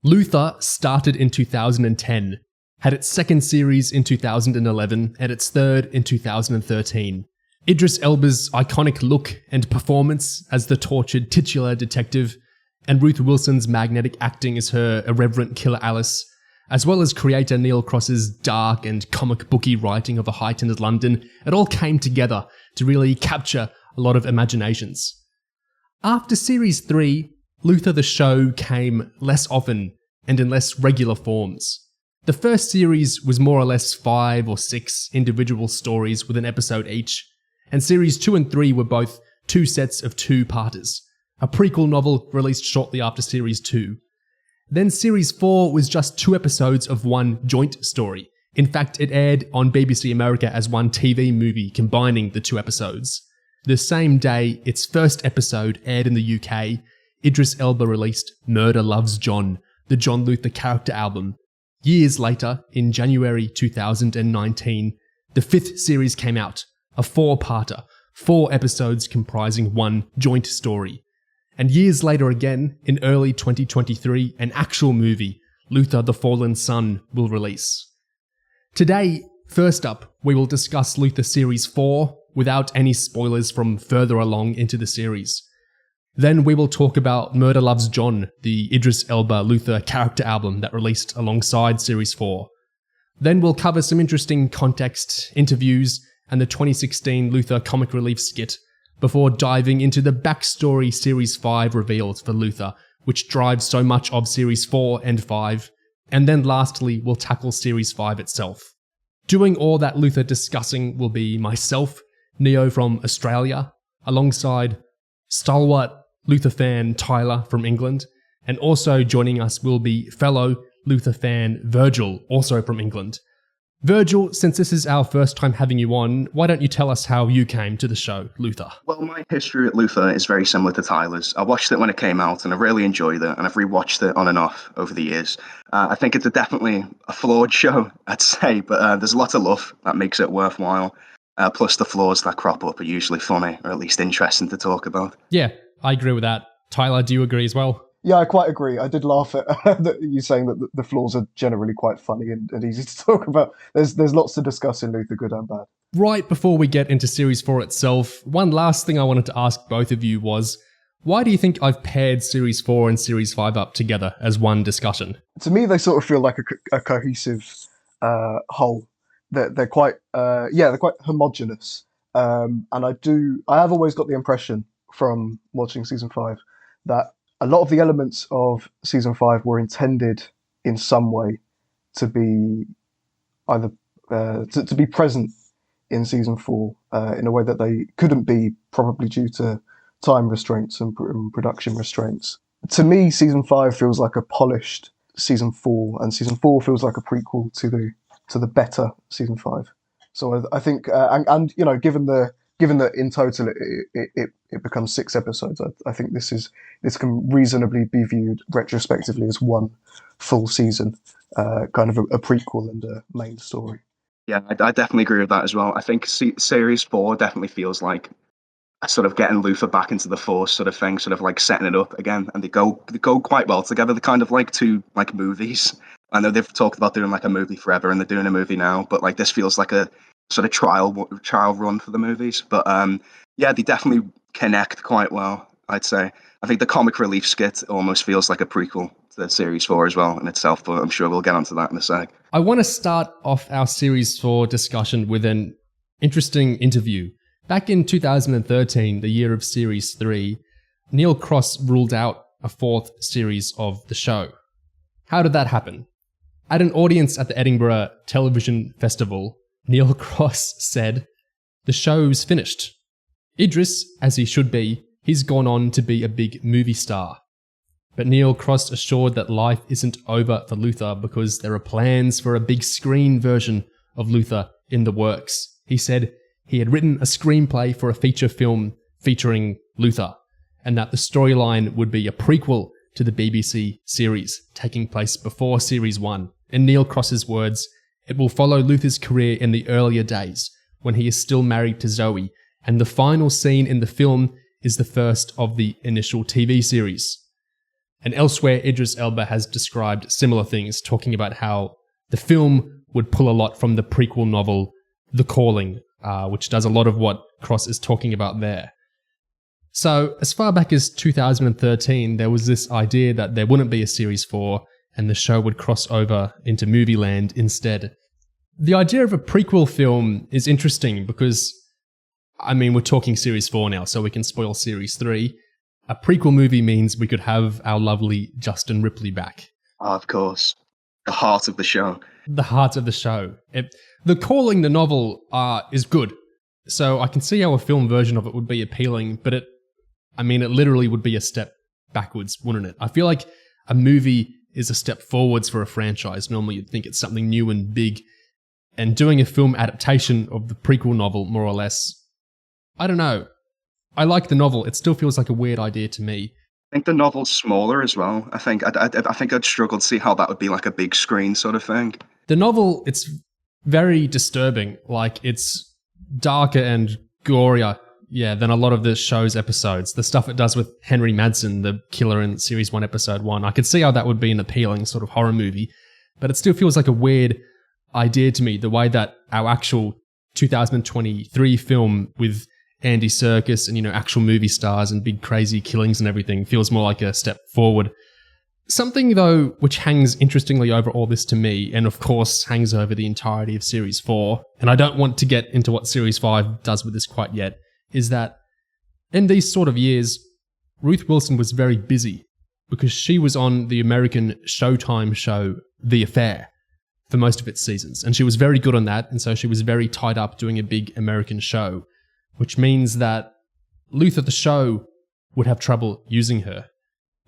Luther started in 2010, had its second series in 2011, and its third in 2013. Idris Elba's iconic look and performance as the tortured titular detective, and Ruth Wilson's magnetic acting as her irreverent killer Alice, as well as creator Neil Cross's dark and comic booky writing of a heightened London, it all came together to really capture a lot of imaginations. After Series 3, Luther the show came less often and in less regular forms. The first series was more or less 5 or 6 individual stories with an episode each, and Series 2 and 3 were both 2 sets of 2-parters, a prequel novel released shortly after Series 2. Then Series 4 was just 2 episodes of one joint story. In fact, it aired on BBC America as one TV movie combining the 2 episodes. The same day its first episode aired in the UK, Idris Elba released Murdah Loves John, the John Luther character album. Years later, in January 2019, the 5th series came out, a 4-parter, 4 episodes comprising one joint story. And years later again, in early 2023, an actual movie, Luther the Fallen Son, will release. Today, first up, we will discuss Luther Series 4 without any spoilers from further along into the series. Then we will talk about Murdah Loves John, the Idris Elba Luther character album that released alongside Series 4. Then we'll cover some interesting context, interviews, and the 2016 Luther comic relief skit, before diving into the backstory Series 5 reveals for Luther, which drives so much of Series 4 and 5, and then lastly we'll tackle Series 5 itself. Doing all that Luther discussing will be myself, Neo from Australia, alongside stalwart Luther fan Tyler from England, and also joining us will be fellow Luther fan Virgil, also from England. Virgil, since this is our first time having you on, why don't you tell us how you came to the show, Luther? Well, my history at Luther is very similar to Tyler's. I watched it when it came out and I really enjoyed it, and I've rewatched it on and off over the years. I think it's definitely a flawed show, I'd say, but there's a lot of love that makes it worthwhile. Plus the flaws that crop up are usually funny, or at least interesting to talk about. Yeah, I agree with that. Tyler, do you agree as well? Yeah, I quite agree. I did laugh at you saying that the flaws are generally quite funny and easy to talk about. There's lots to discuss in Luther, good and bad. Right before we get into Series 4 itself, one last thing I wanted to ask both of you was, why do you think I've paired Series 4 and Series 5 up together as one discussion? To me, they sort of feel like a cohesive whole. They're quite they're quite homogenous. And I have always got the impression from watching Season 5 that a lot of the elements of Season 5 were intended in some way to be either to be present in Season 4 in a way that they couldn't be, probably due to time restraints and production restraints. To me, Season 5 feels like a polished Season 4, and Season 4 feels like a prequel to the better Season 5. So I think, and you know, given that in total it becomes 6 episodes, I think this can reasonably be viewed retrospectively as one full season, kind of a prequel and a main story. Yeah, I definitely agree with that as well. I think Series 4 definitely feels like sort of getting Luther back into the force sort of thing, sort of like setting it up again, and they go quite well together. They're kind of like 2 like movies. I know they've talked about doing like a movie forever, and they're doing a movie now, but like this feels like a sort of trial run for the movies. But yeah, they definitely connect quite well, I'd say. I think the comic relief skit almost feels like a prequel to Series 4 as well in itself, but I'm sure we'll get onto that in a sec. I want to start off our Series 4 discussion with an interesting interview. Back in 2013, the year of Series 3, Neil Cross ruled out a 4th series of the show. How did that happen? At an audience at the Edinburgh Television Festival, Neil Cross said, "The show's finished. Idris, as he should be, he's gone on to be a big movie star." But Neil Cross assured that life isn't over for Luther because there are plans for a big screen version of Luther in the works. He said he had written a screenplay for a feature film featuring Luther, and that the storyline would be a prequel to the BBC series, taking place before Series 1. In Neil Cross's words, it will follow Luther's career in the earlier days, when he is still married to Zoe, and the final scene in the film is the first of the initial TV series. And elsewhere, Idris Elba has described similar things, talking about how the film would pull a lot from the prequel novel, The Calling, which does a lot of what Cross is talking about there. So, as far back as 2013, there was this idea that there wouldn't be a Series 4 and the show would cross over into movie land instead. The idea of a prequel film is interesting because, I mean, we're talking Series 4 now, so we can spoil Series 3. A prequel movie means we could have our lovely Justin Ripley back. Oh, of course. The heart of the show. The heart of the show. The Calling, the novel, is good. So I can see how a film version of it would be appealing, but it literally would be a step backwards, wouldn't it? I feel like a movie is a step forwards for a franchise. Normally you'd think it's something new and big. And doing a film adaptation of the prequel novel, more or less, I don't know. I like the novel. It still feels like a weird idea to me. I think the novel's smaller as well. I think I'd struggle to see how that would be like a big screen sort of thing. The novel, it's very disturbing. Like, it's darker and gorier, than a lot of the show's episodes. The stuff it does with Henry Madsen, the killer in Series 1, Episode 1. I could see how that would be an appealing sort of horror movie, but it still feels like a weird idea to me, the way that our actual 2023 film with Andy Circus and, actual movie stars and big crazy killings and everything feels more like a step forward. Something, though, which hangs interestingly over all this to me, and of course hangs over the entirety of Series 4, and I don't want to get into what Series 5 does with this quite yet, is that in these sort of years, Ruth Wilson was very busy because she was on the American Showtime show The Affair for most of its seasons, and she was very good on that, and so she was very tied up doing a big American show, which means that Luther the show would have trouble using her.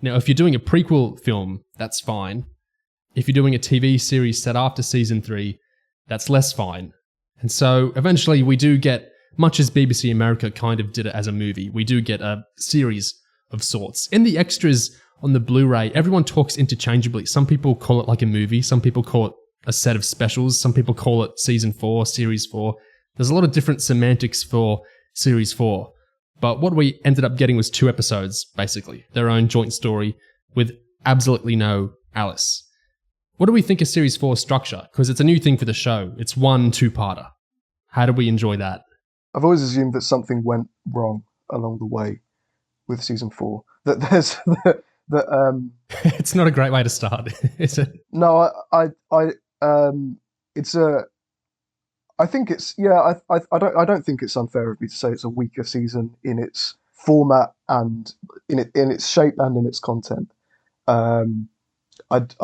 Now, if you're doing a prequel film, that's fine. If you're doing a TV series set after Season 3, that's less fine. And so eventually we do get, much as BBC America kind of did it as a movie, we do get a series of sorts. In the extras on the Blu-ray, everyone talks interchangeably. Some people call it like a movie, some people call it a set of specials, some people call it Season 4, Series 4. There's a lot of different semantics for Series 4. But what we ended up getting was 2 episodes, basically. Their own joint story with absolutely no Alice. What do we think of Series 4's structure? Because it's a new thing for the show. It's 1 2-parter. How do we enjoy that? I've always assumed that something went wrong along the way with Season 4. That there's... It's not a great way to start, is it? No, it's a... I think it's I don't think it's unfair of me to say it's a weaker season in its format and in its shape and in its content. I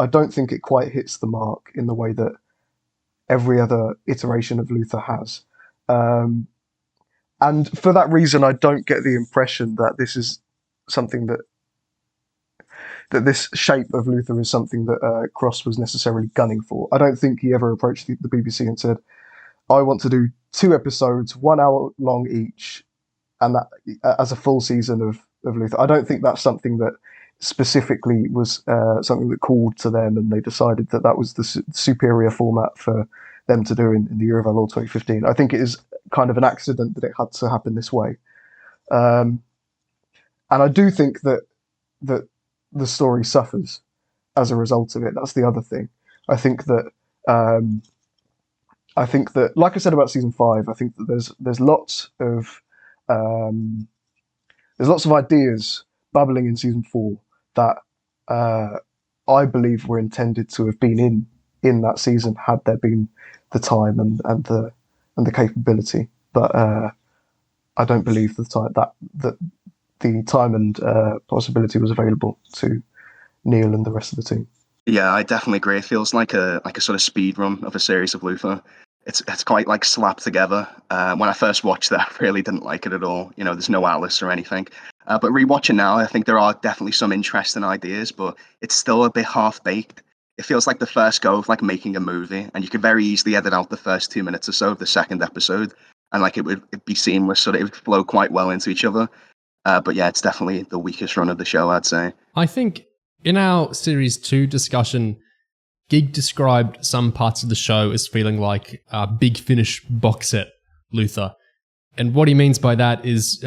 don't think it quite hits the mark in the way that every other iteration of Luther has, and for that reason, I don't get the impression that this is something that this shape of Luther is something that Cross was necessarily gunning for. I don't think he ever approached the BBC and said, I want to do 2 episodes, 1 hour long each, and that as a full season of Luther. I don't think that's something that specifically was something that called to them, and they decided that that was the superior format for them to do in the year of our Lord 2015. I think it is kind of an accident that it had to happen this way. And I do think that the story suffers as a result of it. That's the other thing. I think that, like I said about Season 5, I think that there's lots of ideas bubbling in Season 4 that I believe were intended to have been in that season had there been the time and the capability. But I don't believe the time and possibility was available to Neil and the rest of the team. Yeah, I definitely agree. It feels like a sort of speed run of a series of Luther. It's quite like slapped together. When I first watched that, I really didn't like it at all. There's no Alice or anything. But rewatching now, I think there are definitely some interesting ideas, but it's still a bit half-baked. It feels like the first go of like making a movie, and you could very easily edit out the first 2 minutes or so of the second episode, and like it'd be seamless, so that it would flow quite well into each other. But yeah, it's definitely the weakest run of the show, I'd say. I think in our Series 2 discussion, Gig described some parts of the show as feeling like a Big Finish box set Luther. And what he means by that is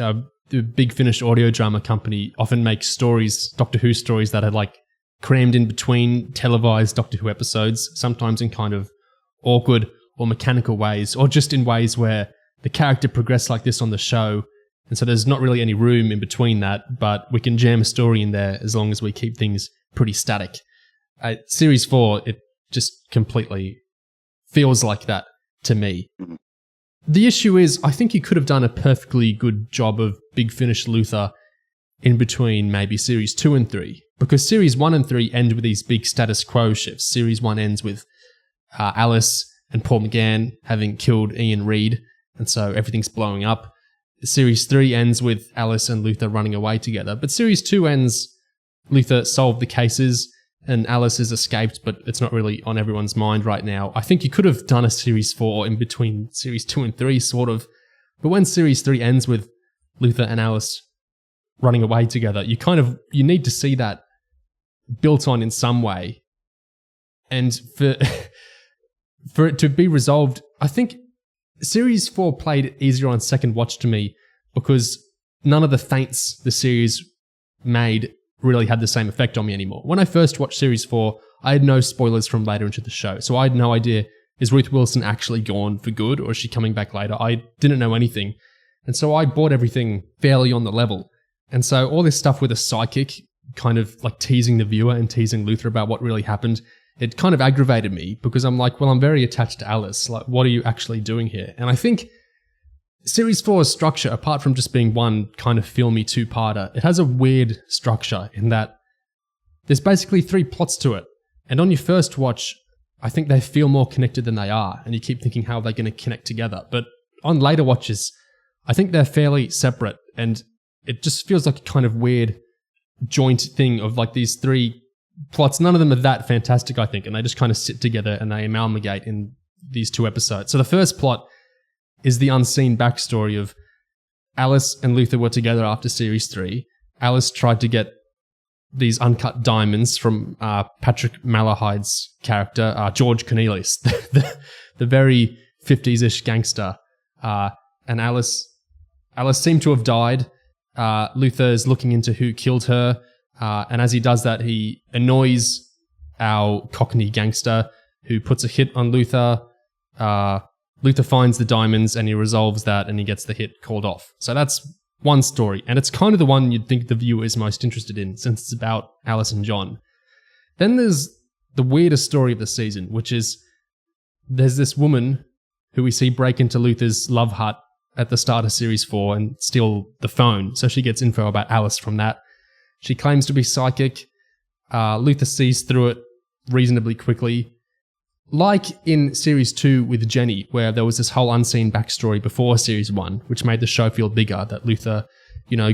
the Big Finish audio drama company often makes stories, Doctor Who stories, that are like crammed in between televised Doctor Who episodes, sometimes in kind of awkward or mechanical ways, or just in ways where the character progressed like this on the show, and so there's not really any room in between that, but we can jam a story in there as long as we keep things pretty static. Series 4, it just completely feels like that to me. The issue is, I think you could have done a perfectly good job of Big Finish Luther in between maybe Series 2 and 3, because Series 1 and 3 end with these big status quo shifts. Series 1 ends with Alice and Paul McGann having killed Ian Reid, and so everything's blowing up. Series 3 ends with Alice and Luther running away together, but Series 2 ends, Luther solved the cases and Alice has escaped, but it's not really on everyone's mind right now. I think you could have done a Series 4 in between Series 2 and 3, sort of, but when Series 3 ends with Luther and Alice running away together, you need to see that built on in some way, and for it to be resolved, I think Series 4 played easier on second watch to me because none of the feints the series made really had the same effect on me anymore. When I first watched Series 4, I had no spoilers from later into the show, so I had no idea, is Ruth Wilson actually gone for good or is she coming back later? I didn't know anything, and so I bought everything fairly on the level. And so all this stuff with a psychic kind of like teasing the viewer and teasing Luther about what really happened, it kind of aggravated me because I'm like, well, I'm very attached to Alice. Like, what are you actually doing here? And I think Series 4's structure, apart from just being one kind of filmy two-parter, it has a weird structure in that there's basically 3 plots to it. And on your first watch, I think they feel more connected than they are. And you keep thinking, how are they going to connect together? But on later watches, I think they're fairly separate. And it just feels like a kind of weird joint thing of like these 3 plots. None of them are that fantastic, I think, and they just kind of sit together and they amalgamate in these 2 episodes. So the first plot is the unseen backstory of Alice and Luther were together after Series 3. Alice tried to get these uncut diamonds from Patrick Malahide character, George Cornelius, the very 50s-ish gangster. And Alice seemed to have died. Luther's looking into who killed her. And as he does that, he annoys our Cockney gangster who puts a hit on Luther. Luther finds the diamonds and he resolves that and he gets the hit called off. So that's one story. And it's kind of the one you'd think the viewer is most interested in since it's about Alice and John. Then there's the weirdest story of the season, which is there's this woman who we see break into Luther's love hut at the start of Series 4 and steal the phone. So she gets info about Alice from that. She claims to be psychic. Luther sees through it reasonably quickly. Like in Series 2 with Jenny, where there was this whole unseen backstory before Series 1, which made the show feel bigger, that Luther,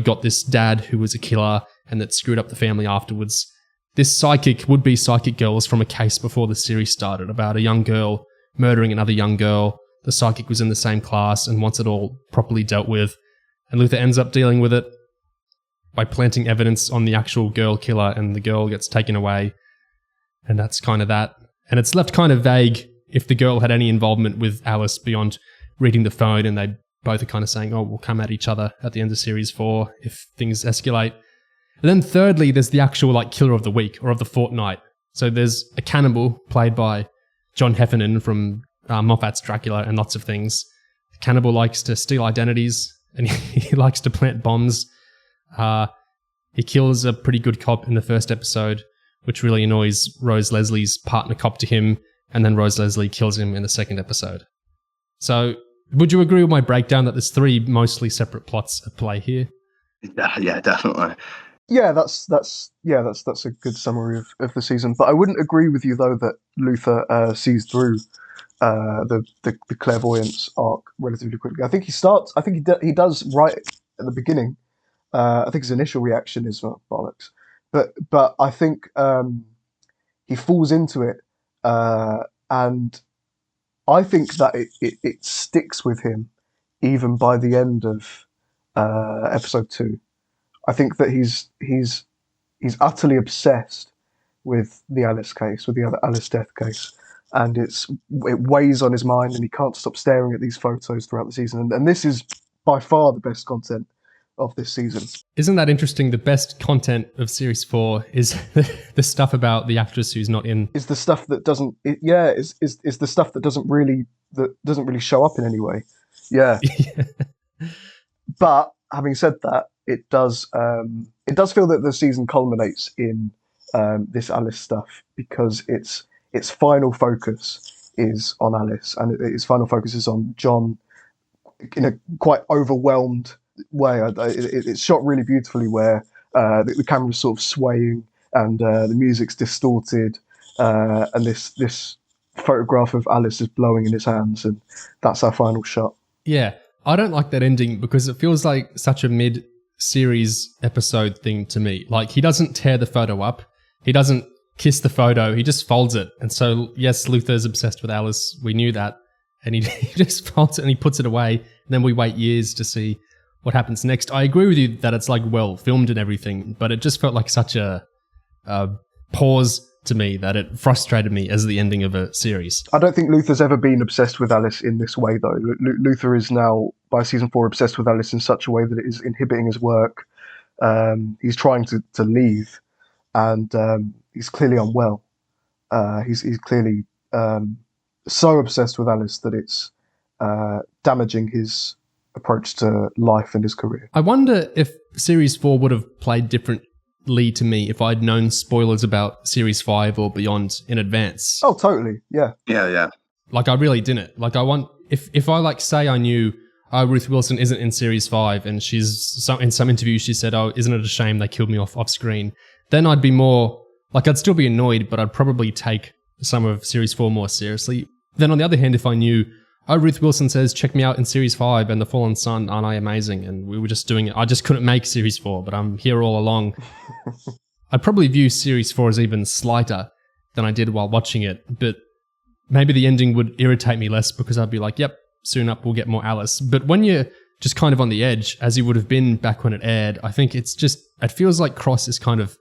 got this dad who was a killer and that screwed up the family afterwards. This would-be psychic girl was from a case before the series started about a young girl murdering another young girl. The psychic was in the same class and wants it all properly dealt with. And Luther ends up dealing with it by planting evidence on the actual girl killer, and the girl gets taken away. And that's kind of that. And it's left kind of vague if the girl had any involvement with Alice beyond reading the phone, and they both are kind of saying, oh, we'll come at each other at the end of Series 4 if things escalate. And then thirdly, there's the actual killer of the week or of the fortnight. So there's a cannibal played by John Heffernan from Moffat's Dracula and lots of things. The cannibal likes to steal identities and he likes to plant bombs. He kills a pretty good cop in the first episode, which really annoys Rose Leslie's partner cop to him, and then Rose Leslie kills him in the second episode. So, would you agree with my breakdown that there's 3 mostly separate plots at play here? Yeah, definitely. Yeah, that's a good summary of the season. But I wouldn't agree with you though that Luther sees through the clairvoyance arc relatively quickly. I think he does right at the beginning. I think his initial reaction is bollocks. But I think he falls into it, and I think that it sticks with him even by the end of episode 2. I think that he's utterly obsessed with the Alice case, with the Alice death case, and it weighs on his mind, and he can't stop staring at these photos throughout the season. And this is by far the best content of this season. Isn't that interesting? The best content of series 4 is the stuff about the actress who's not in. Is the stuff that doesn't, is the stuff that doesn't really show up in any way. Yeah. But having said that, it does feel that the season culminates in this Alice stuff, because its final focus is on Alice, and its final focus is on John in a quite overwhelmed way. It's shot really beautifully, where the camera's sort of swaying and the music's distorted, and this photograph of Alice is blowing in his hands, and that's our final shot. Yeah, I don't like that ending because it feels like such a mid-series episode thing to me. Like, he doesn't tear the photo up, he doesn't kiss the photo, he just folds it. And so, yes, Luther's obsessed with Alice, we knew that, and he just folds it and he puts it away, and then we wait years to see what happens next. I agree with you that it's like well filmed and everything, but it just felt like such a pause to me that it frustrated me as the ending of a series. I don't think Luther's ever been obsessed with Alice in this way, though. Luther is now, by season 4, obsessed with Alice in such a way that it is inhibiting his work. He's trying to leave, and he's clearly unwell. He's clearly so obsessed with Alice that it's damaging his approach to life and his career. I wonder if series 4 would have played differently to me if I'd known spoilers about series 5 or beyond in advance. Oh, totally. Yeah. Yeah. Like, I really didn't. Like, I want, if I like say I knew, oh, Ruth Wilson isn't in series 5, and she's in some interview she said, oh, isn't it a shame they killed me off screen? Then I'd be more, like, I'd still be annoyed, but I'd probably take some of series 4 more seriously. Then on the other hand, if I knew, oh, Ruth Wilson says, check me out in series 5 and The Fallen Sun, aren't I amazing? And we were just doing it. I just couldn't make series 4, but I'm here all along. I'd probably view series 4 as even slighter than I did while watching it, but maybe the ending would irritate me less because I'd be like, yep, soon up we'll get more Alice. But when you're just kind of on the edge, as you would have been back when it aired, I think it feels like Cross is kind of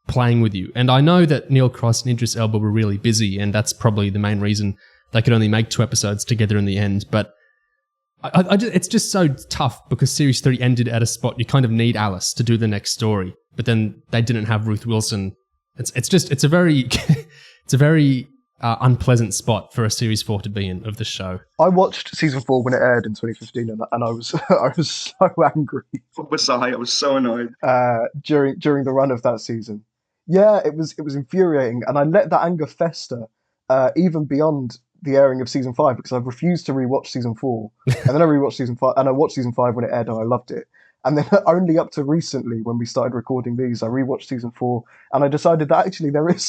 playing with you. And I know that Neil Cross and Idris Elba were really busy, and that's probably the main reason they could only make 2 episodes together in the end. But it's just so tough because series 3 ended at a spot you kind of need Alice to do the next story, but then they didn't have Ruth Wilson. It's a very unpleasant spot for a series 4 to be in of the show. I watched season 4 when it aired in 2015, and I was so angry. What was I? I was so annoyed during the run of that season. Yeah, it was infuriating, and I let that anger fester even beyond the airing of season 5, because I've refused to rewatch season 4, and then I rewatched season 5, and I watched season 5 when it aired, and I loved it. And then only up to recently, when we started recording these, I rewatched season 4, and I decided that actually there is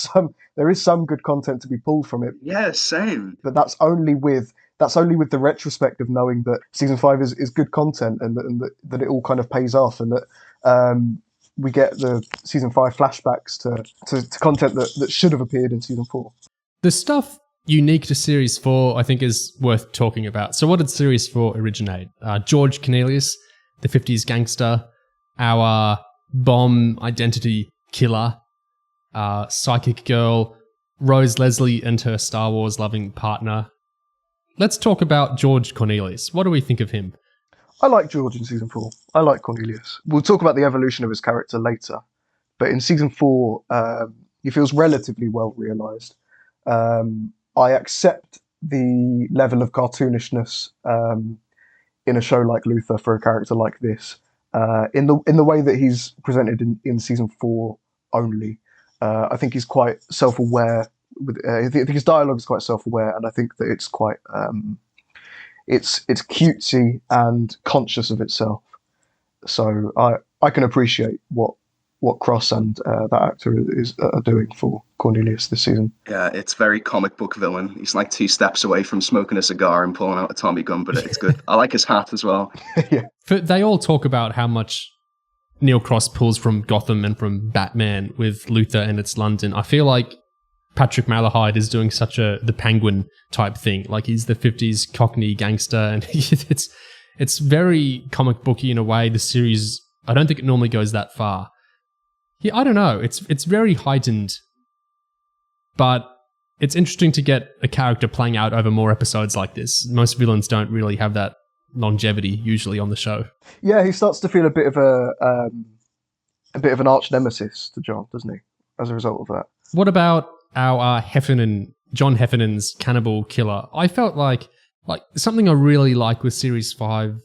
some good content to be pulled from it. Yeah, same. But that's only with the retrospect of knowing that season 5 is good content, and that it all kind of pays off, and that we get the season 5 flashbacks to content that should have appeared in season 4. The stuff unique to series 4, I think, is worth talking about. So what did series 4 originate? George Cornelius, the 50s gangster, our bomb identity killer, psychic girl, Rose Leslie and her Star Wars loving partner. Let's talk about George Cornelius. What do we think of him? I like George in season 4. I like Cornelius. We'll talk about the evolution of his character later, but in season 4, he feels relatively well realised. I accept the level of cartoonishness in a show like Luther for a character like this, in the way that he's presented in season 4 only. I think he's quite self-aware. I think his dialogue is quite self-aware, and I think that it's quite it's cutesy and conscious of itself. So I can appreciate what Cross and that actor are doing for Cornelius this season. Yeah, it's very comic book villain. He's like 2 steps away from smoking a cigar and pulling out a Tommy gun, but it's good. I like his hat as well. Yeah. They all talk about how much Neil Cross pulls from Gotham and from Batman with Luther and It's London. I feel like Patrick Malahide is doing such the Penguin type thing. Like, he's the 50s Cockney gangster, and it's very comic booky in a way. The series, I don't think it normally goes that far. Yeah, I don't know. It's very heightened, but it's interesting to get a character playing out over more episodes like this. Most villains don't really have that longevity usually on the show. Yeah, he starts to feel a bit of an arch nemesis to John, doesn't he? As a result of that. What about our Heffernan, John Heffernan's cannibal killer? I felt like something I really like with Series 5.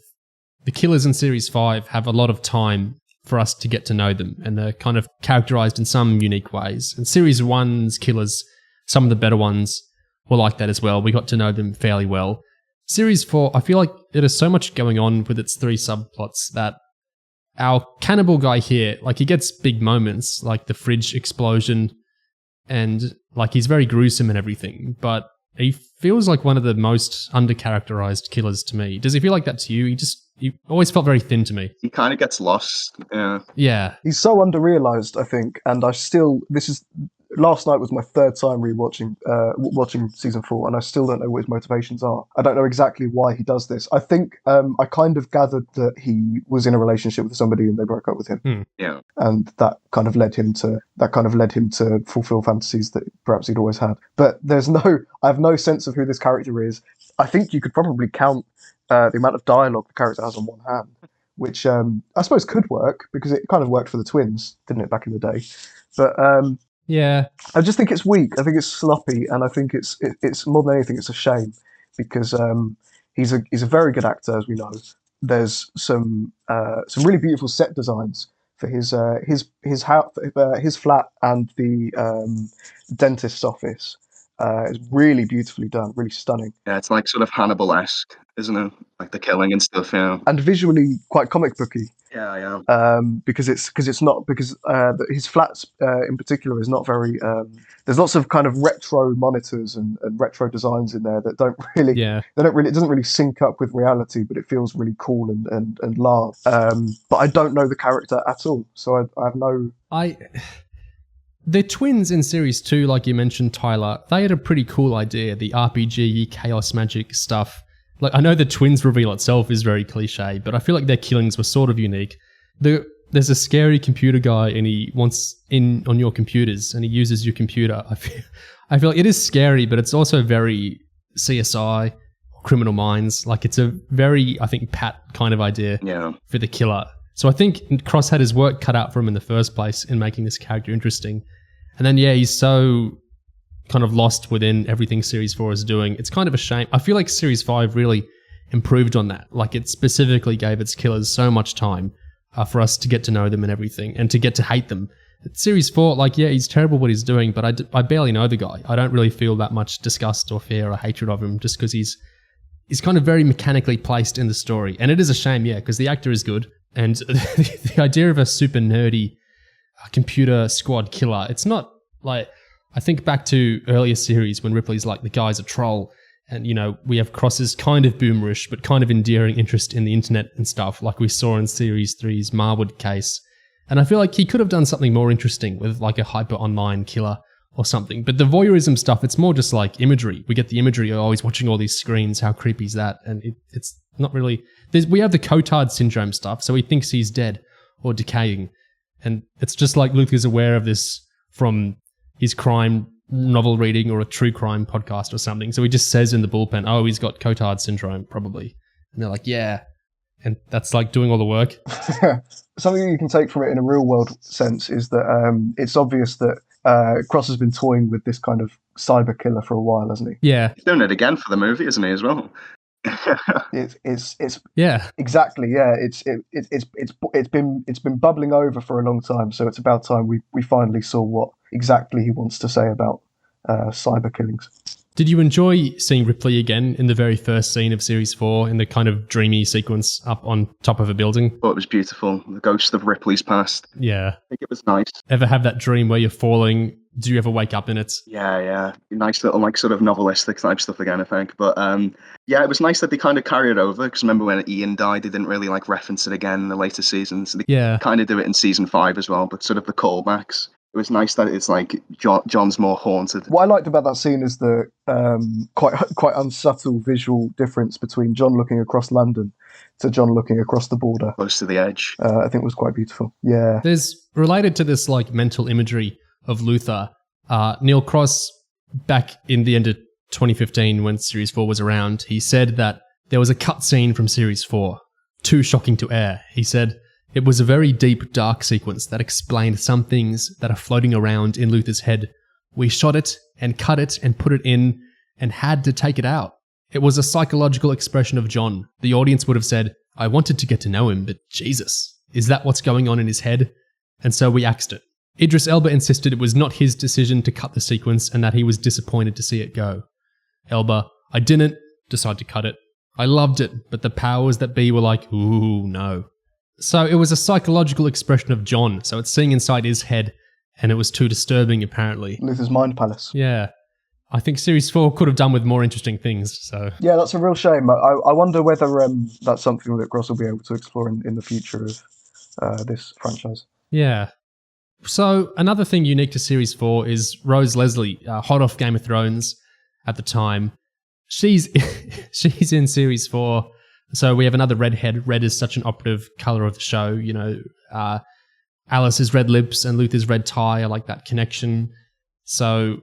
The killers in Series 5 have a lot of time for us to get to know them, and they're kind of characterized in some unique ways. And Series 1's killers, some of the better ones, were like that as well. We got to know them fairly well. Series 4, I feel like there is so much going on with its 3 subplots that our cannibal guy here, like, he gets big moments, like the fridge explosion, and like he's very gruesome and everything, but he feels like one of the most under-characterized killers to me. Does he feel like that to you? He always felt very thin to me. He kind of gets lost. Yeah. Yeah. He's so under-realised, I think, and last night was my third time rewatching watching season 4, and I still don't know what his motivations are. I don't know exactly why he does this. I think I kind of gathered that he was in a relationship with somebody and they broke up with him. Yeah. And that kind of led him to fulfill fantasies that perhaps he'd always had. But I have no sense of who this character is. I think you could probably count the amount of dialogue the character has on one hand, which I suppose could work because it kind of worked for the twins, didn't it, back in the day? But yeah, I just think it's weak. I think it's sloppy, and I think it's more than anything, it's a shame because he's a very good actor, as we know. There's some really beautiful set designs for his flat and the dentist's office. It's really beautifully done, really stunning. Yeah, it's like sort of Hannibal-esque, isn't it? Like the killing and stuff. Yeah. And visually quite comic booky. Yeah. Because his flats in particular is not very. There's lots of kind of retro monitors and retro designs in there that don't really. Yeah. It doesn't really sync up with reality, but it feels really cool and large. But I don't know the character at all, so I have no. The twins in Series 2, like you mentioned, Tyler, they had a pretty cool idea, the RPG, chaos magic stuff. Like, I know the twins reveal itself is very cliche, but I feel like their killings were sort of unique. There's a scary computer guy and he wants in on your computers and he uses your computer. I feel like it is scary, but it's also very CSI, Criminal Minds. Like, it's a very, I think, pat kind of idea for the killer. So I think Cross had his work cut out for him in the first place in making this character interesting. And then, he's so kind of lost within everything Series 4 is doing. It's kind of a shame. I feel like Series 5 really improved on that. Like, it specifically gave its killers so much time for us to get to know them and everything and to get to hate them. Series 4, like, he's terrible what he's doing, but I barely know the guy. I don't really feel that much disgust or fear or hatred of him just because he's kind of very mechanically placed in the story. And it is a shame, because the actor is good. And the idea of a super nerdy computer squad killer, it's not like, I think back to earlier series when Ripley's like, the guy's a troll. And, we have Cross's kind of boomerish, but kind of endearing interest in the internet and stuff, like we saw in Series 3's Marwood case. And I feel like he could have done something more interesting with like a hyper online killer or something. But the voyeurism stuff, it's more just like imagery. We get the imagery, he's watching all these screens, how creepy is that? And it's not really... we have the Cotard syndrome stuff, so he thinks he's dead or decaying. And it's just like Luther's aware of this from his crime novel reading or a true crime podcast or something. So he just says in the bullpen, he's got Cotard syndrome, probably. And they're like, yeah. And that's like doing all the work. Something you can take from it in a real world sense is that it's obvious that Cross has been toying with this kind of cyber killer for a while, hasn't he? Yeah. He's doing it again for the movie, isn't he, as well? It's yeah, exactly, yeah. It's been bubbling over for a long time, so it's about time we finally saw what exactly he wants to say about cyber killings. Did you enjoy seeing Ripley again in the very first scene of Series 4 in the kind of dreamy sequence up on top of a building? Oh, it was beautiful. The ghost of Ripley's past. Yeah. I think it was nice. Ever have that dream where you're falling? Do you ever wake up in it? Yeah. Nice little, like, sort of novelistic type stuff again, I think. But, it was nice that they kind of carry it over, because remember when Ian died, they didn't really, like, reference it again in the later seasons. They kind of do it in Season 5 as well, but sort of the callbacks. It was nice that it's like John's more haunted. What I liked about that scene is the quite unsubtle visual difference between John looking across London to John looking across the border. Close to the edge. I think it was quite beautiful. Yeah. There's, related to this like mental imagery of Luther, Neil Cross, back in the end of 2015 when Series 4 was around, he said that There was a cutscene from Series 4, too shocking to air. He said, "It was a very deep, dark sequence that explained some things that are floating around in Luther's head. We shot it and cut it and put it in and had to take it out. It was a psychological expression of John. The audience would have said, I wanted to get to know him, but Jesus, is that what's going on in his head? And so we axed it." Idris Elba insisted it was not his decision to cut the sequence and that he was disappointed to see it go. Elba, "I didn't decide to cut it. I loved it, but the powers that be were like, ooh, no." So it was a psychological expression of John, so it's seeing inside his head, and it was too disturbing, apparently. Luther's mind palace. Yeah. I think Series 4 could have done with more interesting things, so... Yeah, that's a real shame. I wonder whether that's something that Gross will be able to explore in the future of this franchise. Yeah. So another thing unique to Series 4 is Rose Leslie, hot off Game of Thrones at the time. She's in Series 4, so we have another redhead. Red is such an operative colour of the show, you know. Alice's red lips and Luther's red tie, I like that connection. So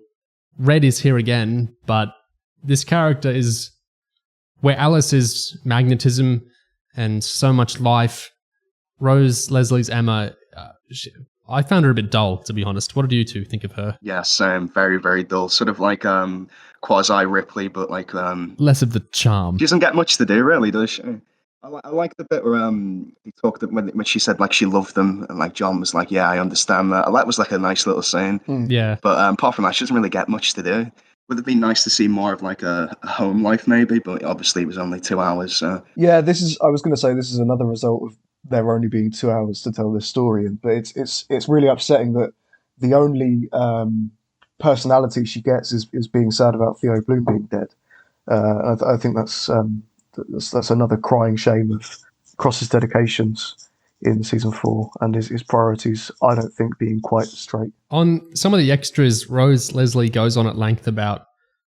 Red is here again, but this character is where Alice is magnetism and so much life. Rose Leslie's Emma, I found her a bit dull, to be honest. What did you two think of her? Yeah, same. Very, very dull. Sort of like quasi Ripley, but like less of the charm. She doesn't get much to do, really, does she? I like the bit where he talked when she said like she loved them, and like John was like, "Yeah, I understand that." That was like a nice little scene. Yeah. But apart from that, she doesn't really get much to do. Would it be nice to see more of like a home life, maybe? But obviously, it was only 2 hours. So. Yeah, I was going to say this is another result of there only being 2 hours to tell this story, but it's really upsetting that the only personality she gets is being sad about Theo Bloom being dead. I think that's another crying shame of Cross's dedications in season 4 and his priorities, I don't think, being quite straight. On some of the extras, Rose Leslie goes on at length about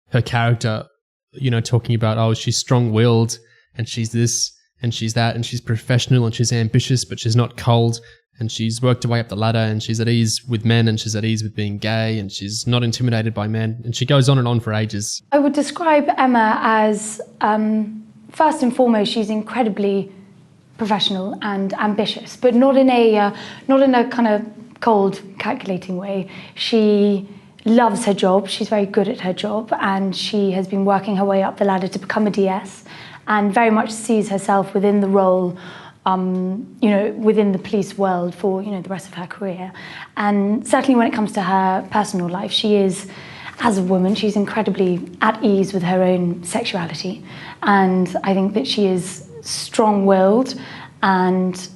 her character, you know, talking about, oh, she's strong-willed and she's this and she's that and she's professional and she's ambitious, but she's not cold, and she's worked her way up the ladder and she's at ease with men and she's at ease with being gay and she's not intimidated by men. And she goes on and on for ages. I would describe Emma as, first and foremost, she's incredibly professional and ambitious, but not in a kind of cold, calculating way. She loves her job. She's very good at her job, and she has been working her way up the ladder to become a DS, and very much sees herself within the role, within the police world for, the rest of her career. And certainly when it comes to her personal life, she is, as a woman, she's incredibly at ease with her own sexuality. And I think that she is strong-willed and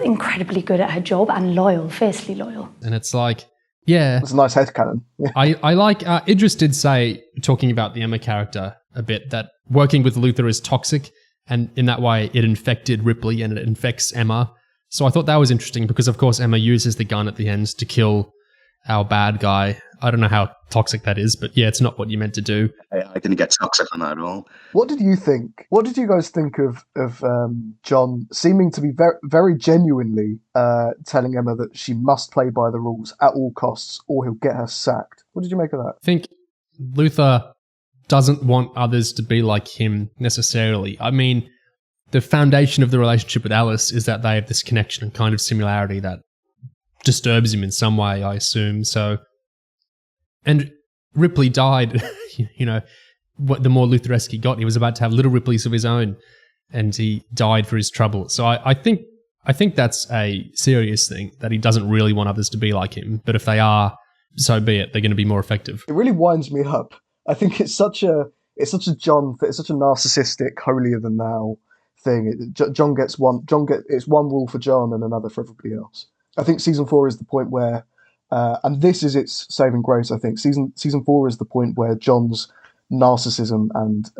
incredibly good at her job and loyal, fiercely loyal. And it's like, yeah. It's a nice headcanon. Yeah. I like, Idris did say, talking about the Emma character a bit, that working with Luther is toxic, and in that way it infected Ripley and it infects Emma. So I thought that was interesting because, of course, Emma uses the gun at the end to kill our bad guy. I don't know how toxic that is, but yeah, it's not what you meant to do. I didn't get toxic on that at all. What did you think? What did you guys think of John seeming to be very, very genuinely telling Emma that she must play by the rules at all costs or he'll get her sacked? What did you make of that? I think Luther doesn't want others to be like him necessarily. I mean, the foundation of the relationship with Alice is that they have this connection and kind of similarity that disturbs him in some way, I assume. So, and Ripley died, the more Lutheresque he got, he was about to have little Ripleys of his own, and he died for his trouble. So I think that's a serious thing, that he doesn't really want others to be like him. But if they are, so be it. They're going to be more effective. It really winds me up. I think it's such a John, it's such a narcissistic, holier than thou thing. John gets it's one rule for John and another for everybody else. I think season 4 is the point where, and this is its saving grace, I think. Season 4 is the point where John's narcissism and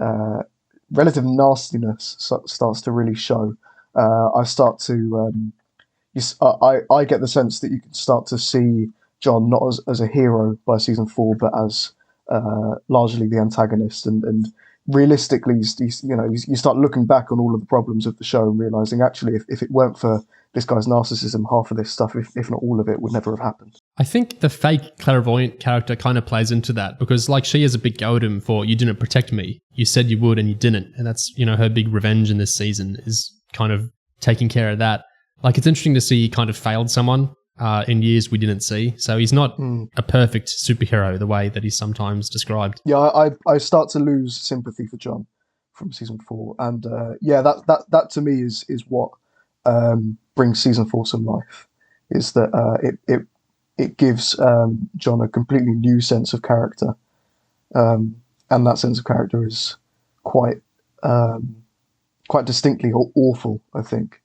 relative nastiness starts to really show. I get the sense that you can start to see John not as a hero by season 4, but as largely the antagonist, and realistically, you start looking back on all of the problems of the show and realizing actually, if it weren't for this guy's narcissism, half of this stuff, if not all of it, would never have happened. I think the fake clairvoyant character kind of plays into that because, like, she has a big go at him for, you didn't protect me. You said you would and you didn't. And that's, her big revenge in this season is kind of taking care of that. Like, it's interesting to see he kind of failed someone in years we didn't see. So he's not a perfect superhero the way that he's sometimes described. Yeah, I start to lose sympathy for John from season 4. And that to me is what brings season 4 some life, is that it gives John a completely new sense of character, and that sense of character is quite distinctly awful. I think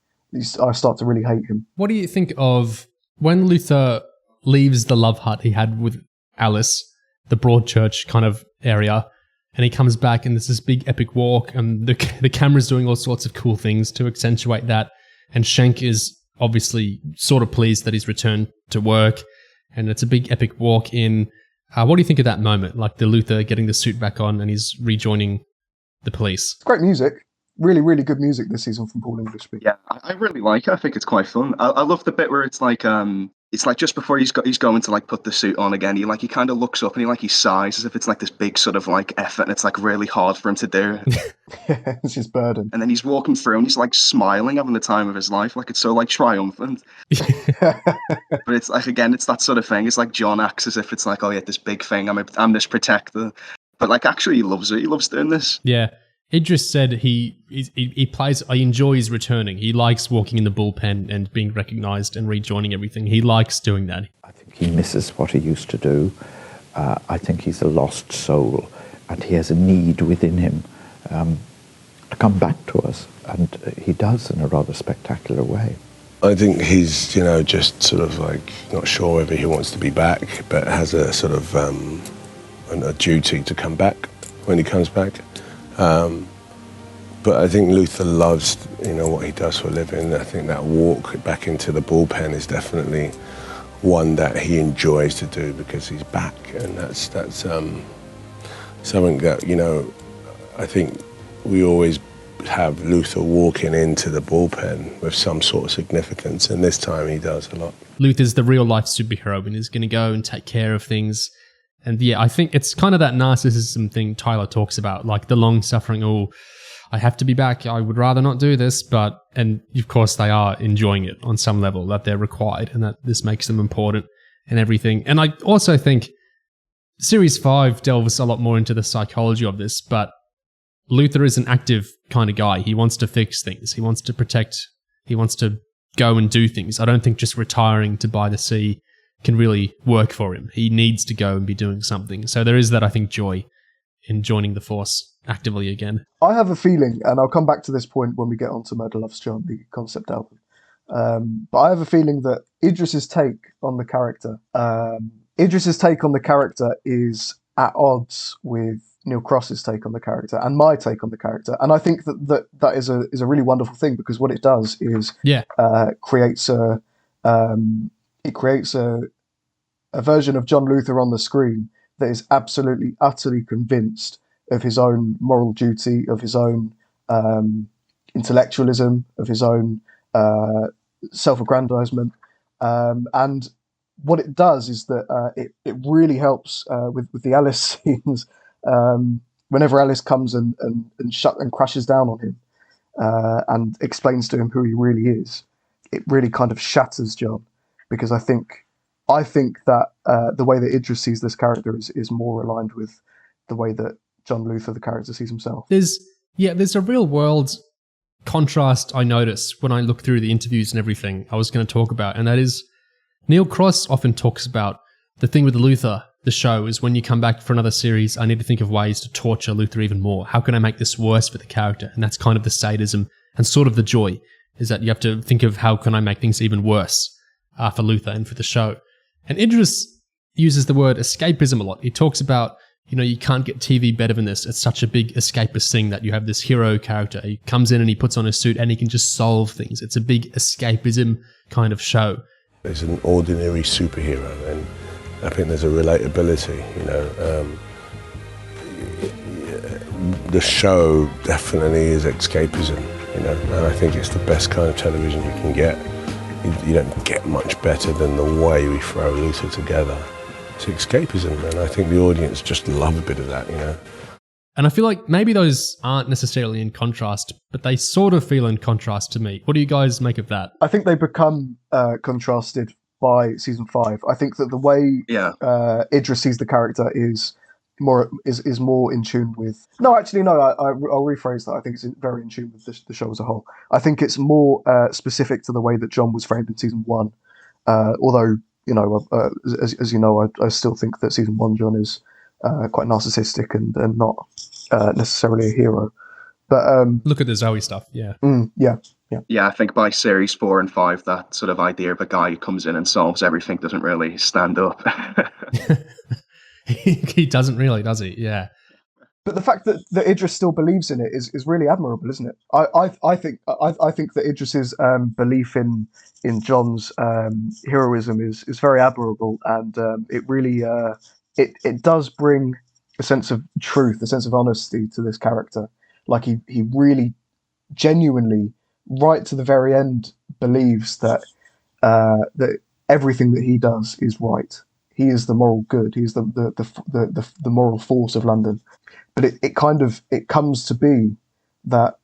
I start to really hate him. What do you think of when Luther leaves the love hut he had with Alice, the Broadchurch kind of area, and he comes back and there's this big epic walk and the camera's doing all sorts of cool things to accentuate that. And Shank is obviously sort of pleased that he's returned to work, and it's a big epic walk in. What do you think of that moment? Like the Luther getting the suit back on and he's rejoining the police. Great music. Really, really good music this season from Paul Englishby. Yeah, I really like it. I think it's quite fun. I love the bit where it's like just before he's going to like put the suit on again. He kind of looks up and he sighs as if it's like this big sort of like effort, and it's like really hard for him to do. Yeah, it's his burden. And then he's walking through and he's like smiling, having the time of his life. Like it's so like triumphant. But it's like, again, it's that sort of thing. It's like John acts as if it's like, oh yeah, this big thing. I'm this protector. But like actually he loves it. He loves doing this. Yeah. Idris said he enjoys returning. He likes walking in the bullpen and being recognised and rejoining everything. He likes doing that. I think he misses what he used to do. I think he's a lost soul, and he has a need within him to come back to us, and he does in a rather spectacular way. I think he's, just sort of like not sure whether he wants to be back, but has a sort of a duty to come back when he comes back. But I think Luther loves, what he does for a living. I think that walk back into the bullpen is definitely one that he enjoys to do because he's back, and that's something that I think we always have Luther walking into the bullpen with some sort of significance, and this time he does a lot. Luther's the real life superhero and is going to go and take care of things. And yeah, I think it's kind of that narcissism thing Tyler talks about, like the long suffering, oh, I have to be back, I would rather not do this, and of course they are enjoying it on some level, that they're required and that this makes them important and everything. And I also think Series 5 delves a lot more into the psychology of this, but Luther is an active kind of guy. He wants to fix things. He wants to protect. He wants to go and do things. I don't think just retiring to by the sea can really work for him. He needs to go and be doing something. So there is that, I think, joy in joining the Force actively again. I have a feeling, and I'll come back to this point when we get on to Murdah Loves John, the concept album. But I have a feeling that Idris's take on the character, is at odds with Neil Cross's take on the character and my take on the character. And I think that is a really wonderful thing, because what it does is creates a version of John Luther on the screen that is absolutely, utterly convinced of his own moral duty, of his own intellectualism, of his own self-aggrandizement. And what it does is that it really helps with the Alice scenes. Whenever Alice comes and crashes down on him and explains to him who he really is, it really kind of shatters John, because I think that the way that Idris sees this character is more aligned with the way that John Luther, the character, sees himself. There's a real world contrast I notice when I look through the interviews and everything I was going to talk about, and that is Neil Cross often talks about the thing with Luther, the show, is when you come back for another series, I need to think of ways to torture Luther even more. How can I make this worse for the character? And that's kind of the sadism and sort of the joy, is that you have to think of how can I make things even worse for Luther and for the show. And Idris uses the word escapism a lot. He talks about, you can't get TV better than this. It's such a big escapist thing that you have this hero character. He comes in and he puts on a suit and he can just solve things. It's a big escapism kind of show. He's an ordinary superhero, and I think there's a relatability, the show definitely is escapism, you know, and I think it's the best kind of television you can get. You don't get much better than the way we throw Luther together. It's escapism, and I think the audience just love a bit of that, you know. And I feel like maybe those aren't necessarily in contrast, but they sort of feel in contrast to me. What do you guys make of that? I think they become contrasted by season 5. I think that the way Idris sees the character is more in tune with. No, actually, no. I'll rephrase that. I think it's very in tune with the show as a whole. I think it's more specific to the way that John was framed in season 1. Although, you know, as you know, I still think that season 1 John is quite narcissistic and not necessarily a hero. But look at the Zoe stuff. Yeah. Yeah, I think by series 4 and 5, that sort of idea of a guy who comes in and solves everything doesn't really stand up. He doesn't really, does he? Yeah. But the fact that Idris still believes in it is really admirable, isn't it? I think that Idris's belief in John's heroism is very admirable, and it really it does bring a sense of truth, a sense of honesty to this character. Like he really genuinely, right to the very end, believes that that everything that he does is right. He is the moral good. He is the moral force of London. But it comes to be that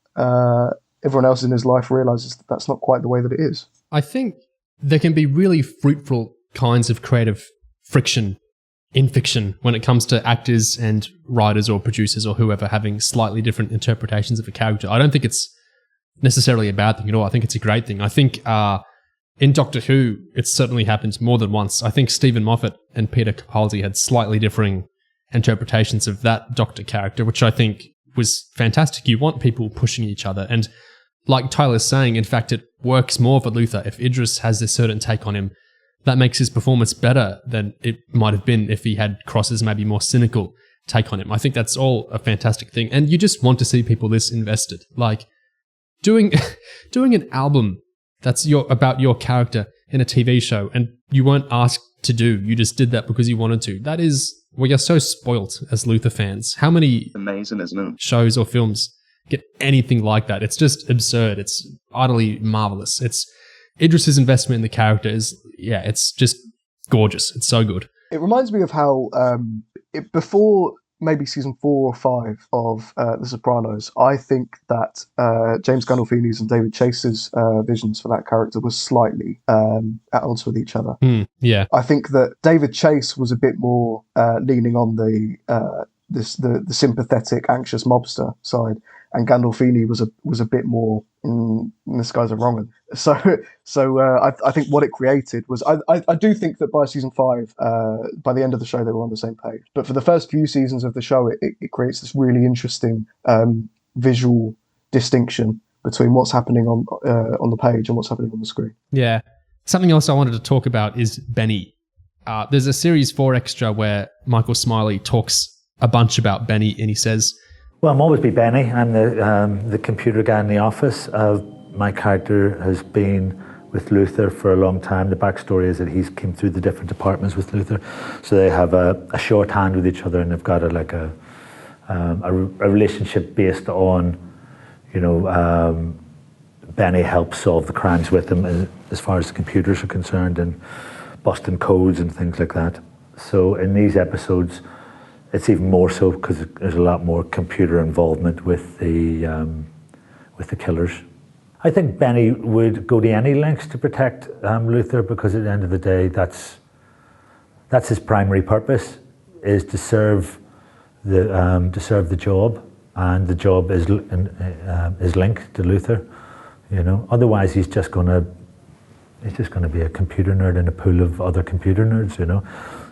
everyone else in his life realizes that that's not quite the way that it is. I think there can be really fruitful kinds of creative friction in fiction when it comes to actors and writers or producers or whoever having slightly different interpretations of a character. I don't think it's necessarily a bad thing at all. I think it's a great thing. I think in Doctor Who, it's certainly happened more than once. I think Stephen Moffat and Peter Capaldi had slightly differing interpretations of that Doctor character, which I think was fantastic. You want people pushing each other. And like Tyler's saying, in fact, it works more for Luther. If Idris has a certain take on him, that makes his performance better than it might have been if he had Cross's maybe more cynical take on him. I think that's all a fantastic thing. And you just want to see people this invested. Like doing an album that's about your character in a TV show and you weren't asked to do, you just did that because you wanted to. That is, we are so spoilt as Luther fans. How many amazing, isn't it? Shows or films get anything like that? It's just absurd. It's utterly marvelous. It's Idris's investment in the character is, it's just gorgeous. It's so good. It reminds me of how before maybe season 4 or 5 of The Sopranos, I think that James Gandolfini's and David Chase's visions for that character was slightly at odds with each other. Yeah, I think that David Chase was a bit more leaning on the sympathetic, anxious mobster side, and Gandolfini was a bit more this guy's a wrong one. So I think what it created was I do think that by season 5, by the end of the show, they were on the same page. But for the first few seasons of the show, it creates this really interesting visual distinction between what's happening on the page and what's happening on the screen. Yeah. Something else I wanted to talk about is Benny. There's a series 4 extra where Michael Smiley talks a bunch about Benny, and he says, "Well, I'm always be Benny. I'm the computer guy in the office. My character has been with Luther for a long time. The backstory is that he's came through the different departments with Luther, so they have a shorthand with each other, and they've got a relationship based on, Benny helps solve the crimes with him as far as the computers are concerned and busting codes and things like that. So in these episodes, it's even more so because there's a lot more computer involvement with the killers. I think Benny would go to any lengths to protect Luther, because at the end of the day, that's his primary purpose, is to serve the job, and the job is linked to Luther. Otherwise he's just going to be a computer nerd in a pool of other computer nerds.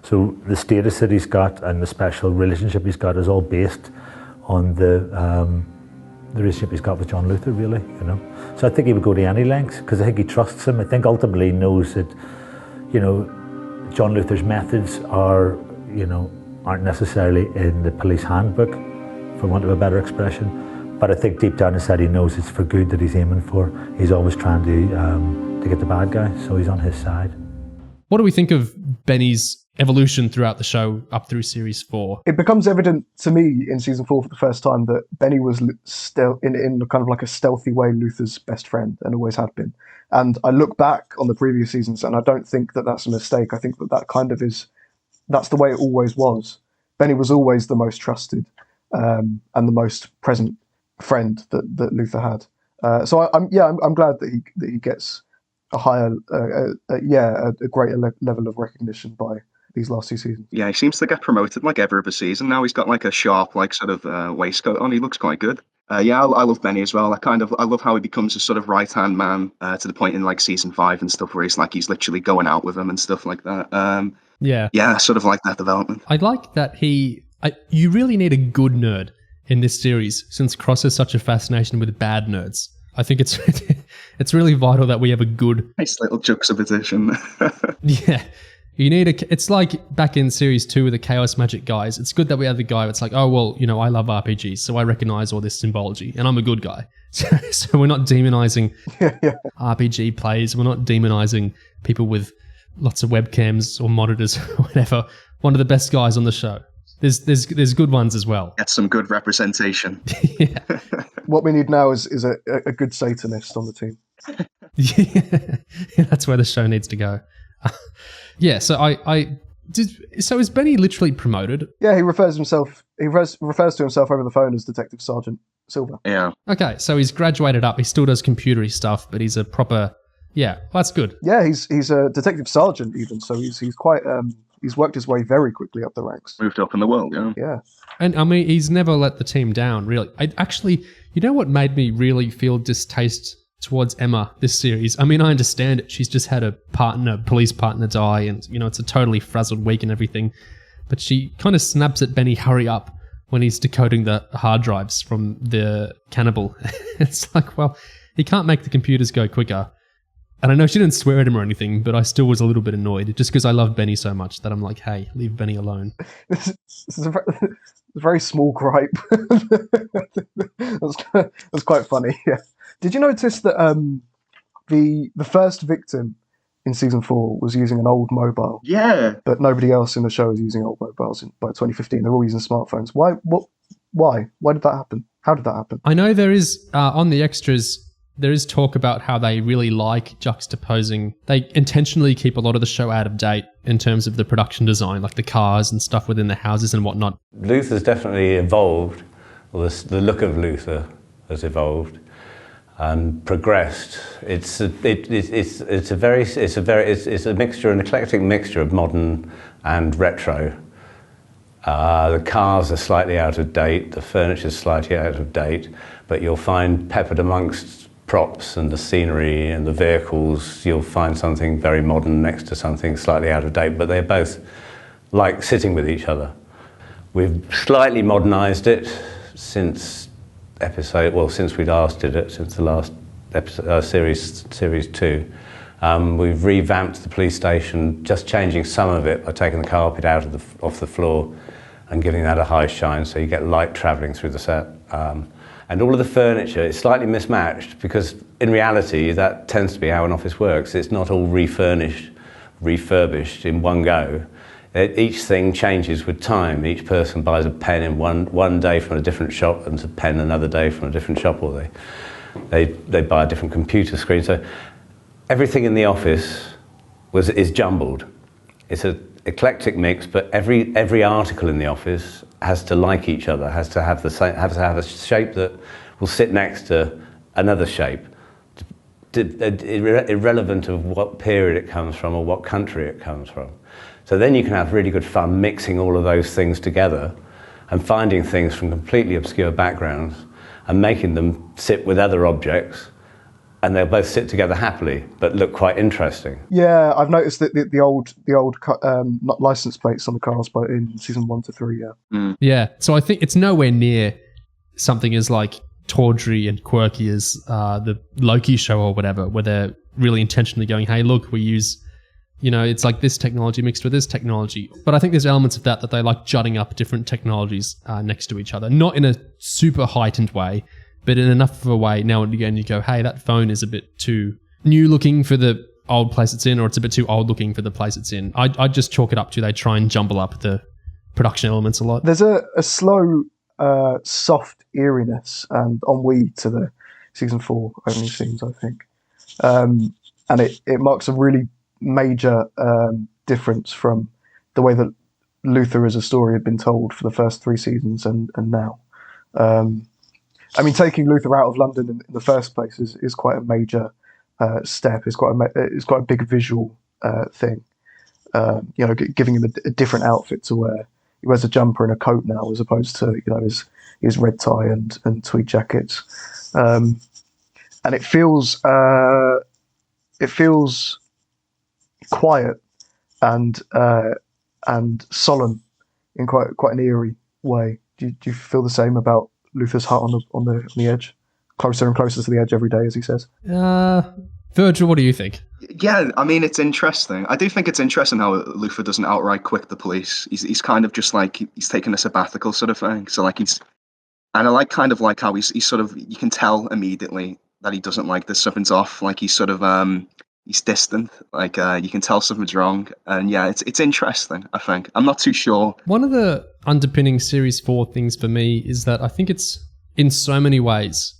So the status that he's got and the special relationship he's got is all based on the relationship he's got with John Luther, really. So I think he would go to any lengths because I think he trusts him. I think ultimately he knows that, John Luther's methods aren't necessarily in the police handbook, for want of a better expression. But I think deep down inside he knows it's for good that he's aiming for. He's always trying to get the bad guy, so he's on his side. What do we think of Benny's evolution throughout the show up through series 4. It becomes evident to me in season 4 for the first time that Benny was still in kind of like a stealthy way Luther's best friend and always had been. And I look back on the previous seasons and I don't think that that's a mistake. I think that kind of that's the way it always was. Benny was always the most trusted and the most present friend that Luther had. So I'm glad that he gets a higher, a greater level of recognition by these last 2 seasons. Yeah, he seems to get promoted like every other season. Now he's got like a sharp, like sort of waistcoat on. He looks quite good. I love Benny as well. I love how he becomes a sort of right-hand man to the point in like season 5 and stuff where he's literally going out with him and stuff like that. Yeah, sort of like that development. I like that you really need a good nerd in this series since Cross has such a fascination with bad nerds. I think it's really vital that we have a good... Nice little juxtaposition. Yeah. You need it's like back in series 2 with the Chaos Magic guys. It's good that we have the guy that's like, oh, well, I love RPGs, so I recognize all this symbology, and I'm a good guy. So we're not demonizing RPG players. We're not demonizing people with lots of webcams or monitors or whatever. One of the best guys on the show. There's good ones as well. Get some good representation. Yeah. What we need now is a good Satanist on the team. Yeah, that's where the show needs to go. Yeah, so so is Benny literally promoted? Yeah, he refers to himself over the phone as Detective Sergeant Silver. Yeah. Okay, so he's graduated up. He still does computery stuff, but he's a proper... Yeah, well, that's good. Yeah, he's a detective sergeant even, so he's quite he's worked his way very quickly up the ranks. Moved up in the world, yeah. Yeah. And I mean, he's never let the team down, really. You know what made me really feel distaste towards Emma this series? I mean, I understand it. She's just had a police partner die, and it's a totally frazzled week and everything. But she kind of snaps at Benny, hurry up, when he's decoding the hard drives from the cannibal. It's like, well, he can't make the computers go quicker. And I know she didn't swear at him or anything, but I still was a little bit annoyed just because I love Benny so much that I'm like, hey, leave Benny alone. This is a very small gripe. That's quite funny. Yeah. Did you notice that the first victim in season 4 was using an old mobile? Yeah. But nobody else in the show is using old mobiles by 2015. They're all using smartphones. Why? Why did that happen? How did that happen? I know there is on the extras. There is talk about how they really like juxtaposing. They intentionally keep a lot of the show out of date in terms of the production design, like the cars and stuff within the houses and whatnot. Luther's definitely evolved, or the look of Luther has evolved and progressed. It's a mixture, an eclectic mixture of modern and retro. The cars are slightly out of date, the furniture's slightly out of date, but you'll find peppered amongst props and the scenery and the vehicles, you'll find something very modern next to something slightly out of date, but they're both like sitting with each other. We've slightly modernised it since we'd last did it, since the last episode, series 2. We've revamped the police station, just changing some of it by taking the carpet off the floor and giving that a high shine so you get light travelling through the set. And all of the furniture is slightly mismatched because in reality that tends to be how an office works. It's not all refurbished in one go. Each thing changes with time. Each person buys a pen in one day from a different shop and a pen another day from a different shop, or they buy a different computer screen. So everything in the office is jumbled. It's an eclectic mix, but every article in the office has to like each other, has to have a shape that will sit next to another shape, irrelevant of what period it comes from or what country it comes from. So then you can have really good fun mixing all of those things together and finding things from completely obscure backgrounds and making them sit with other objects, and they'll both sit together happily but look quite interesting. Yeah, I've noticed that the old not license plates on the cars, but in season 1 to 3, Yeah, so I think it's nowhere near something as like tawdry and quirky as the Loki show or whatever, where they're really intentionally going, hey, look, we use, it's like this technology mixed with this technology. But I think there's elements of that they like jutting up different technologies next to each other, not in a super heightened way, but in enough of a way now and again you go, hey, that phone is a bit too new looking for the old place it's in, or it's a bit too old looking for the place it's in. I just chalk it up to they try and jumble up the production elements a lot. There's a slow, soft eeriness and ennui to the season 4 opening scenes, I think. And it marks a really major difference from the way that Luther as a story had been told for the first 3 seasons and now. I mean, taking Luther out of London in the first place is quite a major step. It's quite a big visual thing. Giving him a different outfit to wear. He wears a jumper and a coat now, as opposed to his red tie and tweed jackets. And it feels quiet and solemn in quite an eerie way. Do you feel the same about Luther's hut on the edge, closer and closer to the edge every day, as he says? Virgil, what do you think? Yeah, I mean, it's interesting. I do think it's interesting how Luther doesn't outright quit the police. He's kind of just like, he's taking a sabbatical sort of thing. So like and I like kind of like how he's sort of, you can tell immediately that he doesn't like this, something's off. Like he's sort of, he's distant. Like you can tell something's wrong. And yeah, it's interesting, I think. I'm not too sure. One of the underpinning Series 4 things for me is that I think it's, in so many ways,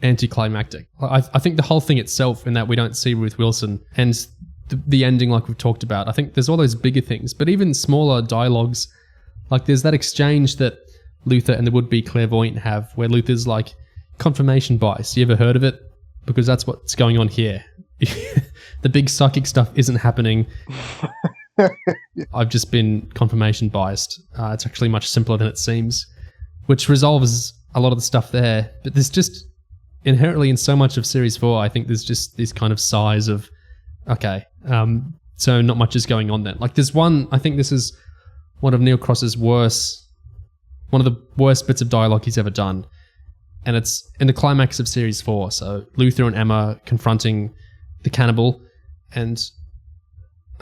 anticlimactic. I think the whole thing itself, in that we don't see Ruth Wilson, and the ending like we've talked about, I think there's all those bigger things, but even smaller dialogues, like there's that exchange that Luther and the would-be clairvoyant have, where Luther's like, confirmation bias, you ever heard of it? Because that's what's going on here. The big psychic stuff isn't happening. I've just been confirmation biased. It's actually much simpler than it seems, which resolves a lot of the stuff there, but there's just inherently in so much of Series 4, I think there's just this kind of size of, okay, so not much is going on then. Like there's one, I think this is one of Neil Cross's one of the worst bits of dialogue he's ever done. And it's in the climax of Series 4. So Luther and Emma confronting the cannibal, and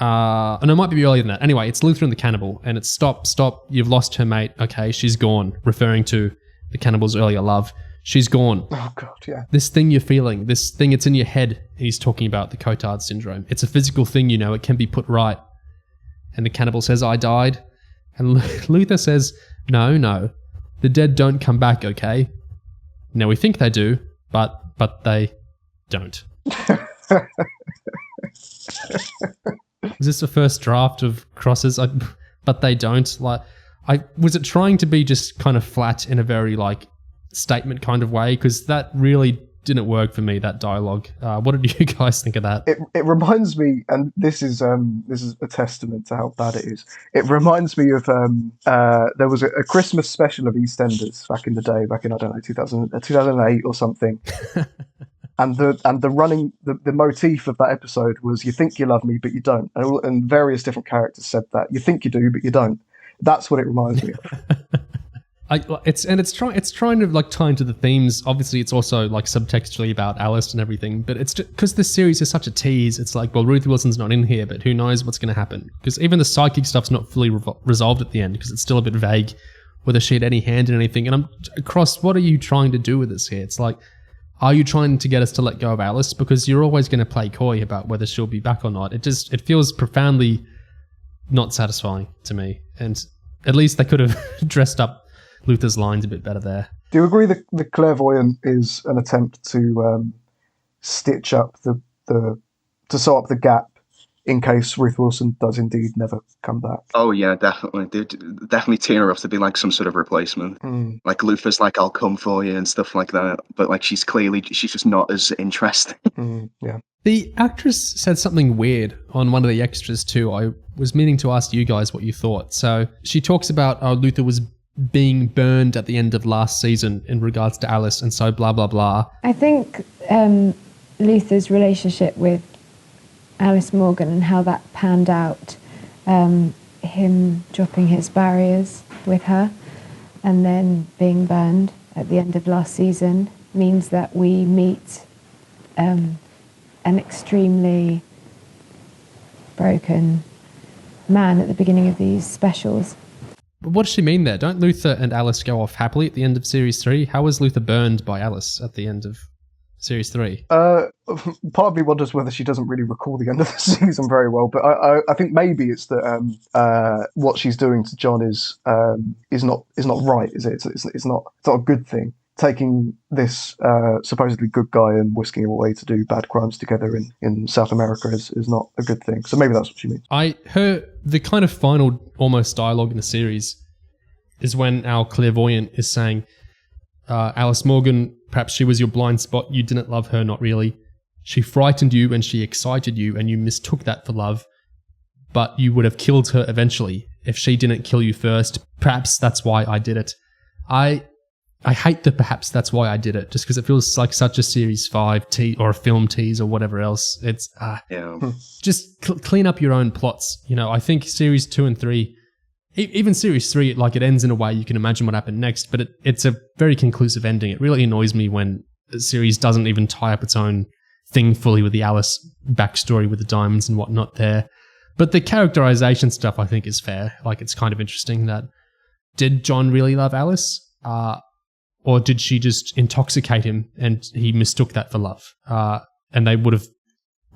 no, it might be earlier than that. Anyway, it's Luther and the cannibal, and it's stop, you've lost her mate. Okay, she's gone, referring to the cannibal's earlier love. She's gone. Oh, God, yeah. This thing you're feeling, this thing, it's in your head. He's talking about the Cotard syndrome. It's a physical thing, it can be put right. And the cannibal says, I died. And Luther says, no, the dead don't come back, okay? Now, we think they do, but they don't. Is this the first draft of Crosses? But they don't. Was it trying to be just kind of flat in a very statement kind of way? Because that really didn't work for me, that dialogue. What did you guys think of that? It reminds me, and this is a testament to how bad it is. It reminds me of there was a Christmas special of EastEnders back in the day, back in, I don't know, 2008 or something. And the motif of that episode was, you think you love me, but you don't. And various different characters said that. You think you do, but you don't. That's what it reminds me of. It's trying to tie into the themes. Obviously, it's also subtextually about Alice and everything. But it's because this series is such a tease. It's well, Ruth Wilson's not in here, but who knows what's going to happen? Because even the psychic stuff's not fully resolved at the end, because it's still a bit vague whether she had any hand in anything. And what are you trying to do with this here? It's are you trying to get us to let go of Alice? Because you're always going to play coy about whether she'll be back or not. It feels profoundly not satisfying to me. And at least they could have dressed up Luther's lines a bit better there. Do you agree that the clairvoyant is an attempt to stitch up to sew up the gap in case Ruth Wilson does indeed never come back? Oh yeah, definitely. They'd definitely team her up to be some sort of replacement. Luther's I'll come for you and stuff like that. But she's just not as interesting. Yeah. The actress said something weird on one of the extras too. I was meaning to ask you guys what you thought. So she talks about Luther was being burned at the end of last season in regards to Alice, and so blah, blah, blah. I think Luther's relationship with Alice Morgan and how that panned out, him dropping his barriers with her and then being burned at the end of last season, means that we meet an extremely broken man at the beginning of these specials. But what does she mean there? Don't Luther and Alice go off happily at the end of Series 3? How was Luther burned by Alice at the end of series 3? Part of me wonders whether she doesn't really recall the end of the season very well, but I think maybe it's that what she's doing to John is not right, is it? It's not a good thing. Taking this supposedly good guy and whisking him away to do bad crimes together in South America is not a good thing. So maybe that's what she means. The kind of final almost dialogue in the series is when our clairvoyant is saying, Alice Morgan, perhaps she was your blind spot. You didn't love her, not really. She frightened you and she excited you and you mistook that for love. But you would have killed her eventually if she didn't kill you first. Perhaps that's why I did it. I hate that perhaps that's why I did it, just because it feels like such a Series 5 or a film tease or whatever else. It's just clean up your own plots. You know, I think Series 2 and 3, even Series 3, like it ends in a way you can imagine what happened next, but it's a very conclusive ending. It really annoys me when a series doesn't even tie up its own thing fully with the Alice backstory with the diamonds and whatnot there. But the characterization stuff I think is fair. Like, it's kind of interesting that, did John really love Alice? Or did she just intoxicate him and he mistook that for love? And they would have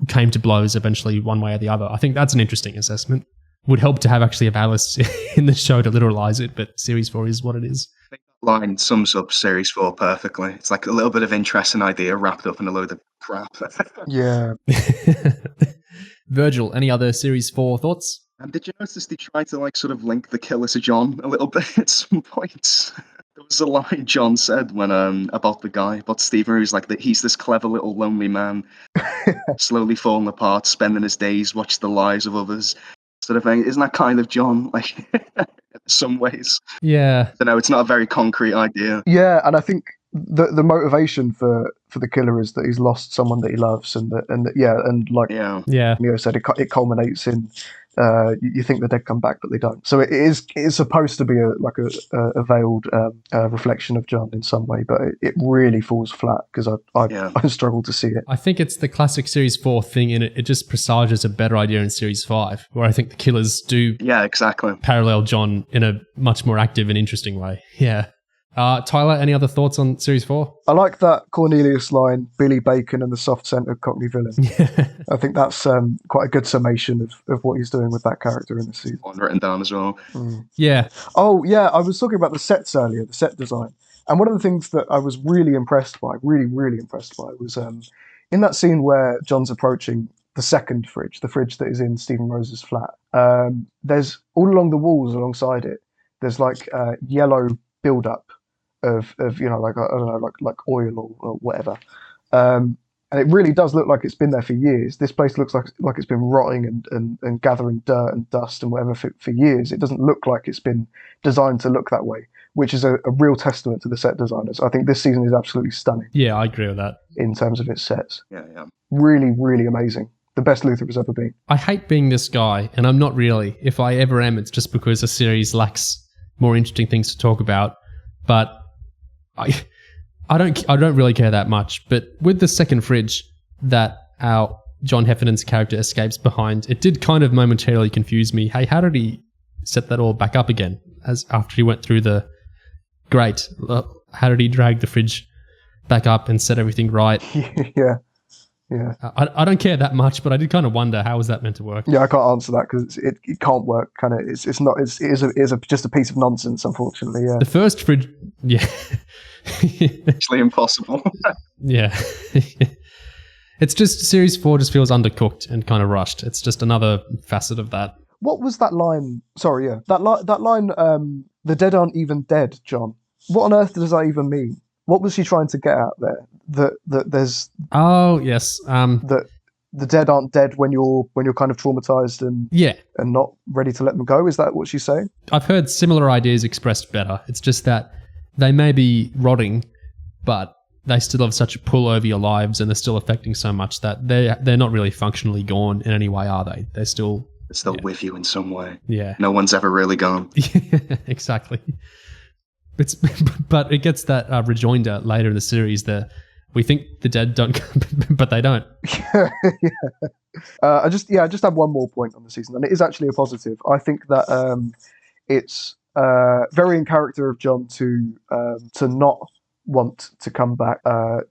came to blows eventually one way or the other. I think that's an interesting assessment. Would help to have Alice in the show to literalize it, but Series 4 is what it is. I think that line sums up Series 4 perfectly. It's like a little bit of interest and idea wrapped up in a load of crap. Yeah. Virgil, any other Series 4 thoughts? Did you notice they tried to sort of link the killer to John a little bit at some points? There was a line John said when about the guy, about Stephen, who's like that he's this clever little lonely man, slowly falling apart, spending his days watching the lives of others, sort of thing. Isn't that kind of John? Like, in some ways. Yeah. I know it's not a very concrete idea. Yeah, and I think the motivation for the killer is that he's lost someone that he loves, and like Neo said, it culminates in. You think the dead come back, but they don't. So it is supposed to be a veiled reflection of John in some way, but it really falls flat because I struggle to see it. I think it's the classic Series 4 thing in it. It just presages a better idea in Series 5, where I think the killers do parallel John in a much more active and interesting way. Yeah. Tyler, any other thoughts on Series 4? I like that Cornelius line, Billy Bacon and the soft-centered Cockney villain. Yeah. I think that's quite a good summation of what he's doing with that character in the season. One written down as well. Yeah. Oh, yeah, I was talking about the sets earlier, the set design. And one of the things that I was really impressed by, was in that scene where John's approaching the second fridge, the fridge that is in Stephen Rose's flat. There's, all along the walls alongside it, there's yellow build-up of I don't know, like oil or whatever, and it really does look like it's been there for years. This place looks like it's been rotting and gathering dirt and dust and whatever for years. It doesn't look like it's been designed to look that way, which is a real testament to the set designers. I think this season is absolutely stunning. Yeah, I agree with that. In terms of its sets. Yeah. Really, really amazing. The best Luther has ever been. I hate being this guy, and I'm not really. If I ever am, it's just because a series lacks more interesting things to talk about. But I don't really care that much. But with the second fridge that our John Heffernan's character escapes behind, it did kind of momentarily confuse me. Hey, how did he set that all back up again? As after he went through the grate, how did he drag the fridge back up and set everything right? Yeah. I don't care that much, but I did kind of wonder how was that meant to work. Yeah, I can't answer that because it can't work. Kind of, it is just a piece of nonsense, unfortunately. Yeah. The first fridge, yeah, actually impossible. Yeah, it's just Series 4 just feels undercooked and kind of rushed. It's just another facet of that. What was that line? Sorry, yeah, that line. The dead aren't even dead, John. What on earth does that even mean? What was she trying to get at there? That there's that the dead aren't dead when you're kind of traumatized and not ready to let them go. Is that what she's saying? I've heard similar ideas expressed better. It's just that they may be rotting, but they still have such a pull over your lives, and they're still affecting so much that they're not really functionally gone in any way, are they? They're still with you in some way. Yeah, no one's ever really gone. Exactly. But it gets that rejoinder later in the series that we think the dead don't come, but they don't. I just have one more point on the season, and it is actually a positive. I think that it's very in character of John to not want to come back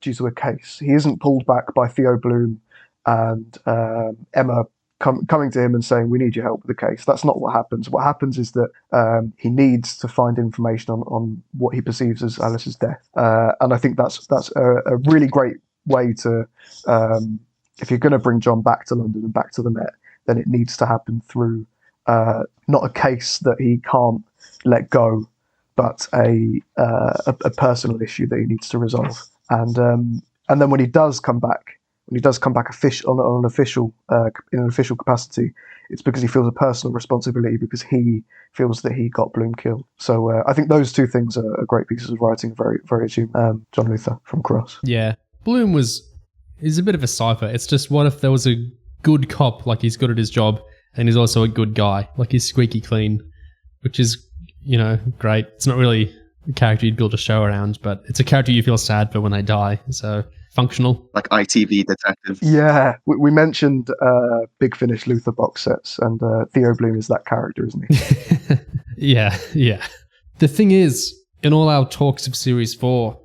due to a case. He isn't pulled back by Theo Bloom and Emma coming to him and saying, we need your help with the case. That's not what happens. What happens is that he needs to find information on what he perceives as Alice's death. And I think that's a really great way to, if you're going to bring John back to London and back to the Met, then it needs to happen through not a case that he can't let go, but a personal issue that he needs to resolve. And then when he does come back in an official capacity, it's because he feels a personal responsibility, because he feels that he got Bloom killed. So I think those two things are great pieces of writing, very very attuned. John Luther from Cross. Yeah, Bloom is a bit of a cipher. It's just, what if there was a good cop, like he's good at his job, and he's also a good guy, like he's squeaky clean, which is, great. It's not really a character you'd build a show around, but it's a character you feel sad for when they die. So functional. Like ITV detective. Yeah, we mentioned Big Finish Luther box sets, and Theo Bloom is that character, isn't he? Yeah. The thing is, in all our talks of Series 4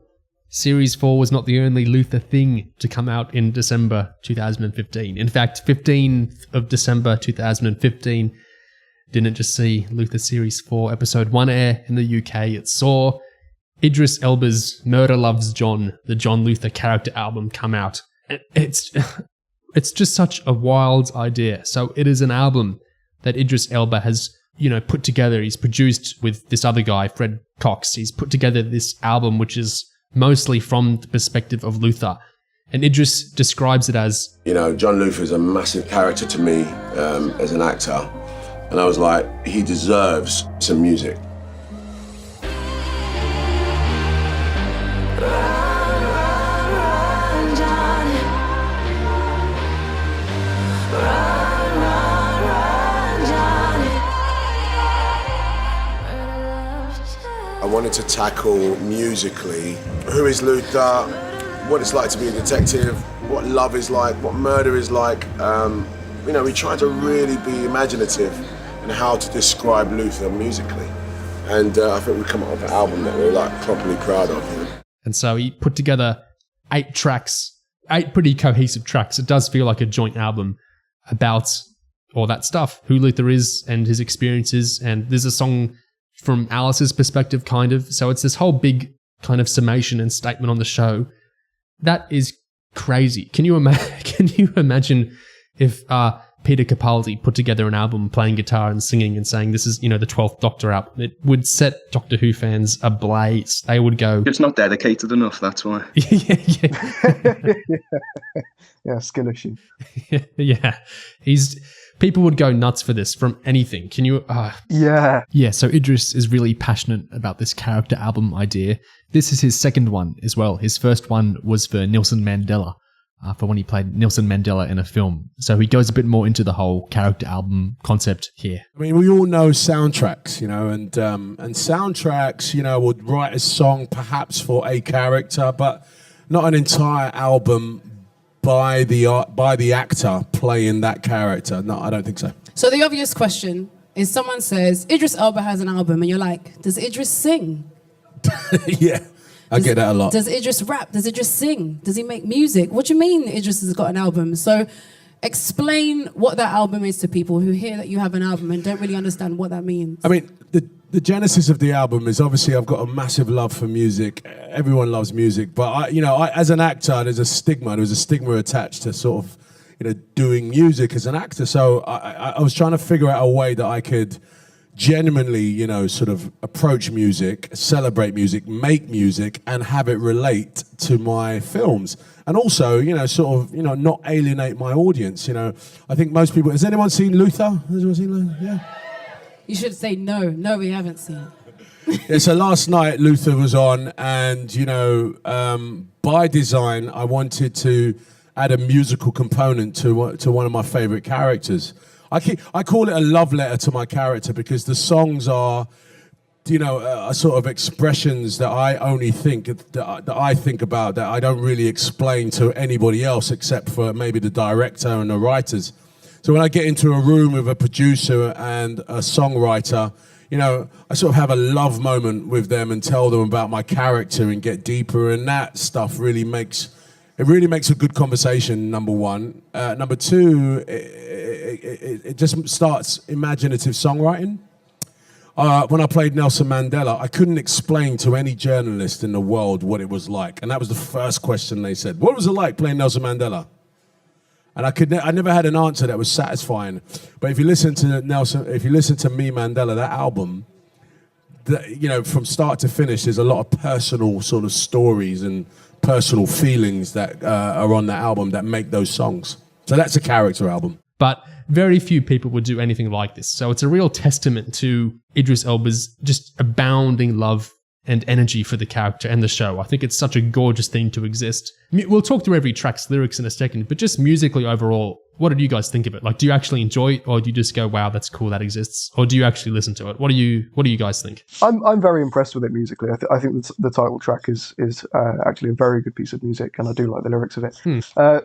was not the only Luther thing to come out in December 2015. In fact, 15th of December 2015 didn't just see Luther Series 4 Episode 1 air in the UK, it saw Idris Elba's Murdah Loves John, the John Luther character album, come out. It's just such a wild idea. So it is an album that Idris Elba has, put together. He's produced with this other guy, Fred Cox. He's put together this album, which is mostly from the perspective of Luther. And Idris describes it as, John Luther is a massive character to me as an actor. And I was like, he deserves some music. I wanted to tackle musically who is Luther, what it's like to be a detective, what love is like, what murder is like. We tried to really be imaginative in how to describe Luther musically. And I think we come up with an album that we're properly proud of. And so he put together 8 tracks, 8 pretty cohesive tracks. It does feel like a joint album about all that stuff, who Luther is and his experiences. And there's a song from Alice's perspective, kind of. So it's this whole big kind of summation and statement on the show. That is crazy. Can you imagine if Peter Capaldi put together an album playing guitar and singing and saying, this is, the 12th Doctor album? It would set Doctor Who fans ablaze. They would go... It's not dedicated enough, that's why. Yeah, skill issue. Yeah. People would go nuts for this from anything. Can you... Yeah. Yeah, so Idris is really passionate about this character album idea. This is his second one as well. His first one was for Nelson Mandela, for when he played Nelson Mandela in a film. So he goes a bit more into the whole character album concept here. I mean, we all know soundtracks, and soundtracks, would write a song perhaps for a character, but not an entire album by the actor playing that character. No, I don't think so. So the obvious question is, someone says, Idris Elba has an album, and you're like, does Idris sing? Yeah, I get that a lot. Does Idris rap? Does Idris sing? Does he make music? What do you mean Idris has got an album? So explain what that album is to people who hear that you have an album and don't really understand what that means. I mean, the genesis of the album is, obviously I've got a massive love for music. Everyone loves music, but I as an actor, there was a stigma attached to sort of, doing music as an actor. So I was trying to figure out a way that I could genuinely, sort of approach music, celebrate music, make music, and have it relate to my films. And also, sort of, not alienate my audience. I think most people... Has anyone seen Luther? Has anyone seen Luther? Yeah. You should say no. No, we haven't seen it. Yeah, so last night Luther was on, and, by design, I wanted to add a musical component to one of my favourite characters. I call it a love letter to my character, because the songs are, sort of expressions that I only think, that I think about, that I don't really explain to anybody else except for maybe the director and the writers. So when I get into a room with a producer and a songwriter, I sort of have a love moment with them and tell them about my character and get deeper, and that stuff really makes a good conversation, number one. Number two, it just starts imaginative songwriting. When I played Nelson Mandela, I couldn't explain to any journalist in the world what it was like. And that was the first question they said. What was it like playing Nelson Mandela? And I never had an answer that was satisfying. But if you listen to Me Mandela, that album, from start to finish, there's a lot of personal sort of stories and personal feelings that are on that album that make those songs. So that's a character album. But very few people would do anything like this. So it's a real testament to Idris Elba's just abounding love and energy for the character and the show. I think it's such a gorgeous thing to exist. We'll talk through every track's lyrics in a second, but just musically overall, what did you guys think of it? Like, do you actually enjoy it, or do you just go, wow, that's cool, that exists? Or do you actually listen to it? What do you guys think? I'm very impressed with it musically. I think the title track is actually a very good piece of music, and I do like the lyrics of it.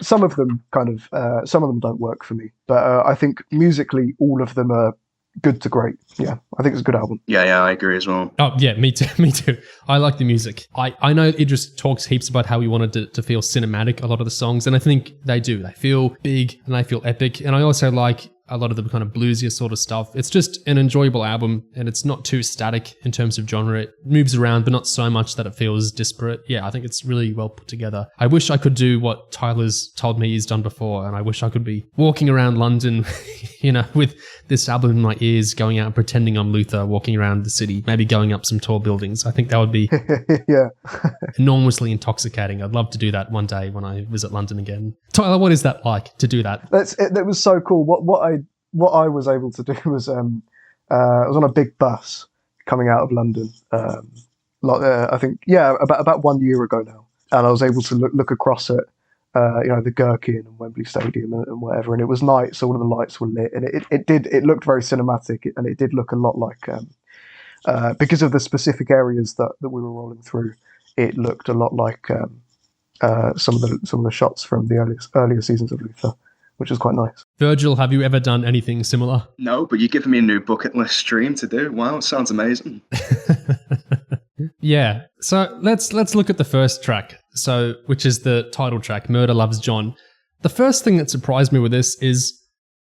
Some of them don't work for me, but I think musically all of them are good to great. Yeah, I think it's a good album. Yeah, I agree as well. Oh, yeah, me too. I like the music. I know Idris talks heaps about how he wanted to feel cinematic, a lot of the songs, and I think they do. They feel big and they feel epic, and I also like a lot of the kind of bluesier sort of stuff. It's just an enjoyable album, and it's not too static in terms of genre. It moves around, but not so much that it feels disparate. Yeah, I think it's really well put together. I wish I could do what Tyler's told me he's done before, and I wish I could be walking around London, with this album in my ears, going out and pretending I'm Luther, walking around the city, maybe going up some tall buildings. I think that would be enormously intoxicating. I'd love to do that one day when I visit London again. Tyler, what is that like to do that? That was so cool. What I was able to do was I was on a big bus coming out of London, I think about 1 year ago now, and I was able to look across at the Gherkin and Wembley Stadium and whatever, and it was night, so all of the lights were lit, and it looked very cinematic, and it did look a lot like because of the specific areas that we were rolling through, it looked a lot like some of the shots from the earlier seasons of Luther, which was quite nice. Virgil, have you ever done anything similar? No, but you're giving me a new bucket list stream to do. Wow, it sounds amazing. Yeah, so let's look at the first track, which is the title track, Murdah Loves John. The first thing that surprised me with this is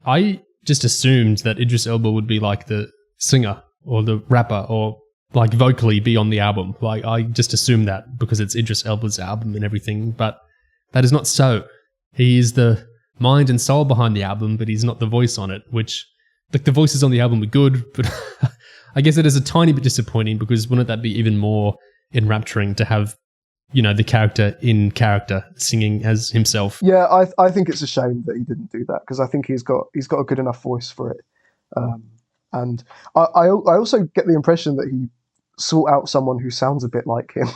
I just assumed that Idris Elba would be like the singer or the rapper or like vocally be on the album. Like I just assumed that because it's Idris Elba's album and everything, but that is not so. He is the mind and soul behind the album, but he's not the voice on it, which, like, the voices on the album were good, but I guess it is a tiny bit disappointing, because wouldn't that be even more enrapturing to have, the character in character singing as himself? Yeah, I think it's a shame that he didn't do that, because I think he's got a good enough voice for it. And I also get the impression that he sought out someone who sounds a bit like him.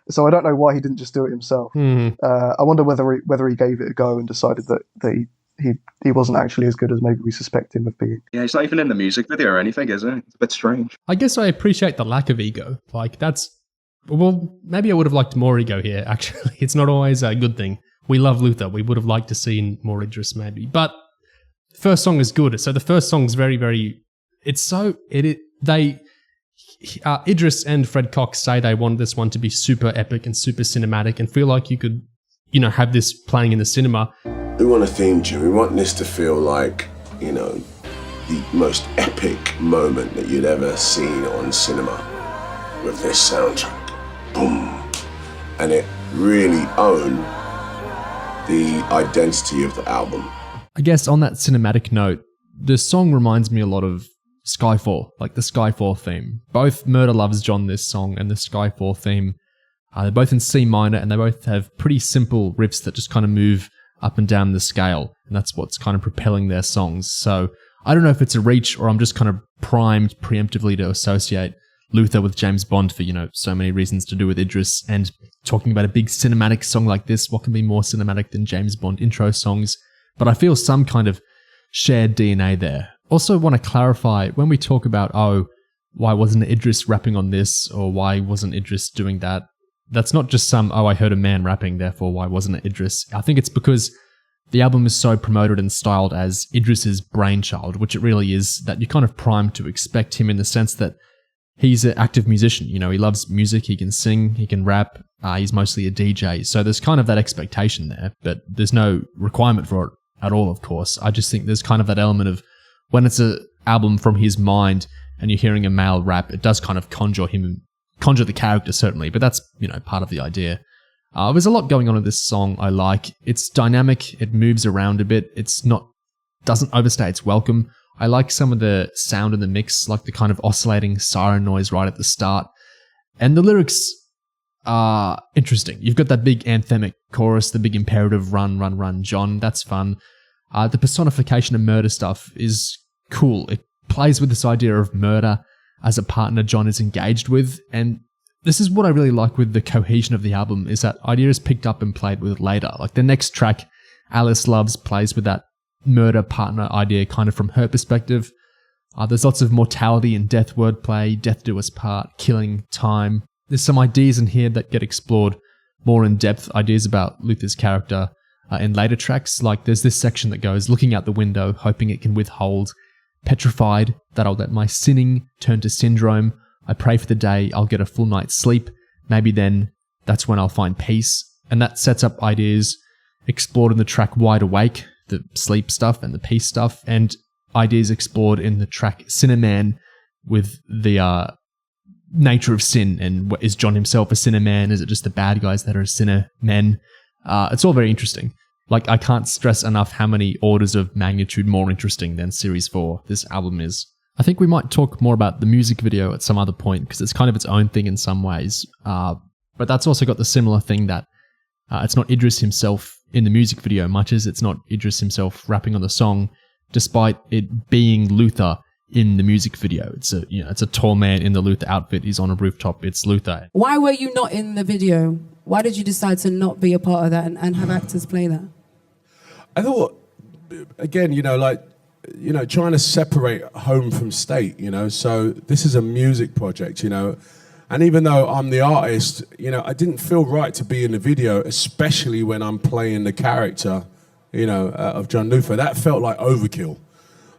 So I don't know why he didn't just do it himself. I wonder whether he gave it a go and decided that he wasn't actually as good as maybe we suspect him of being. Yeah, he's not even in the music video or anything, is it? It's a bit strange. I guess I appreciate the lack of ego. Like, maybe I would have liked more ego here, actually. It's not always a good thing. We love Luther. We would have liked to see more Idris, maybe. But the first song is good. So the first song is very, very... Idris and Fred Cox say they want this one to be super epic and super cinematic, and feel like you could, have this playing in the cinema. We want a theme tune. We want this to feel like, the most epic moment that you'd ever seen on cinema with this soundtrack. Boom. And it really owned the identity of the album. I guess on that cinematic note, the song reminds me a lot of Skyfall, like the Skyfall theme. Both Murdah Loves John, this song, and the Skyfall theme, they're both in C minor, and they both have pretty simple riffs that just kind of move up and down the scale, and that's what's kind of propelling their songs. So I don't know if it's a reach, or I'm just kind of primed preemptively to associate Luther with James Bond for, so many reasons to do with Idris, and talking about a big cinematic song like this, what can be more cinematic than James Bond intro songs? But I feel some kind of shared DNA there. Also want to clarify, when we talk about, why wasn't Idris rapping on this, or why wasn't Idris doing that, that's not just I heard a man rapping, therefore why wasn't it Idris? I think it's because the album is so promoted and styled as Idris's brainchild, which it really is, that you're kind of primed to expect him, in the sense that he's an active musician. You know, he loves music, he can sing, he can rap, he's mostly a DJ. So there's kind of that expectation there, but there's no requirement for it at all, of course. I just think there's kind of that element of when it's an album from his mind and you're hearing a male rap, it does kind of conjure the character, certainly, but that's, you know, part of the idea. There's a lot going on in this song I like. It's dynamic, it moves around a bit, doesn't overstay its welcome. I like some of the sound in the mix, like the kind of oscillating siren noise right at the start. And the lyrics are interesting. You've got that big anthemic chorus, the big imperative, run, run, run, John. That's fun. The personification of murder stuff is cool. It plays with this idea of murder as a partner John is engaged with. And this is what I really like with the cohesion of the album, is that idea is picked up and played with later. Like the next track, Alice Loves, plays with that murder partner idea kind of from her perspective. There's lots of mortality and death wordplay, death do us part, killing, time. There's some ideas in here that get explored more in depth, ideas about Luther's character in later tracks. Like there's this section that goes, looking out the window, hoping it can withhold, petrified that I'll let my sinning turn to syndrome. I pray for the day I'll get a full night's sleep. Maybe then that's when I'll find peace. And that sets up ideas explored in the track Wide Awake, the sleep stuff and the peace stuff, and ideas explored in the track Sinner Man with the nature of sin, and is John himself a sinner man? Is it just the bad guys that are sinner men? It's all very interesting. Like, I can't stress enough how many orders of magnitude more interesting than Series 4 this album is. I think we might talk more about the music video at some other point, because it's kind of its own thing in some ways. But that's also got the similar thing that it's not Idris himself in the music video, much as it's not Idris himself rapping on the song, despite it being Luther in the music video. It's a tall man in the Luther outfit. He's on a rooftop. It's Luther. Why were you not in the video? Why did you decide to not be a part of that and have actors play that? I thought, again, trying to separate home from state, so this is a music project, and even though I'm the artist, I didn't feel right to be in the video, especially when I'm playing the character, of John Luther. That felt like overkill.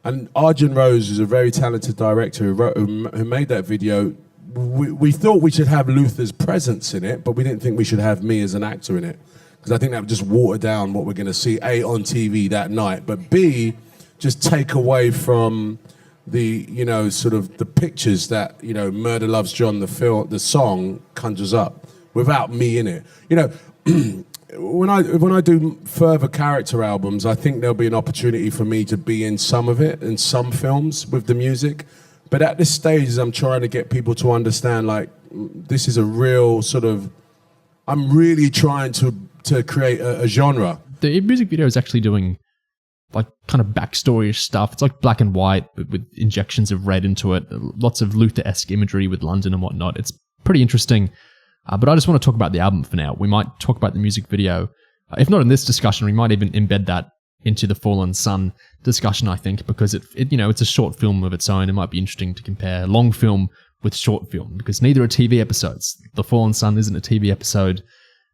And Arjun Rose is a very talented director who made that video. We thought we should have Luther's presence in it, but we didn't think we should have me as an actor in it, because I think that would just water down what we're going to see, A, on TV that night, but B, just take away from the, sort of the pictures that, Murdah Loves John, the song conjures up without me in it. When I do further character albums, I think there'll be an opportunity for me to be in some of it, in some films with the music. But at this stage, I'm trying to get people to understand, like, this is a real sort of, I'm really trying to create a genre. The music video is actually doing like kind of backstory-ish stuff. It's like black and white, but with injections of red into it. Lots of Luther-esque imagery with London and whatnot. It's pretty interesting. But I just want to talk about the album for now. We might talk about the music video. If not in this discussion, we might even embed that into the Fallen Sun discussion, I think, because it's a short film of its own. It might be interesting to compare long film with short film, because neither are TV episodes. The Fallen Sun isn't a TV episode.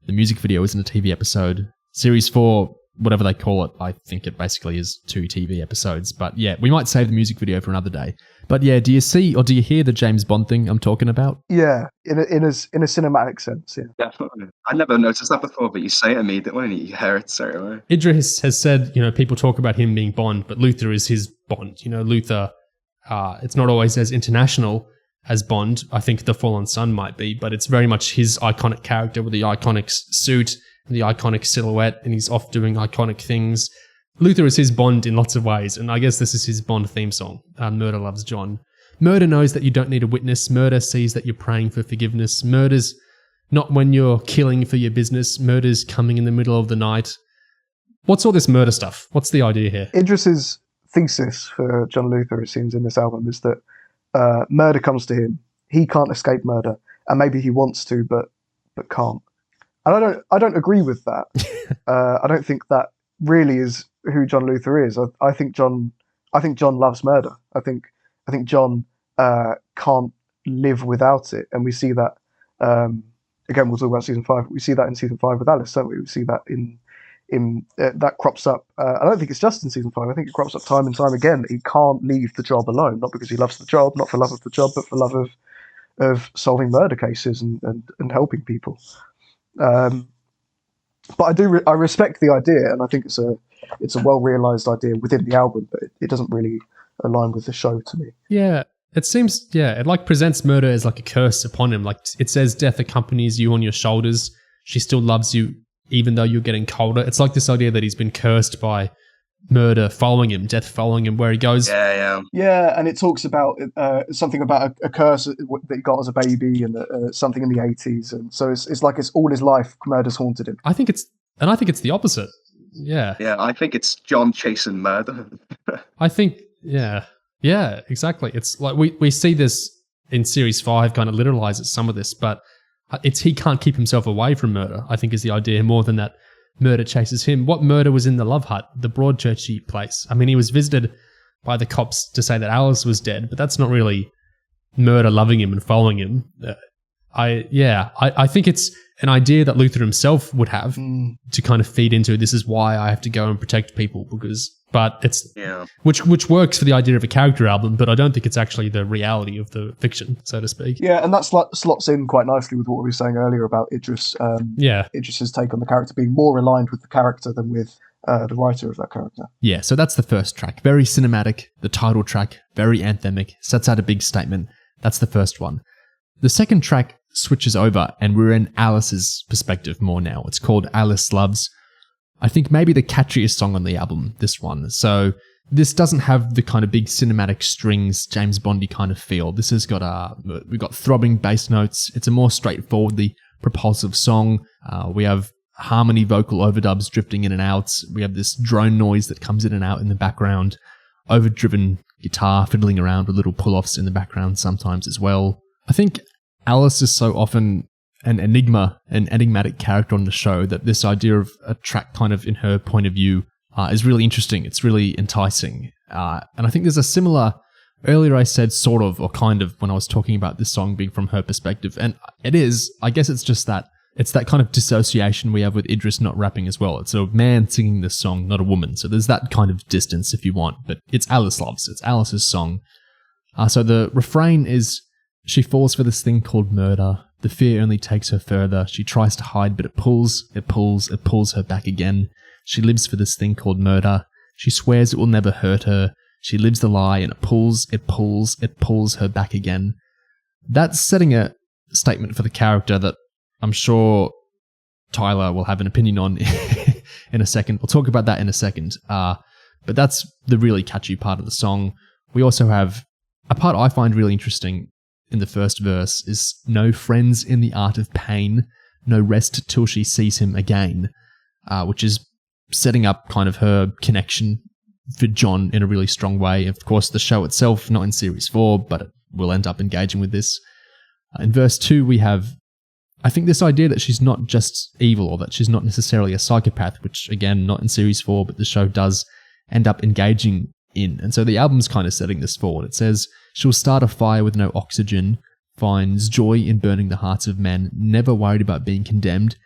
The music video isn't a TV episode. Series 4, whatever they call it, I think it basically is 2 TV episodes. But yeah, we might save the music video for another day. But yeah, do you see or do you hear the James Bond thing I'm talking about? Yeah, in a cinematic sense, yeah. Definitely. I never noticed that before, but you say it immediately and you hear it straight away. Idris has said, people talk about him being Bond, but Luther is his Bond. Luther, it's not always as international as Bond. I think The Fallen Sun might be, but it's very much his iconic character with the iconic suit and the iconic silhouette, and he's off doing iconic things. Luther is his Bond in lots of ways, and I guess this is his Bond theme song, Murdah Loves John. Murder knows that you don't need a witness. Murder sees that you're praying for forgiveness. Murder's not when you're killing for your business. Murder's coming in the middle of the night. What's all this murder stuff? What's the idea here? Idris's thesis for John Luther, it seems, in this album is that murder comes to him. He can't escape murder, and maybe he wants to, but can't. And I don't agree with that. I don't think that really is who John Luther is. I think John loves murder. I think John can't live without it, and we see that. Again, we'll talk about season 5. We see that in season 5 with Alice, don't we? We see that in that crops up. I don't think it's just in season 5. I think it crops up time and time again. He can't leave the job alone, not because he loves the job, not for love of the job, but for love of of solving murder cases and helping people. But I respect the idea, and I think it's a well realized idea within the album, but it doesn't really align with the show to me. Yeah, it seems, it like presents murder as like a curse upon him. Like it says death accompanies you on your shoulders. She still loves you even though you're getting colder. It's like this idea that he's been cursed by murder following him, death following him where he goes. Yeah, and it talks about something about a curse that he got as a baby and something in the 80s, and so it's like it's all his life murder's haunted him. I think it's the opposite. Yeah. Yeah, I think it's John chasing murder. I think, yeah, exactly. It's like we see this in series 5 kind of literalizes some of this, but it's he can't keep himself away from murder, I think is the idea more than that murder chases him. What murder was in the Love Hut, the Broadchurchy place? I mean, he was visited by the cops to say that Alice was dead, but that's not really murder loving him and following him. I think it's an idea that Luther himself would have to kind of feed into. This is why I have to go and protect people but it's which works for the idea of a character album, but I don't think it's actually the reality of the fiction, so to speak. Yeah, and that slots in quite nicely with what we were saying earlier about Idris. Idris's take on the character being more aligned with the character than with the writer of that character. Yeah, so that's the first track. Very cinematic. The title track, very anthemic, sets out a big statement. That's the first one. The second track switches over, and we're in Alice's perspective more now. It's called Alice Loves. I think maybe the catchiest song on the album, this one. So this doesn't have the kind of big cinematic strings, James Bondy kind of feel. This has got we've got throbbing bass notes. It's a more straightforwardly propulsive song. We have harmony vocal overdubs drifting in and out. We have this drone noise that comes in and out in the background. Overdriven guitar fiddling around with little pull-offs in the background sometimes as well. I think Alice is so often an enigma, an enigmatic character on the show, that this idea of a track kind of in her point of view is really interesting. It's really enticing. And I think there's a similar, earlier I said sort of, or kind of, when I was talking about this song being from her perspective. And it is, I guess it's just that, it's that kind of dissociation we have with Idris not rapping as well. It's a man singing this song, not a woman. So there's that kind of distance if you want, but it's Alice Loves. It's Alice's song. So the refrain is, she falls for this thing called murder. The fear only takes her further. She tries to hide, but it pulls her back again. She lives for this thing called murder. She swears it will never hurt her. She lives the lie, and it pulls her back again. That's setting a statement for the character that I'm sure Tyler will have an opinion on in a second. We'll talk about that in a second. But that's the really catchy part of the song. We also have a part I find really interesting in the first verse is no friends in the art of pain, no rest till she sees him again, which is setting up kind of her connection for John in a really strong way. Of course, the show itself, not in series 4, but it will end up engaging with this. In verse 2, we have, I think, this idea that she's not just evil, or that she's not necessarily a psychopath, which again, not in series 4, but the show does end up engaging in. And so the album's kind of setting this forward. It says, she'll start a fire with no oxygen, finds joy in burning the hearts of men, never worried about being condemned.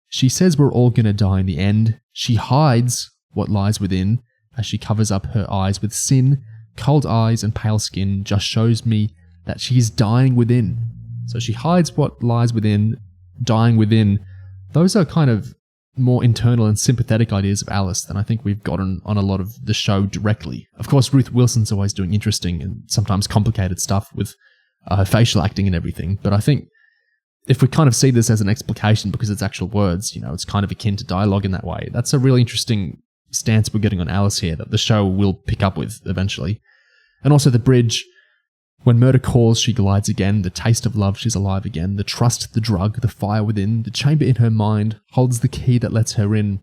She says we're all going to die in the end. She hides what lies within as she covers up her eyes with sin. Cold eyes and pale skin just shows me that she's dying within. So she hides what lies within, dying within. Those are kind of more internal and sympathetic ideas of Alice than I think we've gotten on a lot of the show directly. Of course, Ruth Wilson's always doing interesting and sometimes complicated stuff with her facial acting and everything, but I think if we kind of see this as an explication because it's actual words, you know, it's kind of akin to dialogue in that way. That's a really interesting stance we're getting on Alice here that the show will pick up with eventually. And also the bridge, when murder calls, she glides again. The taste of love, she's alive again. The trust, the drug, the fire within, the chamber in her mind holds the key that lets her in.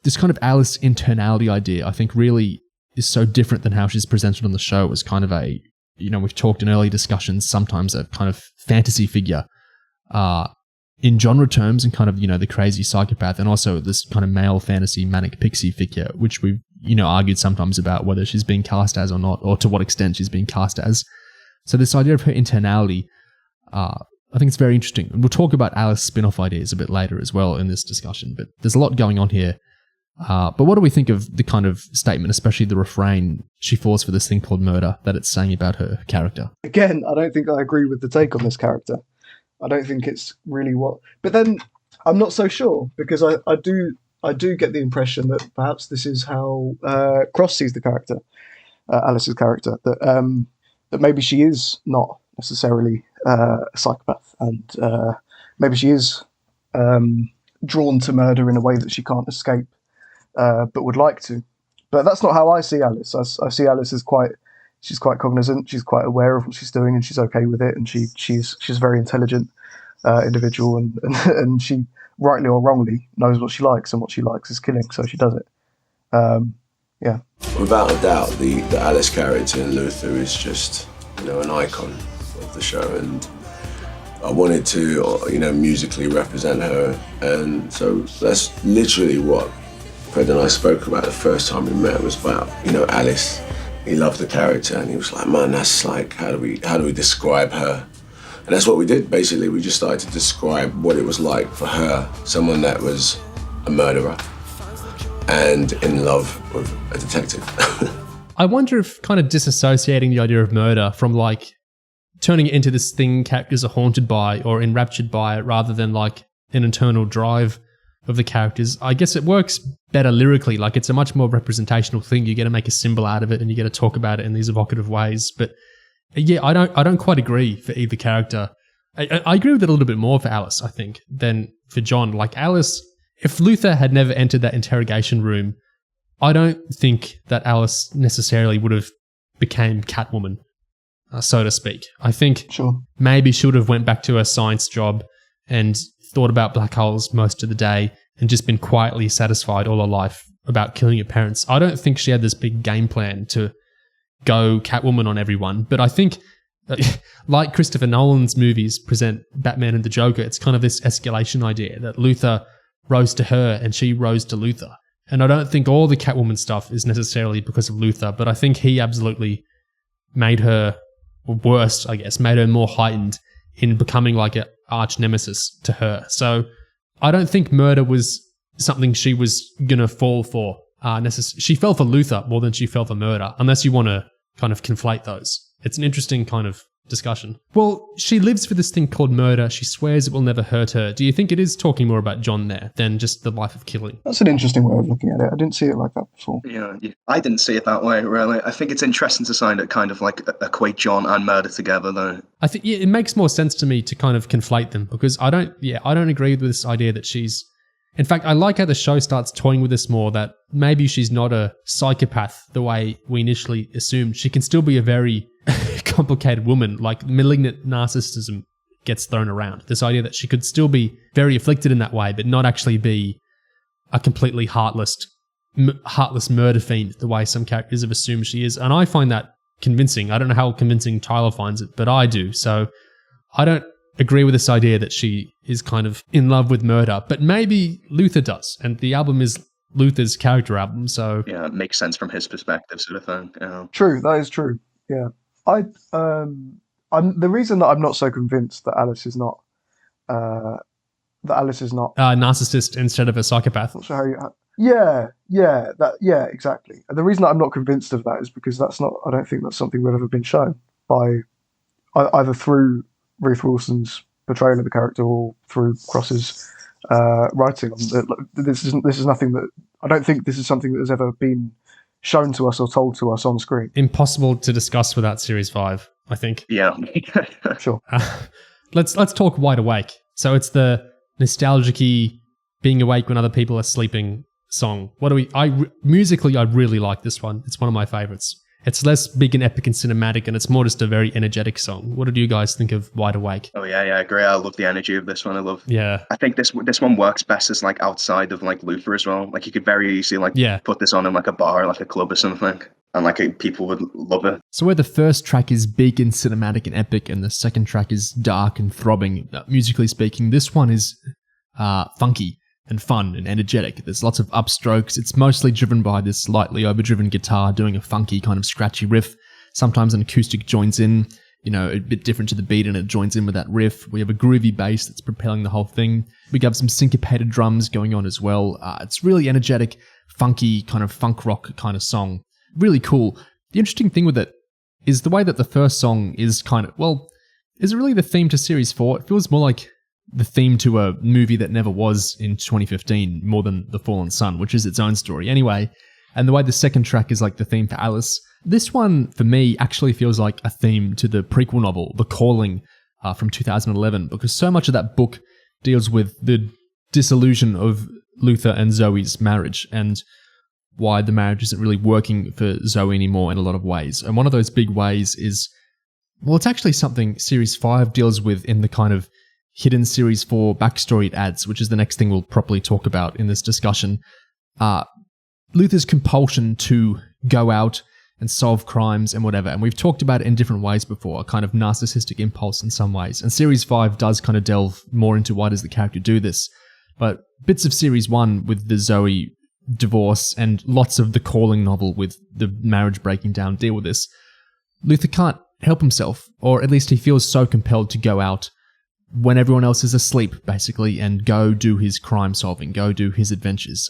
This kind of Alice internality idea, I think, really is so different than how she's presented on the show as kind of a, you know, we've talked in early discussions, sometimes a kind of fantasy figure in genre terms, and kind of, you know, the crazy psychopath, and also this kind of male fantasy manic pixie figure, which we've, you know, argued sometimes about whether she's being cast as or not, or to what extent she's being cast as. So this idea of her internality, I think it's very interesting. And we'll talk about Alice spin-off ideas a bit later as well in this discussion, but there's a lot going on here. But what do we think of the kind of statement, especially the refrain, she falls for this thing called murder, that it's saying about her character? Again, I don't think I agree with the take on this character. I don't think it's really what... But then I'm not so sure, because I do get the impression that perhaps this is how Cross sees the character, Alice's character, that maybe she is not necessarily a psychopath, and maybe she is drawn to murder in a way that she can't escape, but would like to. But that's not how I see Alice. I see Alice as she's quite cognizant, she's quite aware of what she's doing, and she's okay with it, and she's a very intelligent individual, and she, rightly or wrongly, knows what she likes, and what she likes is killing, so she does it. Yeah. Without a doubt, the Alice character in Luther is just, an icon of the show, and I wanted to, musically represent her, and so that's literally what Fred and I spoke about the first time we met, was about, Alice. He loved the character, and he was like, man, that's like, how do we describe her? And that's what we did, basically. We just started to describe what it was like for her, someone that was a murderer and in love with a detective. I wonder if kind of disassociating the idea of murder from like turning it into this thing characters are haunted by or enraptured by it, rather than like an internal drive of the characters. I guess it works better lyrically. Like, it's a much more representational thing. You get to make a symbol out of it, and you get to talk about it in these evocative ways. But yeah, I don't quite agree for either character. I agree with it a little bit more for Alice, I think, than for John. Like, Alice, if Luther had never entered that interrogation room, I don't think that Alice necessarily would have became Catwoman, so to speak. I think maybe she would have went back to her science job and thought about black holes most of the day and just been quietly satisfied all her life about killing her parents. I don't think she had this big game plan to go Catwoman on everyone, but I think like Christopher Nolan's movies present Batman and the Joker, it's kind of this escalation idea that Luther rose to her and she rose to Luther. And I don't think all the Catwoman stuff is necessarily because of Luther, but I think he absolutely made her worse, I guess, made her more heightened in becoming like an arch nemesis to her. So I don't think murder was something she was going to fall for. She fell for Luther more than she fell for murder, unless you want to kind of conflate those. It's an interesting kind of discussion. Well, she lives for this thing called murder. She swears it will never hurt her. Do you think it is talking more about John there than just the life of killing? That's an interesting way of looking at it. I didn't see it like that before. Yeah, I didn't see it that way, really. I think it's interesting to kind of like equate John and murder together, though. I think it makes more sense to me to kind of conflate them, because I don't agree with this idea that she's... In fact, I like how the show starts toying with this more, that maybe she's not a psychopath the way we initially assumed. She can still be a very complicated woman. Like, malignant narcissism gets thrown around. This idea that she could still be very afflicted in that way, but not actually be a completely heartless murder fiend the way some characters have assumed she is. And I find that convincing. I don't know how convincing Tyler finds it, but I do. So I don't agree with this idea that she is kind of in love with murder, but maybe Luther does, and the album is Luther's character album, so... Yeah, it makes sense from his perspective, sort of thing. Yeah. True, that is true, yeah. I'm the reason that I'm not so convinced that Alice is not... narcissist instead of a psychopath. Not sure how you... exactly. And the reason that I'm not convinced of that is because I don't think that's something we've ever been shown by either through Ruth Wilson's portrayal of the character or through Cross's writing. This is nothing that... I don't think this is something that has ever been shown to us or told to us on screen. Impossible to discuss without Series 5, I think. Yeah. Sure. Let's talk Wide Awake. So it's the nostalgic-y, being awake when other people are sleeping song. Musically, I really like this one. It's one of my favorites. It's less big and epic and cinematic, and it's more just a very energetic song. What did you guys think of Wide Awake? Oh yeah, I agree. I love the energy of this one. I think this one works best as like outside of like Luther as well. Like, you could very easily put this on in like a bar, like a club or something, and like people would love it. So where the first track is big and cinematic and epic, and the second track is dark and throbbing, musically speaking, this one is funky and fun and energetic. There's lots of upstrokes. It's mostly driven by this slightly overdriven guitar doing a funky kind of scratchy riff. Sometimes an acoustic joins in, a bit different to the beat, and it joins in with that riff. We have a groovy bass that's propelling the whole thing. We have some syncopated drums going on as well. It's really energetic. funky kind of funk rock kind of song. Really cool. The interesting thing with it is the way that the first song is kind of, well, is it really the theme to Series 4? It feels more like the theme to a movie that never was in 2015, more than The Fallen Sun, which is its own story anyway. And the way the second track is like the theme for Alice. This one, for me, actually feels like a theme to the prequel novel, The Calling, from 2011, because so much of that book deals with the disillusion of Luther and Zoe's marriage and why the marriage isn't really working for Zoe anymore in a lot of ways. And one of those big ways is, well, it's actually something Series 5 deals with in the kind of hidden Series 4 backstory it adds, which is the next thing we'll properly talk about in this discussion. Luther's compulsion to go out and solve crimes and whatever. And we've talked about it in different ways before, a kind of narcissistic impulse in some ways. And Series 5 does kind of delve more into why does the character do this. But bits of Series 1 with the Zoe divorce and lots of the Calling novel with the marriage breaking down deal with this. Luther can't help himself, or at least he feels so compelled to go out when everyone else is asleep, basically, and go do his crime solving, go do his adventures.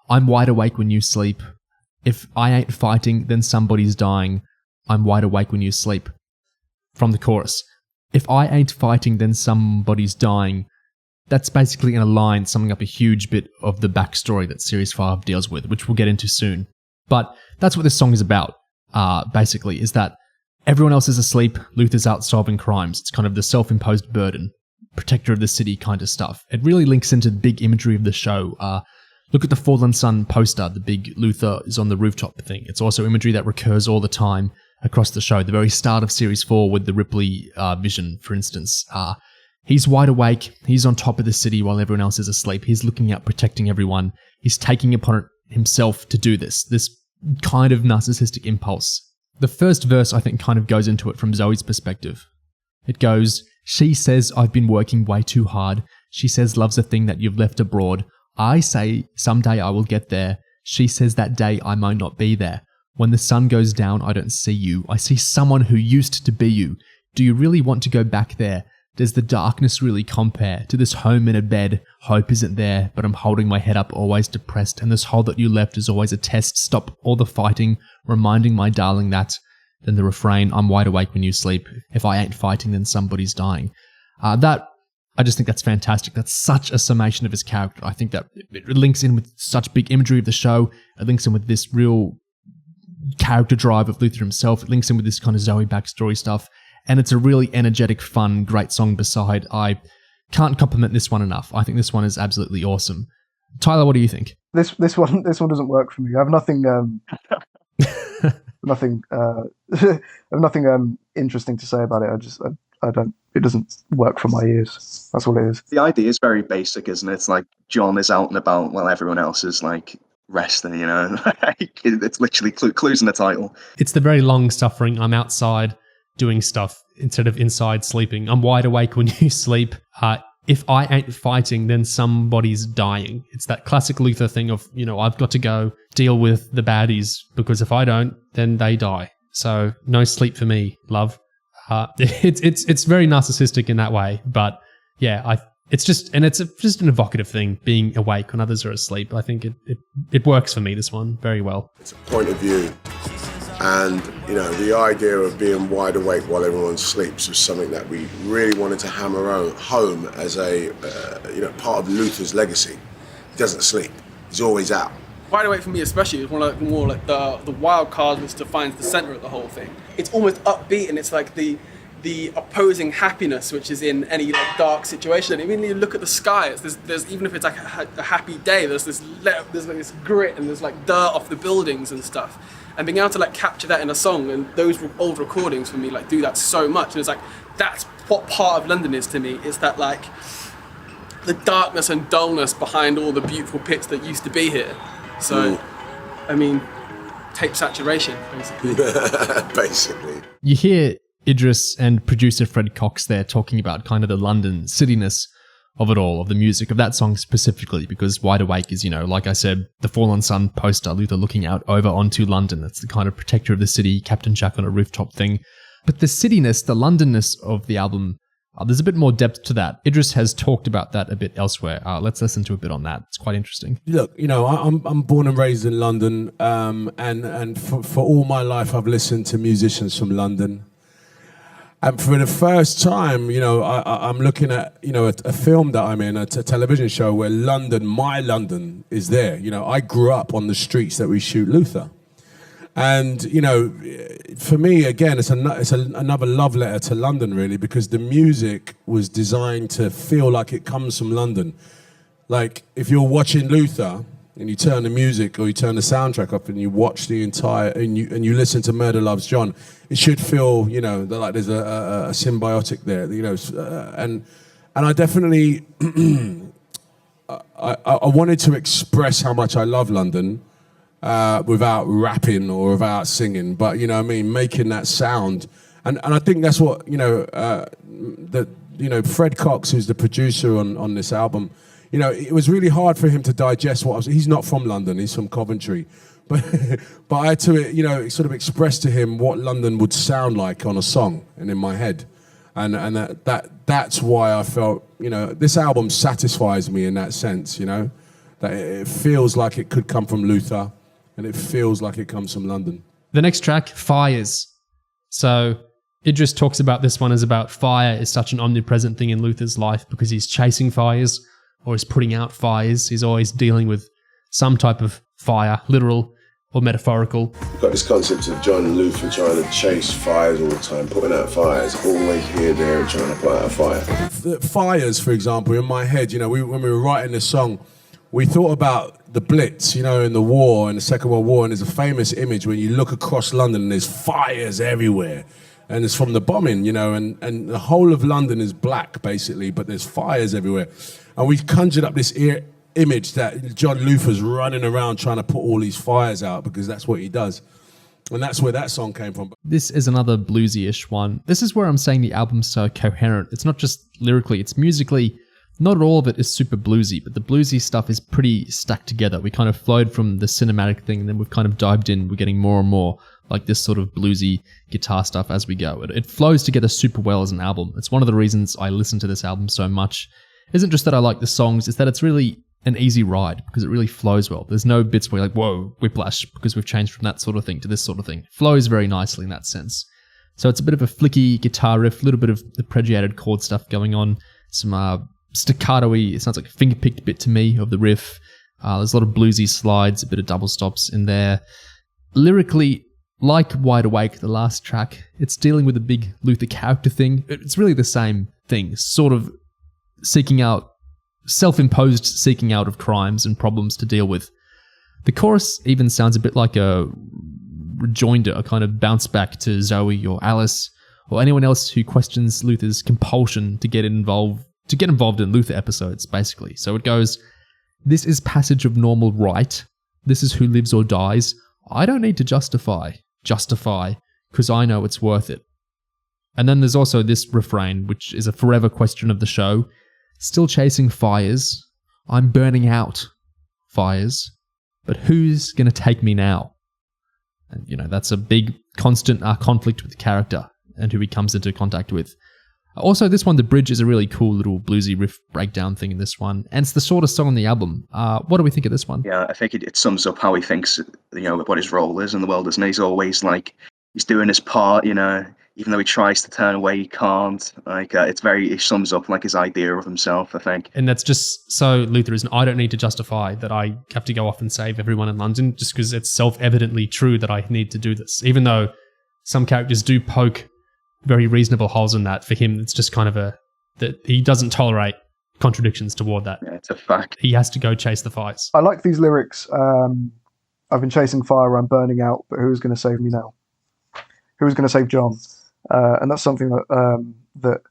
I'm wide awake when you sleep. If I ain't fighting, then somebody's dying. I'm wide awake when you sleep. From the chorus. If I ain't fighting, then somebody's dying. That's basically in a line summing up a huge bit of the backstory that Series 5 deals with, which we'll get into soon. But that's what this song is about, basically, is that everyone else is asleep, Luther's out solving crimes. It's kind of the self-imposed burden, protector of the city kind of stuff. It really links into the big imagery of the show. Look at the Fallen Sun poster, the big Luther is on the rooftop thing. It's also imagery that recurs all the time across the show. The very start of Series 4 with the Ripley vision, for instance. He's wide awake, he's on top of the city while everyone else is asleep. He's looking out, protecting everyone. He's taking upon it himself to do this kind of narcissistic impulse. The first verse, I think, kind of goes into it from Zoe's perspective. It goes, she says I've been working way too hard. She says love's a thing that you've left abroad. I say someday I will get there. She says that day I might not be there. When the sun goes down, I don't see you. I see someone who used to be you. Do you really want to go back there? Does the darkness really compare to this home in a bed? Hope isn't there, but I'm holding my head up, always depressed, and this hole that you left is always a test. Stop all the fighting, reminding my darling that. Then the refrain, I'm wide awake when you sleep. If I ain't fighting, then somebody's dying. I just think that's fantastic. That's such a summation of his character. I think that it links in with such big imagery of the show. It links in with this real character drive of Luther himself. It links in with this kind of Zoe backstory stuff. And it's a really energetic, fun, great song beside. I can't compliment this one enough. I think this one is absolutely awesome. Tyler, what do you think? This one doesn't work for me. I have nothing nothing interesting to say about it. I don't. It doesn't work for my ears. That's all it is. The idea is very basic, isn't it? It's like John is out and about while everyone else is like resting, you know? It's literally clues in the title. It's the very long suffering, I'm outside doing stuff instead of inside sleeping. I'm wide awake when you sleep. If I ain't fighting, then somebody's dying. It's that classic Luther thing of, I've got to go deal with the baddies because if I don't, then they die. So no sleep for me, love. It's very narcissistic in that way, but yeah, it's just an evocative thing, being awake when others are asleep. I think it works for me, this one, very well. It's a point of view. And, the idea of being wide awake while everyone sleeps was something that we really wanted to hammer home as a, part of Luther's legacy. He doesn't sleep. He's always out. Wide awake for me especially is more like the wild card which defines the center of the whole thing. It's almost upbeat and it's like the opposing happiness which is in any like dark situation. I mean, you look at the sky. There's even if it's like a happy day, there's like this grit and there's like dirt off the buildings and stuff. And being able to like capture that in a song, and those old recordings for me like do that so much. And it's like that's what part of London is to me. It's that like the darkness and dullness behind all the beautiful pits that used to be here. So, I mean, tape saturation, basically. Basically. You hear Idris and producer Fred Cox there talking about kind of the London cityness of it all, of the music, of that song specifically, because Wide Awake is, like I said, the Fallen Sun poster, Luther looking out over onto London. It's the kind of protector of the city, Captain Jack on a rooftop thing. But the cityness, the Londonness of the album, There's a bit more depth to that. Idris has talked about that a bit elsewhere. Let's listen to a bit on that. It's quite interesting. Look, I'm born and raised in London, and for all my life I've listened to musicians from London. And for the first time, I'm looking at, a film that I'm in, a television show where my London is there. I grew up on the streets that we shoot Luther. And, for me, again, it's another love letter to London, really, because the music was designed to feel like it comes from London. Like, if you're watching Luther and you turn the music or you turn the soundtrack up and you watch the entire, and you listen to Murdah Loves John, it should feel, like there's a symbiotic there, and I definitely, I wanted to express how much I love London, without rapping or without singing, but making that sound, and I think that's what Fred Cox, who's the producer on this album, it was really hard for him to digest what he's not from London, he's from Coventry, but I had to sort of express to him what London would sound like on a song and in my head, and that's why I felt this album satisfies me in that sense, that it feels like it could come from Luther. And it feels like it comes from London. The next track, Fires. So Idris talks about this one as about fire is such an omnipresent thing in Luther's life because he's chasing fires or he's putting out fires. He's always dealing with some type of fire, literal or metaphorical. You've got this concept of John and Luther trying to chase fires all the time, putting out fires, always here, there, and trying to put out a fire. The fires, for example, in my head, when we were writing this song, we thought about the Blitz, in the war, in the Second World War, and there's a famous image when you look across London and there's fires everywhere. And it's from the bombing, and the whole of London is black, basically, but there's fires everywhere. And we conjured up this image that John Luther's running around trying to put all these fires out because that's what he does. And that's where that song came from. This is another bluesy-ish one. This is where I'm saying the album's so coherent. It's not just lyrically, it's musically. Not all of it is super bluesy, but the bluesy stuff is pretty stacked together. We kind of flowed from the cinematic thing, and then we've kind of dived in. We're getting more and more like this sort of bluesy guitar stuff as we go. It flows together super well as an album. It's one of the reasons I listen to this album so much. It isn't just that I like the songs, it's that it's really an easy ride because it really flows well. There's no bits where you're like, whoa, whiplash, because we've changed from that sort of thing to this sort of thing. It flows very nicely in that sense. So it's a bit of a flicky guitar riff, a little bit of the pregiated chord stuff going on, some staccato-y, it sounds like a finger-picked bit to me of the riff. There's a lot of bluesy slides, a bit of double stops in there. Lyrically, like Wide Awake, the last track, it's dealing with a big Luther character thing. It's really the same thing, sort of seeking out, self-imposed seeking out of crimes and problems to deal with. The chorus even sounds a bit like a rejoinder, a kind of bounce back to Zoe or Alice or anyone else who questions Luther's compulsion to get involved in Luther episodes, basically. So it goes, this is passage of normal right. This is who lives or dies. I don't need to justify, because I know it's worth it. And then there's also this refrain, which is a forever question of the show. Still chasing fires. I'm burning out. Fires. But who's going to take me now? And, that's a big constant conflict with the character and who he comes into contact with. Also, this one, the bridge is a really cool little bluesy riff breakdown thing in this one. And it's the shortest song on the album. What do we think of this one? Yeah, I think it sums up how he thinks, what his role is in the world, isn't he? He's always he's doing his part, even though he tries to turn away, he can't. It sums up his idea of himself, I think. And that's just so Luther isn't, I don't need to justify that I have to go off and save everyone in London just because it's self-evidently true that I need to do this. Even though some characters do poke very reasonable holes in that, for him it's just kind of that he doesn't tolerate contradictions toward that. Yeah, it's a fact. He has to go chase the fires. I like these lyrics. I've been chasing fire, I'm burning out, but who's going to save me now? Who's going to save John? And that's something that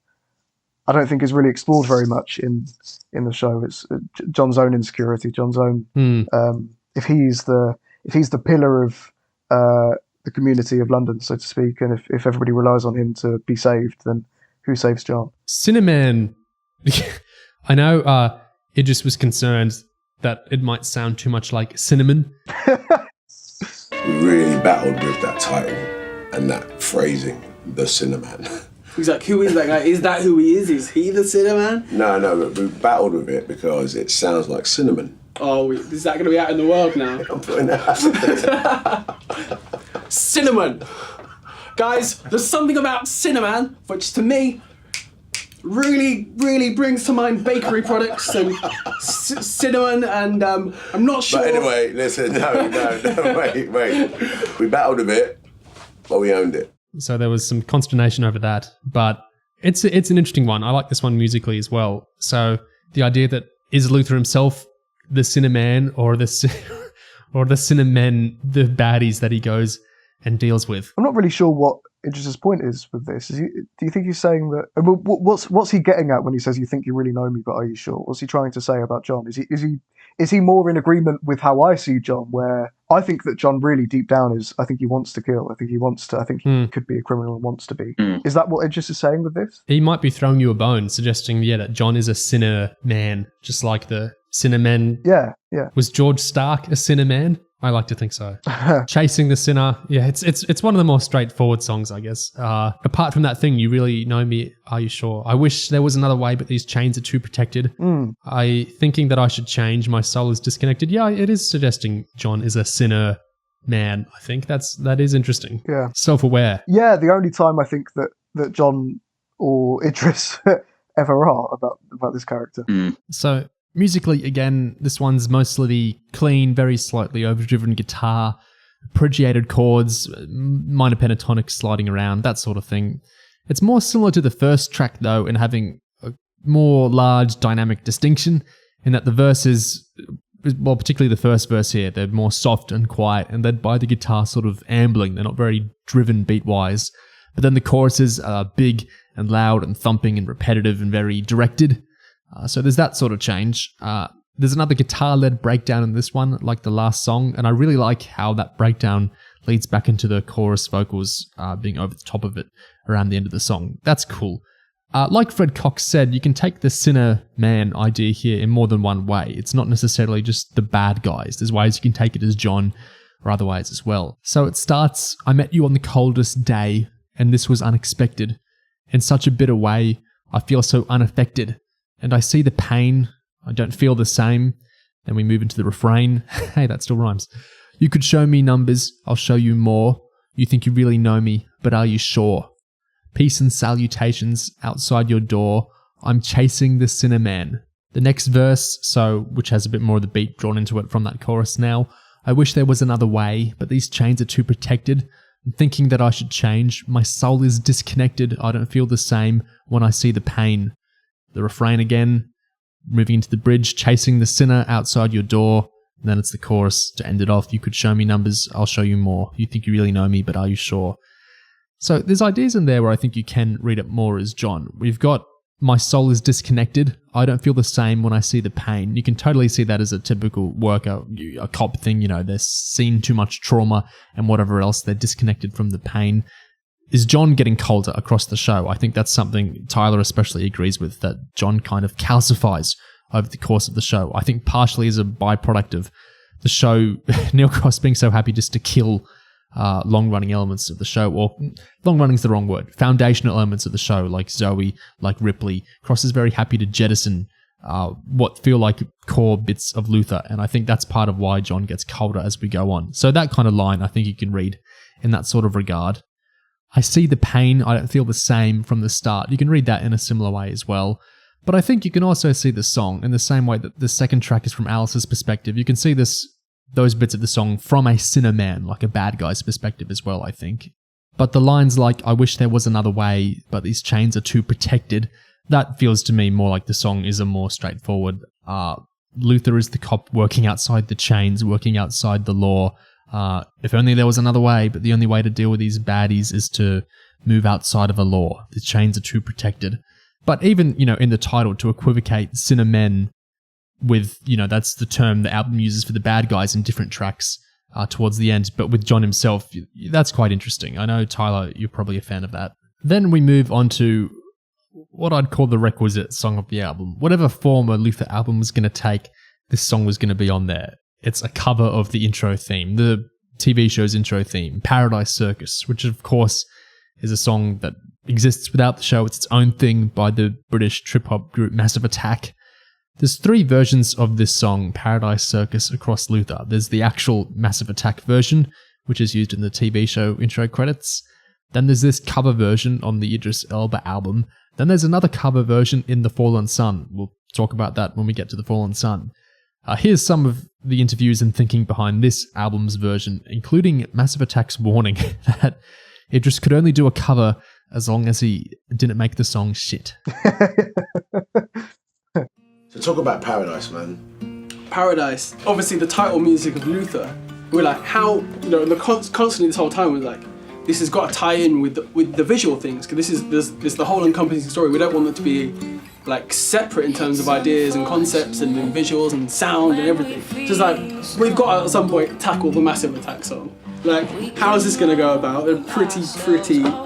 I don't think is really explored very much in the show. It's John's own insecurity, John's own. If he's the pillar of the community of London, so to speak, and if everybody relies on him to be saved, then who saves John? Cinnamon. I know Idris was concerned that it might sound too much like cinnamon. We really battled with that title and that phrasing, the Cinnamon. He's like, who is that guy? Is that who he is? Is he the Cinnamon? No, but we battled with it because it sounds like cinnamon. Oh, is that going to be out in the world now? I'm putting that out. Cinnamon! Guys, there's something about cinnamon, which to me really, really brings to mind bakery products and cinnamon, and I'm not sure... But anyway, listen, no, wait. We battled a bit, but we owned it. So there was some consternation over that, but it's an interesting one. I like this one musically as well. So the idea that is Luther himself the Cinnamon or the Cinnamon, the baddies that he goes and deals with. I'm not really sure what Idris's point is with this. Do you think he's saying that? What's he getting at when he says, "You think you really know me, but are you sure?" What's he trying to say about John? Is he more in agreement with how I see John, where I think that John really deep down I think he wants to kill. I think he could be a criminal and wants to be. Is that what Idris is saying with this? He might be throwing you a bone, suggesting, that John is a sinner man, just like the Cinnamon. Yeah. Was George Stark a sinner man? I like to think so. Chasing the Sinner. Yeah, it's one of the more straightforward songs, I guess. Apart from that thing, you really know me, are you sure? I wish there was another way, but these chains are too protected. I thinking that I should change, my soul is disconnected. Yeah, it is suggesting John is a sinner man. I think that is interesting. Yeah. Self-aware. Yeah, the only time I think that John or Idris ever are about this character. So musically, again, this one's mostly clean, very slightly overdriven guitar, pregiated chords, minor pentatonic sliding around, that sort of thing. It's more similar to the first track, though, in having a more large dynamic distinction, in that the verses, well, particularly the first verse here, they're more soft and quiet, and led by the guitar sort of ambling. They're not very driven beat-wise. But then the choruses are big and loud and thumping and repetitive and very directed. So there's that sort of change. There's another guitar-led breakdown in this one, like the last song, and I really like how that breakdown leads back into the chorus vocals being over the top of it around the end of the song. That's cool. Like Fred Cox said, you can take the sinner man idea here in more than one way. It's not necessarily just the bad guys. There's ways you can take it as John, or other ways as well. So it starts, I met you on the coldest day, and this was unexpected. In such a bitter way, I feel so unaffected. And I see the pain, I don't feel the same. Then we move into the refrain. Hey, that still rhymes. You could show me numbers, I'll show you more. You think you really know me, but are you sure? Peace and salutations outside your door. I'm chasing the sinner man. The next verse, which has a bit more of the beat drawn into it from that chorus now. I wish there was another way, but these chains are too protected. I'm thinking that I should change. My soul is disconnected. I don't feel the same when I see the pain. The refrain again, moving into the bridge, chasing the sinner outside your door. And then it's the chorus to end it off. You could show me numbers, I'll show you more. You think you really know me, but are you sure? So there's ideas in there where I think you can read it more as John. We've got, my soul is disconnected. I don't feel the same when I see the pain. You can totally see that as a typical worker, a cop thing. They're seen too much trauma and whatever else. They're disconnected from the pain. Is John getting colder across the show? I think that's something Tyler especially agrees with, that John kind of calcifies over the course of the show. I think partially as a byproduct of the show, Neil Cross being so happy just to kill long-running elements of the show, or long-running is the wrong word, foundational elements of the show, like Zoe, like Ripley. Cross is very happy to jettison what feel like core bits of Luther, and I think that's part of why John gets colder as we go on. So that kind of line I think you can read in that sort of regard. I see the pain, I don't feel the same from the start. You can read that in a similar way as well. But I think you can also see the song in the same way that the second track is from Alice's perspective. You can see those bits of the song from a sinner man, like a bad guy's perspective as well, I think. But the lines like, I wish there was another way, but these chains are too protected, that feels to me more like the song is a more straightforward. Luther is the cop working outside the chains, working outside the law. If only there was another way, but the only way to deal with these baddies is to move outside of a law. The chains are too protected. But even, in the title, to equivocate sinner men with, that's the term the album uses for the bad guys in different tracks towards the end, but with John himself, that's quite interesting. I know, Tyler, you're probably a fan of that. Then we move on to what I'd call the requisite song of the album. Whatever form a Luther album was going to take, this song was going to be on there. It's a cover of the intro theme, the TV show's intro theme, Paradise Circus, which of course is a song that exists without the show. It's its own thing by the British trip-hop group Massive Attack. There's 3 versions of this song, Paradise Circus, across Luther. There's the actual Massive Attack version, which is used in the TV show intro credits. Then there's this cover version on the Idris Elba album. Then there's another cover version in The Fallen Sun. We'll talk about that when we get to The Fallen Sun. Here's some of the interviews and thinking behind this album's version, including Massive Attack's warning that Idris could only do a cover as long as he didn't make the song shit. So talk about Paradise, man. Paradise, obviously the title music of Luther. We're like, how, constantly this whole time was like, this has got to tie in with the visual things, because this is the whole encompassing story. We don't want it to be like separate in terms of ideas and concepts and visuals and sound and everything. Just like, we've got to at some point tackle the Massive Attack song. Like, how is this going to go about? They're pretty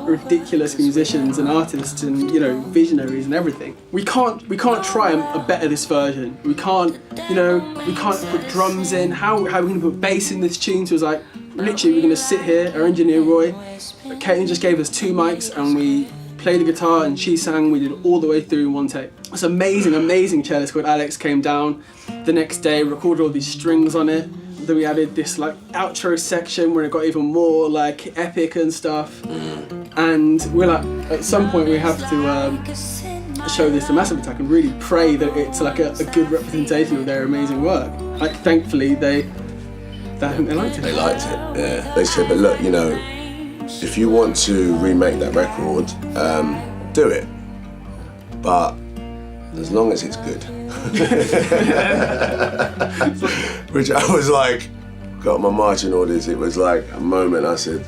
ridiculous musicians and artists and, visionaries and everything. We can't try and better this version. We can't put drums in. How are we going to put bass in this tune? So it was like, literally, we're going to sit here, our engineer Roy, Caitlin just gave us 2 mics and we played the guitar and she sang. We did it all the way through in 1 take. This amazing cellist called Alex came down the next day, recorded all these strings on it. Then we added this like outro section where it got even more like epic and stuff. And we're like, at some point we have to show this to Massive Attack and really pray that it's like a good representation of their amazing work. Like, thankfully they liked it. They liked it, yeah. They said, but look, if you want to remake that record, do it. But as long as it's good. Which I was like, got my marching orders. It was like a moment I said,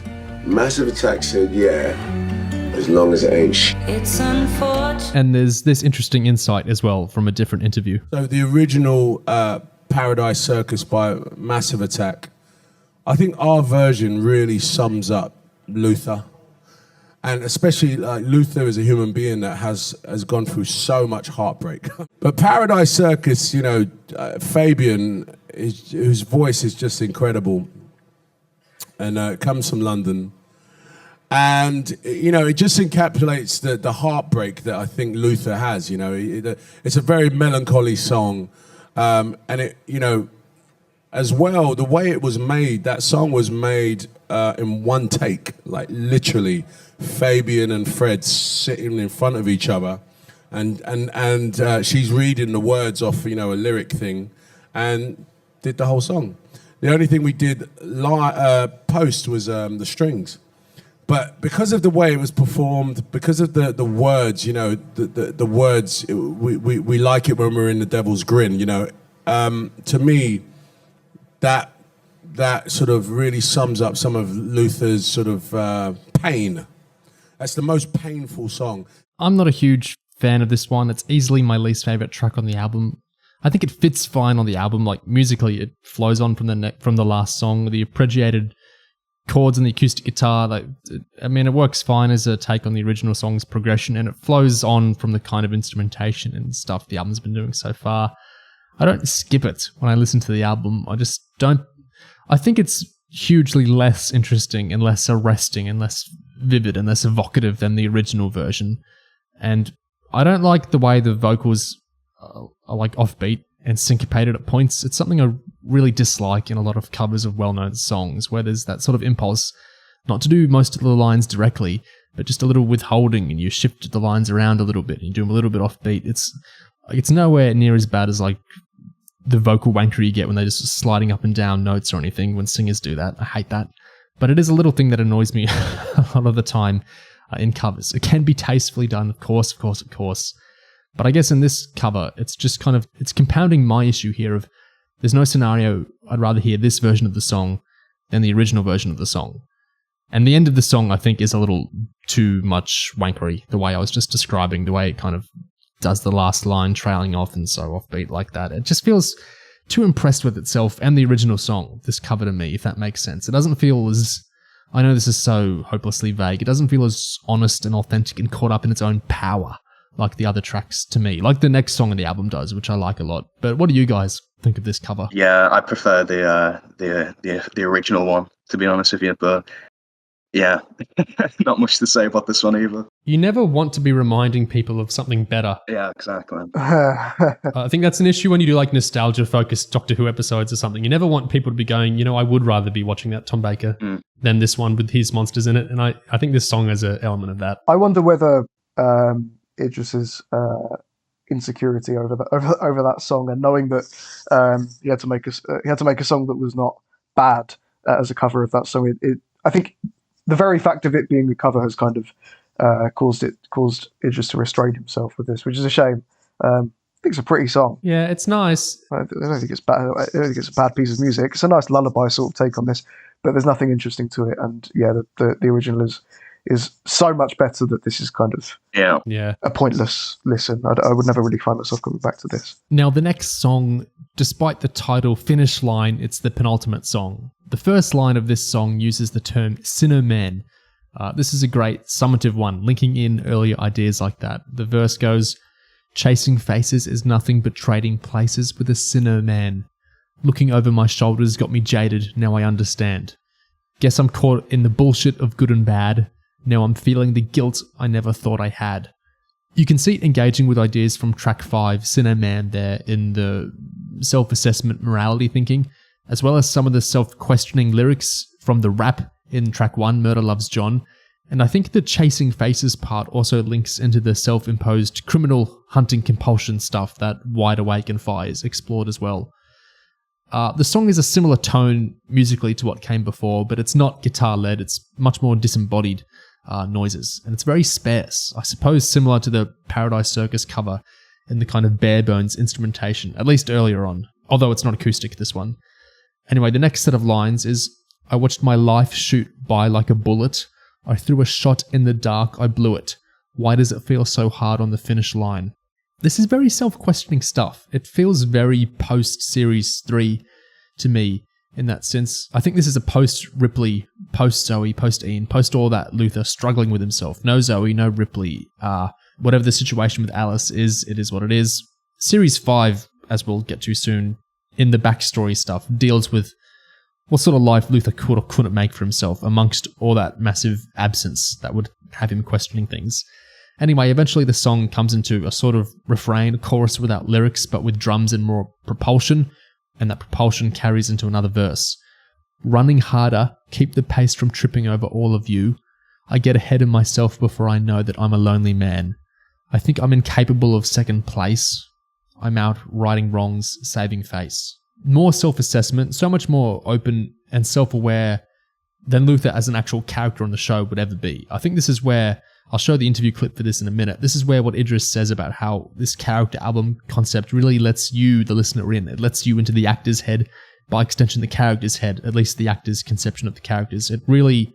Massive Attack said, yeah, as long as it ain't It's unfortunate. And there's this interesting insight as well from a different interview. So the original Paradise Circus by Massive Attack, I think our version really sums up Luther. And especially like Luther is a human being that has gone through so much heartbreak. But Paradise Circus, Fabian, whose voice is just incredible, and comes from London. And, it just encapsulates the heartbreak that I think Luther has, It's a very melancholy song. And it, as well, the way it was made, that song was made in 1 take, like literally. Fabian and Fred sitting in front of each other, and she's reading the words off, a lyric thing, and did the whole song. The only thing we did post was the strings, but because of the way it was performed, because of the words, the words, we like it when we're in the devil's grin, to me, that sort of really sums up some of Luther's sort of pain. That's the most painful song. I'm not a huge fan of this one. It's easily my least favorite track on the album. I think it fits fine on the album. Like, musically, it flows on from the last song. The arpeggiated chords and the acoustic guitar, it works fine as a take on the original song's progression, and it flows on from the kind of instrumentation and stuff the album's been doing so far. I don't skip it when I listen to the album. I just don't. I think it's hugely less interesting and less arresting and less vivid and less evocative than the original version. And I don't like the way the vocals are like offbeat and syncopated at points. It's something I really dislike in a lot of covers of well-known songs, where there's that sort of impulse not to do most of the lines directly, but just a little withholding, and you shift the lines around a little bit and you do them a little bit offbeat. It's nowhere near as bad as like the vocal wanker you get when they're just sliding up and down notes or anything when singers do that. I hate that. But it is a little thing that annoys me a lot of the time in covers. It can be tastefully done, of course. But I guess in this cover, it's just it's compounding my issue here of there's no scenario I'd rather hear this version of the song than the original version of the song. And the end of the song, I think, is a little too much wankery, the way I was just describing, the way it kind of does the last line trailing off and so offbeat like that. It just feels too impressed with itself and the original song, this cover to me, if that makes sense. It doesn't feel as, I know this is so hopelessly vague, it doesn't feel as honest and authentic and caught up in its own power like the other tracks to me, like the next song on the album does, which I like a lot. But what do you guys think of this cover? Yeah, I prefer the original one, to be honest with you, but yeah, not much to say about this one either. You never want to be reminding people of something better. Yeah, exactly. I think that's an issue when you do like nostalgia-focused Doctor Who episodes or something. You never want people to be going, you know, I would rather be watching that Tom Baker than this one with his monsters in it. And I think this song has an element of that. I wonder whether Idris's insecurity over that song, and knowing that he had to make a song that was not bad as a cover of that song. I think the very fact of it being a cover has kind of caused Idris to restrain himself with this, which is a shame. I think it's a pretty song. Yeah, it's nice. I don't think it's bad. I don't think it's a bad piece of music. It's a nice lullaby sort of take on this, but there's nothing interesting to it. And yeah, the original is so much better that this is kind of a pointless listen. I would never really find myself coming back to this. Now, the next song, despite the title Finish Line, it's the penultimate song. The first line of this song uses the term sinner man. This is a great summative one, linking in earlier ideas like that. The verse goes, "Chasing faces is nothing but trading places with a sinner man. Looking over my shoulders got me jaded, now I understand. Guess I'm caught in the bullshit of good and bad. Now I'm feeling the guilt I never thought I had." You can see it engaging with ideas from track 5, Sinner Man, there in the self-assessment morality thinking, as well as some of the self-questioning lyrics from the rap in track 1, Murdah Loves John. And I think the chasing faces part also links into the self-imposed criminal hunting compulsion stuff that Wide Awake and Fire is explored as well. The song is a similar tone musically to what came before, but it's not guitar-led, it's much more disembodied noises, and it's very sparse, I suppose similar to the Paradise Circus cover in the kind of bare bones instrumentation, at least earlier on, although it's not acoustic, this one. Anyway, the next set of lines is, "I watched my life shoot by like a bullet. I threw a shot in the dark, I blew it. Why does it feel so hard on the finish line?" This is very self-questioning stuff. It feels very post-Series 3 to me in that sense. I think this is a post-Ripley, post-Zoe, post-Ian, post all that Luther struggling with himself. No Zoe, no Ripley. Whatever the situation with Alice is, it is what it is. Series 5, as we'll get to soon, in the backstory stuff, deals with what sort of life Luther could or couldn't make for himself amongst all that massive absence that would have him questioning things. Anyway, eventually the song comes into a sort of refrain, a chorus without lyrics, but with drums and more propulsion, and that propulsion carries into another verse. "Running harder, keep the pace from tripping over all of you. I get ahead of myself before I know that I'm a lonely man. I think I'm incapable of second place. I'm out righting wrongs, saving face." More self-assessment, so much more open and self-aware than Luther as an actual character on the show would ever be. I think this is where, I'll show the interview clip for this in a minute, this is where what Idris says about how this character album concept really lets you, the listener, in. It lets you into the actor's head, by extension the character's head, at least the actor's conception of the characters. It really,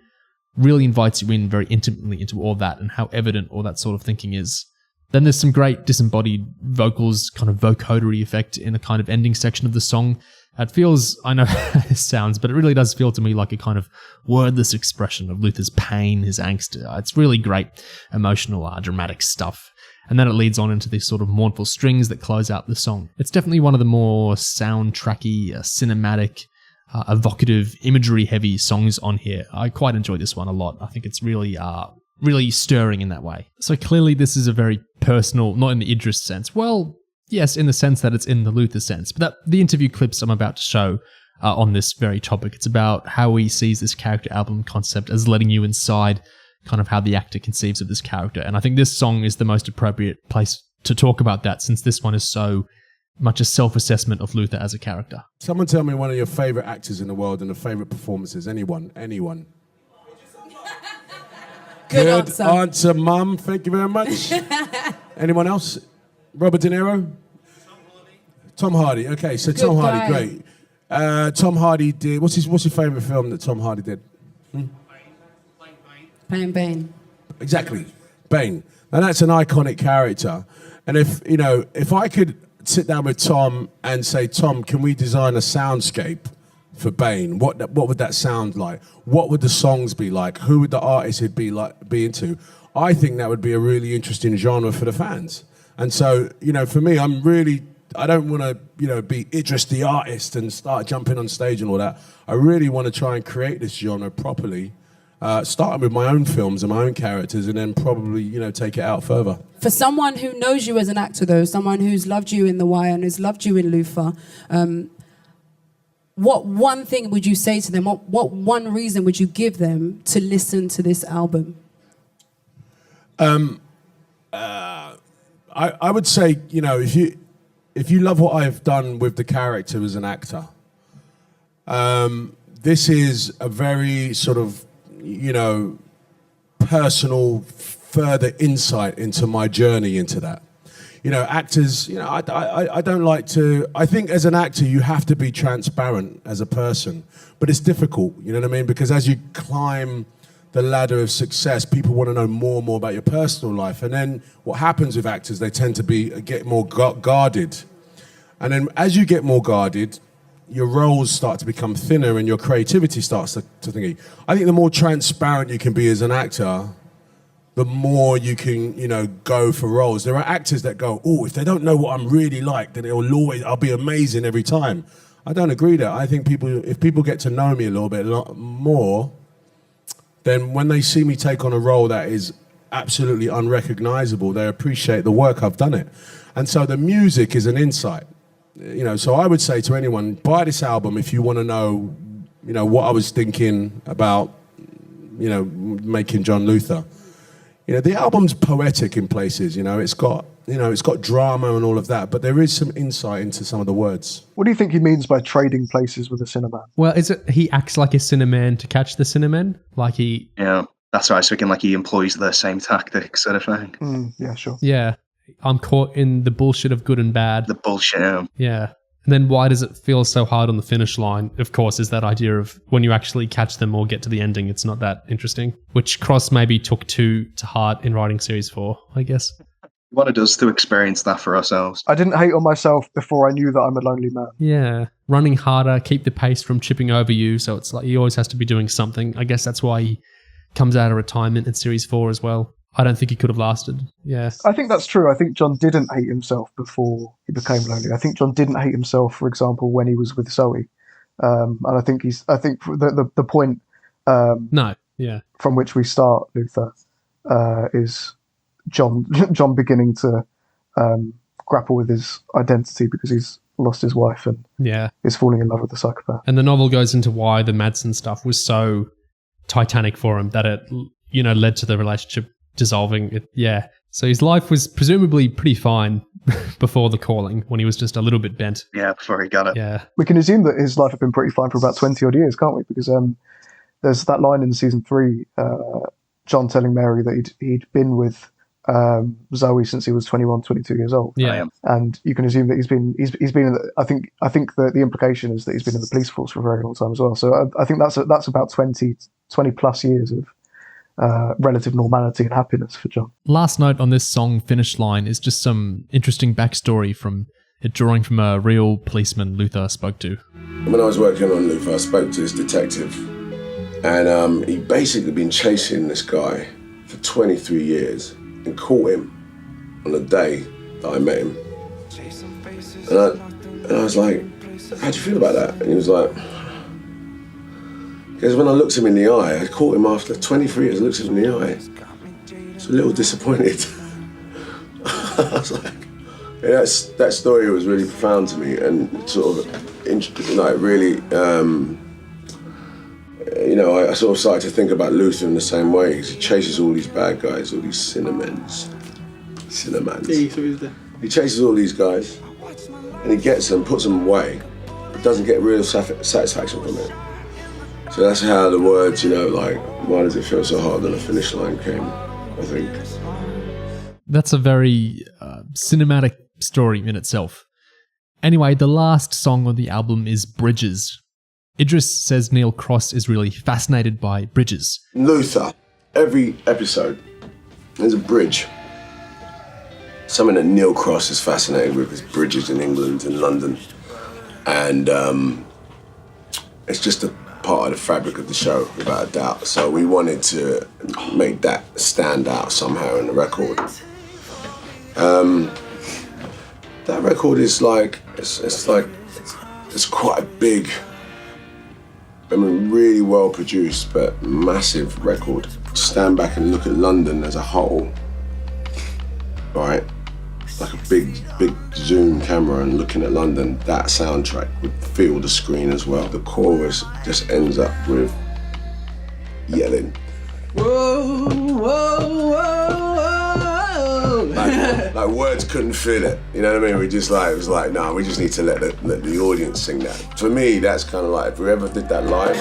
really invites you in very intimately into all that and how evident all that sort of thinking is. Then there's some great disembodied vocals, kind of vocodery effect in a kind of ending section of the song. It feels, I know how this sounds, but it really does feel to me like a kind of wordless expression of Luther's pain, his angst. It's really great, emotional, dramatic stuff. And then it leads on into these sort of mournful strings that close out the song. It's definitely one of the more soundtracky, cinematic, evocative, imagery-heavy songs on here. I quite enjoy this one a lot. I think it's really stirring in that way. So clearly this is a very personal, not in the Idris sense. Well, yes, in the sense that it's in the Luther sense. But the interview clips I'm about to show on this very topic, it's about how he sees this character album concept as letting you inside kind of how the actor conceives of this character. And I think this song is the most appropriate place to talk about that, since this one is so much a self-assessment of Luther as a character. Someone tell me one of your favourite actors in the world and the favourite performances. Anyone. Good answer, Mum. Thank you very much. Anyone else? Robert De Niro? Tom Hardy. Okay, so Tom Hardy, great. Tom Hardy did. What's your favourite film that Tom Hardy did? Playing Bane. Exactly, Bane. And that's an iconic character. And if I could sit down with Tom and say, Tom, can we design a soundscape for Bane? What would that sound like? What would the songs be like? Who would the artist be into? I think that would be a really interesting genre for the fans. And so, for me, I don't want to, be Idris the artist and start jumping on stage and all that. I really want to try and create this genre properly starting with my own films and my own characters, and then probably, you know, take it out further. For someone who knows you as an actor, though, someone who's loved you in The Wire and who's loved you in Luther, what one thing would you say to them? What one reason would you give them to listen to this album? I would say, you know, if you love what I've done with the character as an actor, this is a very sort of, you know, personal, further insight into my journey into that. You know, actors, you know, I don't like to, I think as an actor you have to be transparent as a person, but it's difficult, you know what I mean? Because as you climb the ladder of success, people want to know more and more about your personal life. And then what happens with actors, they tend to get more guarded. And then as you get more guarded, your roles start to become thinner and your creativity starts to think. I think the more transparent you can be as an actor, the more you can, you know, go for roles. There are actors that go, oh, if they don't know what I'm really like, then I'll be amazing every time. I don't agree that. I think if people get to know me a little bit more, then when they see me take on a role that is absolutely unrecognizable, they appreciate the work I've done it. And so the music is an insight. You know, so I would say to anyone, buy this album if you want to know, you know, what I was thinking about, you know, making John Luther. You know, the album's poetic in places, you know, it's got drama and all of that, but there is some insight into some of the words. What do you think he means by trading places with a Cinnamon? Well, is it he acts like a Cinnamon to catch the Cinnamon? Like he... Yeah, that's what I was thinking, like he employs the same tactics sort of thing. Yeah, sure. Yeah. I'm caught in the bullshit of good and bad. The bullshit. Yeah. And then why does it feel so hard on the finish line? Of course, is that idea of when you actually catch them or get to the ending, it's not that interesting, which Cross maybe took to heart in writing Series 4, I guess. We wanted us to experience that for ourselves. I didn't hate on myself before I knew that I'm a lonely man. Yeah. Running harder, keep the pace from chipping over you, so it's like he always has to be doing something. I guess that's why he comes out of retirement in Series 4 as well. I don't think he could have lasted. Yeah. I think that's true. I think John didn't hate himself before he became lonely. I think John didn't hate himself, for example, when he was with Zoe. And I think the point from which we start Luther is John beginning to grapple with his identity because he's lost his wife and is falling in love with the psychopath. And the novel goes into why the Madsen stuff was so titanic for him that it, you know, led to the relationship dissolving. So his life was presumably pretty fine before The Calling, when he was just a little bit bent. Yeah, before he got it. Yeah. We can assume that his life had been pretty fine for about 20 odd years, can't we? Because there's that line in season 3, John telling Mary that he'd been with Zoe since he was 21, 22 years old. Yeah. And you can assume that he's been in the, I think that the implication is that he's been in the police force for a very long time as well. So I think that's about 20 plus years of relative normality and happiness for John. Last note on this song, Finish Line, is just some interesting backstory from it, drawing from a real policeman Luther spoke to. When I was working on Luther, I spoke to this detective, and he'd basically been chasing this guy for 23 years and caught him on the day that I met him. And I was like, how do you feel about that? And he was like, because when I looked him in the eye, I caught him after 23 years, I looked him in the eye. I was a little disappointed. I was like, yeah, that story was really profound to me and sort of, like, really, you know, I sort of started to think about Luther in the same way, because he chases all these bad guys, all these cinnamons. He chases all these guys, and he gets them, puts them away, but doesn't get real satisfaction from it. So that's how the words, you know, like, why does it feel so hard on the finish line came, I think. That's a very cinematic story in itself. Anyway, the last song on the album is Bridges. Idris says Neil Cross is really fascinated by bridges. Luther, every episode, there's a bridge. Something that Neil Cross is fascinated with is bridges in England and London. And it's just a part of the fabric of the show, without a doubt. So we wanted to make that stand out somehow in the record. That record is like, it's quite a big I mean, really well produced, but massive record. Stand back and look at London as a whole, right? Like a big zoom camera and looking at London, that soundtrack would fill the screen as well. The chorus just ends up with yelling. Whoa, whoa, whoa, whoa. Like words couldn't fill it. You know what I mean? We just it was like, nah, we just need to let the audience sing that. For me, that's kind of like, if we ever did that live.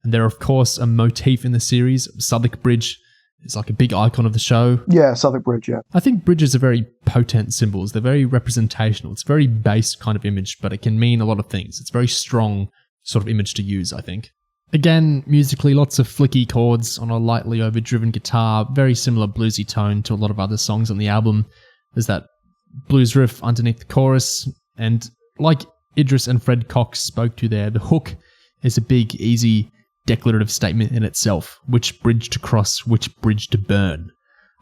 And they're, of course, a motif in the series. Southwark Bridge is like a big icon of the show. Yeah, Southwark Bridge, yeah. I think bridges are very potent symbols. They're very representational. It's a very base kind of image, but it can mean a lot of things. It's a very strong sort of image to use, I think. Again, musically, lots of flicky chords on a lightly overdriven guitar, very similar bluesy tone to a lot of other songs on the album. There's that blues riff underneath the chorus, and like Idris and Fred Cox spoke to there, the hook is a big, easy, declarative statement in itself. Which bridge to cross, which bridge to burn.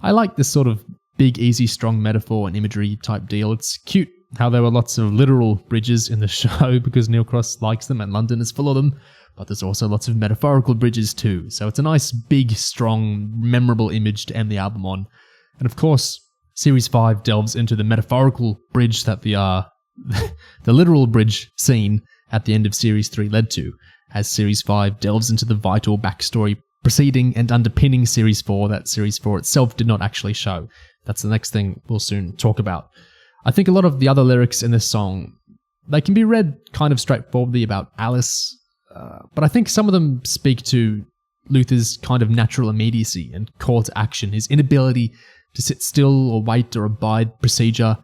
I like this sort of big, easy, strong metaphor and imagery type deal. It's cute how there were lots of literal bridges in the show because Neil Cross likes them and London is full of them, but there's also lots of metaphorical bridges too. So it's a nice, big, strong, memorable image to end the album on. And of course, Series 5 delves into the metaphorical bridge that the literal bridge scene at the end of Series 3 led to, as Series 5 delves into the vital backstory preceding and underpinning Series 4 that Series 4 itself did not actually show. That's the next thing we'll soon talk about. I think a lot of the other lyrics in this song, they can be read kind of straightforwardly about Alice, but I think some of them speak to Luther's kind of natural immediacy and call to action, his inability to sit still or wait or abide procedure.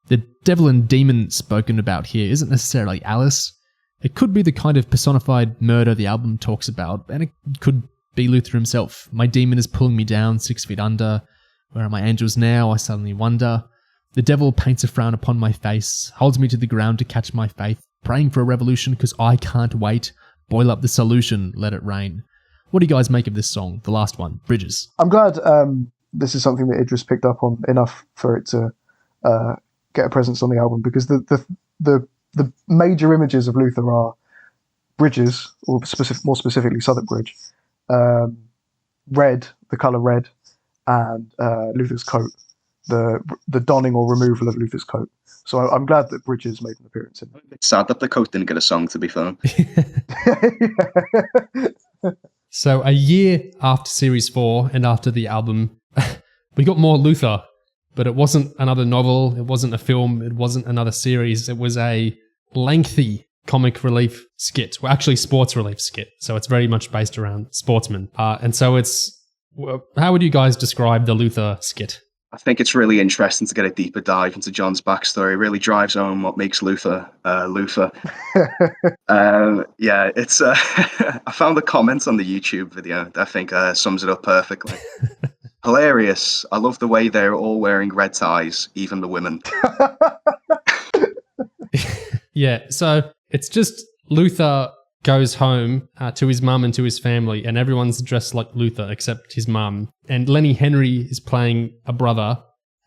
The devil and demon spoken about here isn't necessarily Alice. It could be the kind of personified murder the album talks about, and it could be Luther himself. My demon is pulling me down 6 feet under. Where are my angels now? I suddenly wonder. The devil paints a frown upon my face, holds me to the ground to catch my faith, praying for a revolution because I can't wait. Boil up the solution, let it rain. What do you guys make of this song, the last one, Bridges? I'm glad this is something that Idris picked up on enough for it to get a presence on the album, because the major images of Luther are bridges, or more specifically Southwark Bridge, red, the colour red, and Luther's coat, the donning or removal of Luther's coat. So I'm glad that Bridges made an appearance in it. It's sad that the coat didn't get a song, to be fair. So a year after Series 4 and after the album, we got more Luther, but it wasn't another novel, it wasn't a film, it wasn't another series, it was a lengthy comic relief skit, well, actually sports relief skit. So it's very much based around sportsmen. And so it's, how would you guys describe the Luther skit? I think it's really interesting to get a deeper dive into John's backstory. It really drives home what makes Luther Luther. Yeah, it's. I found the comments on the YouTube video that I think sums it up perfectly. Hilarious. I love the way they're all wearing red ties, even the women. Yeah, so it's just Luther goes home to his mum and to his family, and everyone's dressed like Luther except his mum. And Lenny Henry is playing a brother,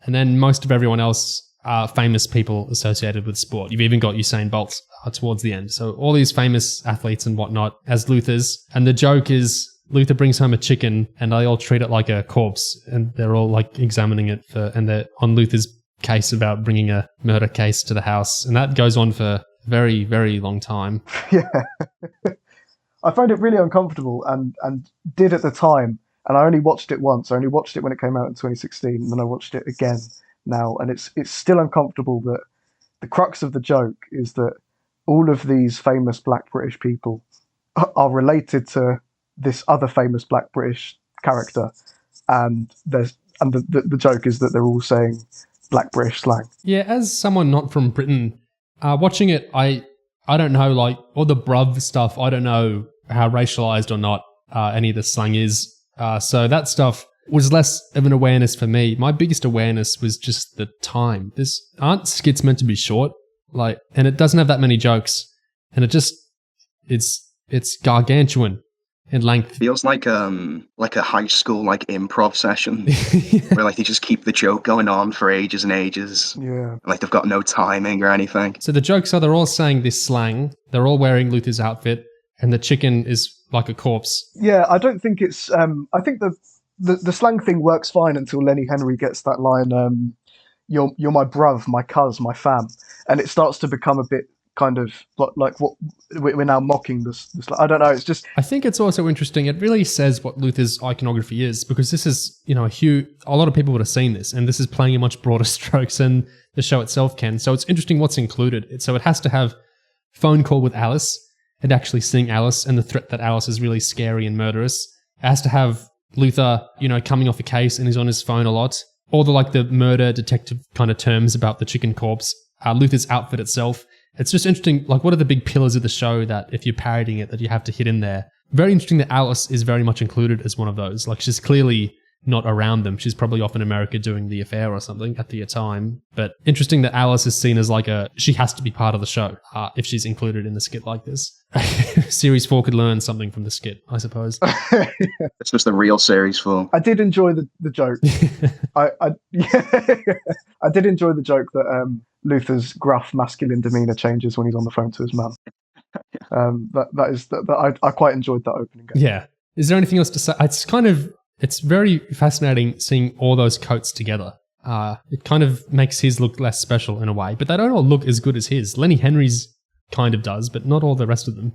and then most of everyone else are famous people associated with sport. You've even got Usain Bolt towards the end. So all these famous athletes and whatnot as Luthers. And the joke is Luther brings home a chicken, and they all treat it like a corpse, and they're all like examining it and they're on Luther's case about bringing a murder case to the house. And that goes on for very, very long time. Yeah. I find it really uncomfortable and did at the time. And I only watched it once. I only watched it when it came out in 2016, and then I watched it again now. And it's still uncomfortable that the crux of the joke is that all of these famous Black British people are related to this other famous Black British character. And the joke is that they're all saying Black British slang. Yeah, as someone not from Britain, watching it, I don't know, like, all the bruv stuff, I don't know how racialized or not any of the slang is. So that stuff was less of an awareness for me. My biggest awareness was just the time. Aren't skits meant to be short? And it doesn't have that many jokes. And it's gargantuan. in length. Feels like a high school like improv session where like they just keep the joke going on for ages and ages. Yeah. Like they've got no timing or anything. So the jokes are they're all saying this slang. They're all wearing Luther's outfit, and the chicken is like a corpse. Yeah, I don't think it's. I think the slang thing works fine until Lenny Henry gets that line. You're my bruv, my cuz, my fam, and it starts to become a bit kind of like what we're now mocking this. I don't know. It's just. I think it's also interesting. It really says what Luther's iconography is, because this is, you know, a lot of people would have seen this, and this is playing in much broader strokes than the show itself can. So it's interesting what's included. So it has to have phone call with Alice and actually seeing Alice and the threat that Alice is really scary and murderous. It has to have Luther, you know, coming off a case and he's on his phone a lot. All the murder detective kind of terms about the chicken corpse. Luther's outfit itself. It's just interesting, like, what are the big pillars of the show that if you're parodying it, that you have to hit in there? Very interesting that Alice is very much included as one of those. Like, she's clearly not around them. She's probably off in America doing the affair or something at the time. But interesting that Alice is seen as she has to be part of the show if she's included in a skit like this. Series 4 could learn something from the skit, I suppose. It's just the real Series 4. I did enjoy the joke. I did enjoy the joke that Luther's gruff masculine demeanor changes when he's on the phone to his mum. I quite enjoyed that opening game. Yeah. Is there anything else to say? It's very fascinating seeing all those coats together. It kind of makes his look less special in a way, but they don't all look as good as his. Lenny Henry's kind of does, but not all the rest of them.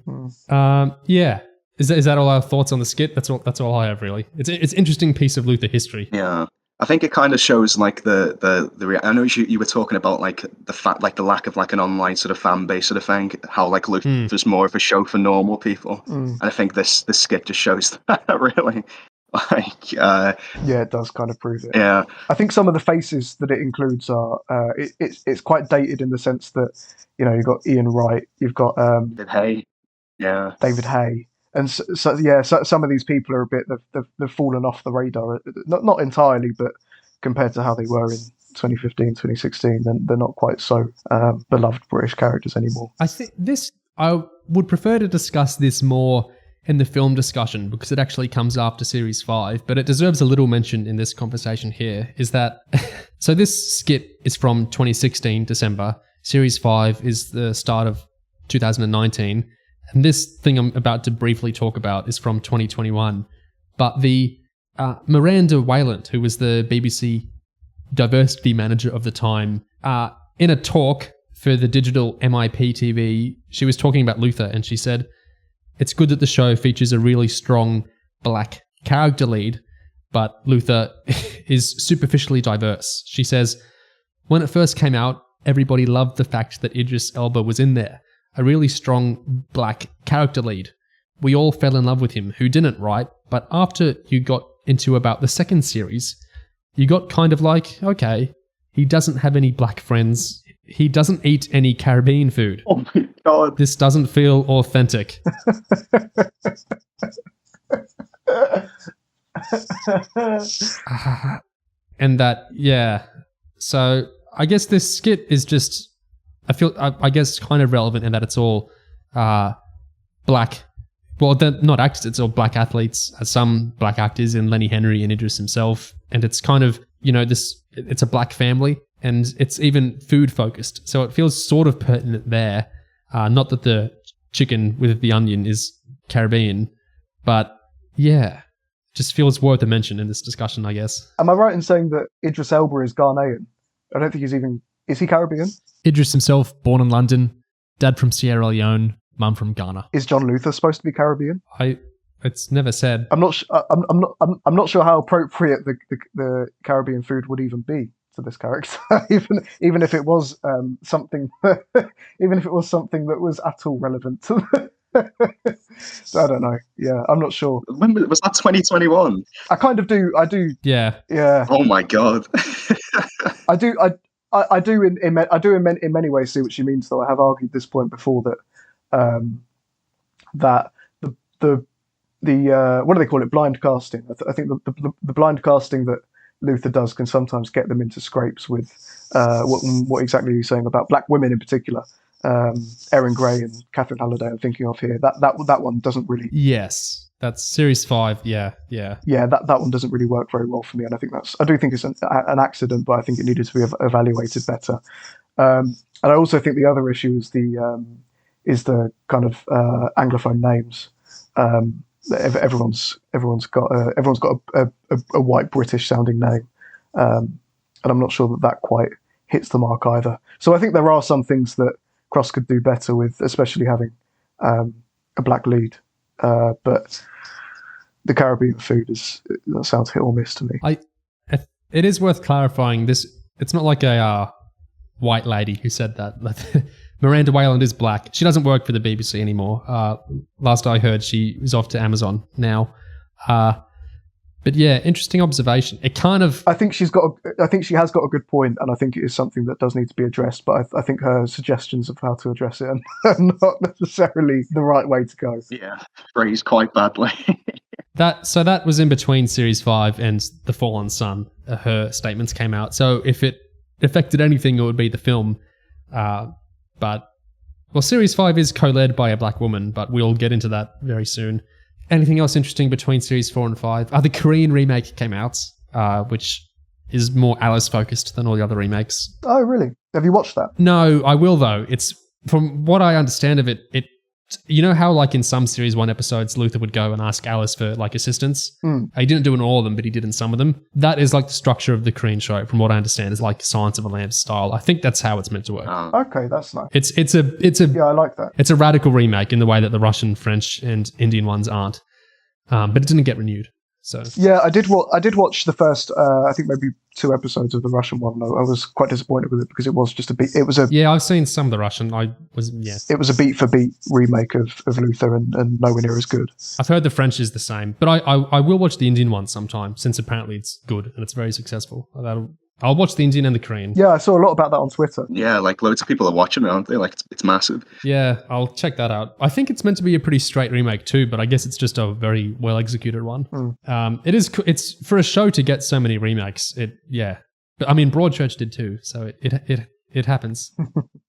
Yeah. Is that all our thoughts on the skit? That's all I have, really. It's an interesting piece of Luther history. Yeah. I think it kind of shows like the I know you were talking about like the fact, like the lack of like an online sort of fan base sort of thing, how like Luther's more of a show for normal people. And I think this skit just shows that really. Like yeah, it does kind of prove it. Yeah, I think some of the faces that it includes are it's quite dated in the sense that, you know, you've got Ian Wright, you've got David Hay, David Hay, and so some of these people are a bit they've fallen off the radar, not entirely, but compared to how they were in 2015, 2016, then they're not quite so beloved British characters anymore. I think I would prefer to discuss this more in the film discussion, because it actually comes after Series 5, but it deserves a little mention in this conversation here, is that, so this skit is from 2016, December, Series 5 is the start of 2019, and this thing I'm about to briefly talk about is from 2021, but the Miranda Wayland, who was the BBC diversity manager of the time, in a talk for the digital MIP TV, she was talking about Luther, and she said, "It's good that the show features a really strong black character lead, but Luther is superficially diverse." She says, "When it first came out, everybody loved the fact that Idris Elba was in there, a really strong black character lead. We all fell in love with him, who didn't, right? But after you got into about the second series, you got kind of like, okay, he doesn't have any black friends. He doesn't eat any Caribbean food. Oh my God. This doesn't feel authentic." And that, yeah. So I guess this skit is just, I guess, kind of relevant in that it's all black. Well, they're not actors, it's all black athletes, some black actors in Lenny Henry and Idris himself. And it's kind of, you know, it's a black family. And it's even food focused. So it feels sort of pertinent there. Not that the chicken with the onion is Caribbean, but yeah, just feels worth a mention in this discussion, I guess. Am I right in saying that Idris Elba is Ghanaian? I don't think is he Caribbean? Idris himself, born in London, dad from Sierra Leone, mum from Ghana. Is John Luther supposed to be Caribbean? It's never said. I'm not sure how appropriate the Caribbean food would even be to this character, even if it was something, even if it was something that was at all relevant to so I don't know. Yeah, I'm not sure. When was that? 2021. I kind of do. I do. Yeah. Oh my God. I do in many ways see what she means, though. I have argued this point before that that the what do they call it? Blind casting. I think the blind casting that Luther does can sometimes get them into scrapes with what exactly you're saying about black women in particular. Erin Gray and Catherine Halliday I'm thinking of here. That one doesn't really. Yes. That's series 5. Yeah. That one doesn't really work very well for me, and I do think it's an accident, but I think it needed to be evaluated better. And I also think the other issue is the kind of Anglophone names. Everyone's got a white British sounding name, and I'm not sure that quite hits the mark either. So I think there are some things that Cross could do better with, especially having a black lead. But the Caribbean food that sounds hit or miss to me. It is worth clarifying this. It's not like a white lady who said that. Miranda Wayland is black. She doesn't work for the BBC anymore. Last I heard, she was off to Amazon now. But yeah, interesting observation. It kind of... I think she has got a good point, and I think it is something that does need to be addressed, but I think her suggestions of how to address it are not necessarily the right way to go. Yeah, phrased quite badly. That was in between Series 5 and The Fallen Sun. Her statements came out. So if it affected anything, it would be the film. But Series 5 is co-led by a black woman, but we'll get into that very soon. Anything else interesting between Series 4 and 5? The Korean remake came out, which is more Alice-focused than all the other remakes. Oh, really? Have you watched that? No, I will, though. It's, from what I understand of it, you know how, like, in some Series 1 episodes, Luther would go and ask Alice for, like, assistance? He didn't do it in all of them, but he did in some of them. That is, like, the structure of the Korean show, from what I understand, is like Silence of the Lambs style. I think that's how it's meant to work. Okay, that's nice. It's a yeah, I like that. It's a radical remake in the way that the Russian, French, and Indian ones aren't. But it didn't get renewed. So yeah, I did watch the first, I think maybe 2 episodes of the Russian one. I was quite disappointed with it because it was just a beat. Yeah, I've seen some of the Russian. It was a beat for beat remake of Luther and nowhere near as good. I've heard the French is the same, but I will watch the Indian one sometime since apparently it's good and it's very successful. I'll watch the Indian and the Korean. Yeah, I saw a lot about that on Twitter. Yeah, like loads of people are watching it, aren't they? Like it's massive. Yeah, I'll check that out. I think it's meant to be a pretty straight remake too, but I guess it's just a very well executed one. It's for a show to get so many remakes. But I mean, Broadchurch did too, so it happens.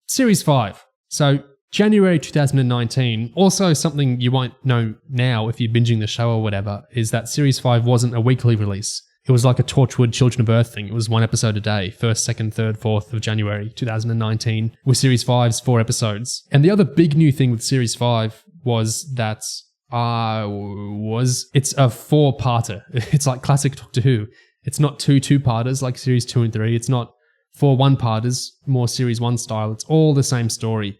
Series 5. So January 2019. Also, something you won't know now if you're binging the show or whatever is that Series 5 wasn't a weekly release. It was like a Torchwood Children of Earth thing. It was 1 episode a day, 1st, 2nd, 3rd, 4th of January 2019, with Series 5's 4 episodes. And the other big new thing with Series 5 was that it's a 4-parter. It's like classic Doctor Who. It's not 2 2-parters like Series 2 and 3. It's not 4 1-parters, more Series 1 style. It's all the same story.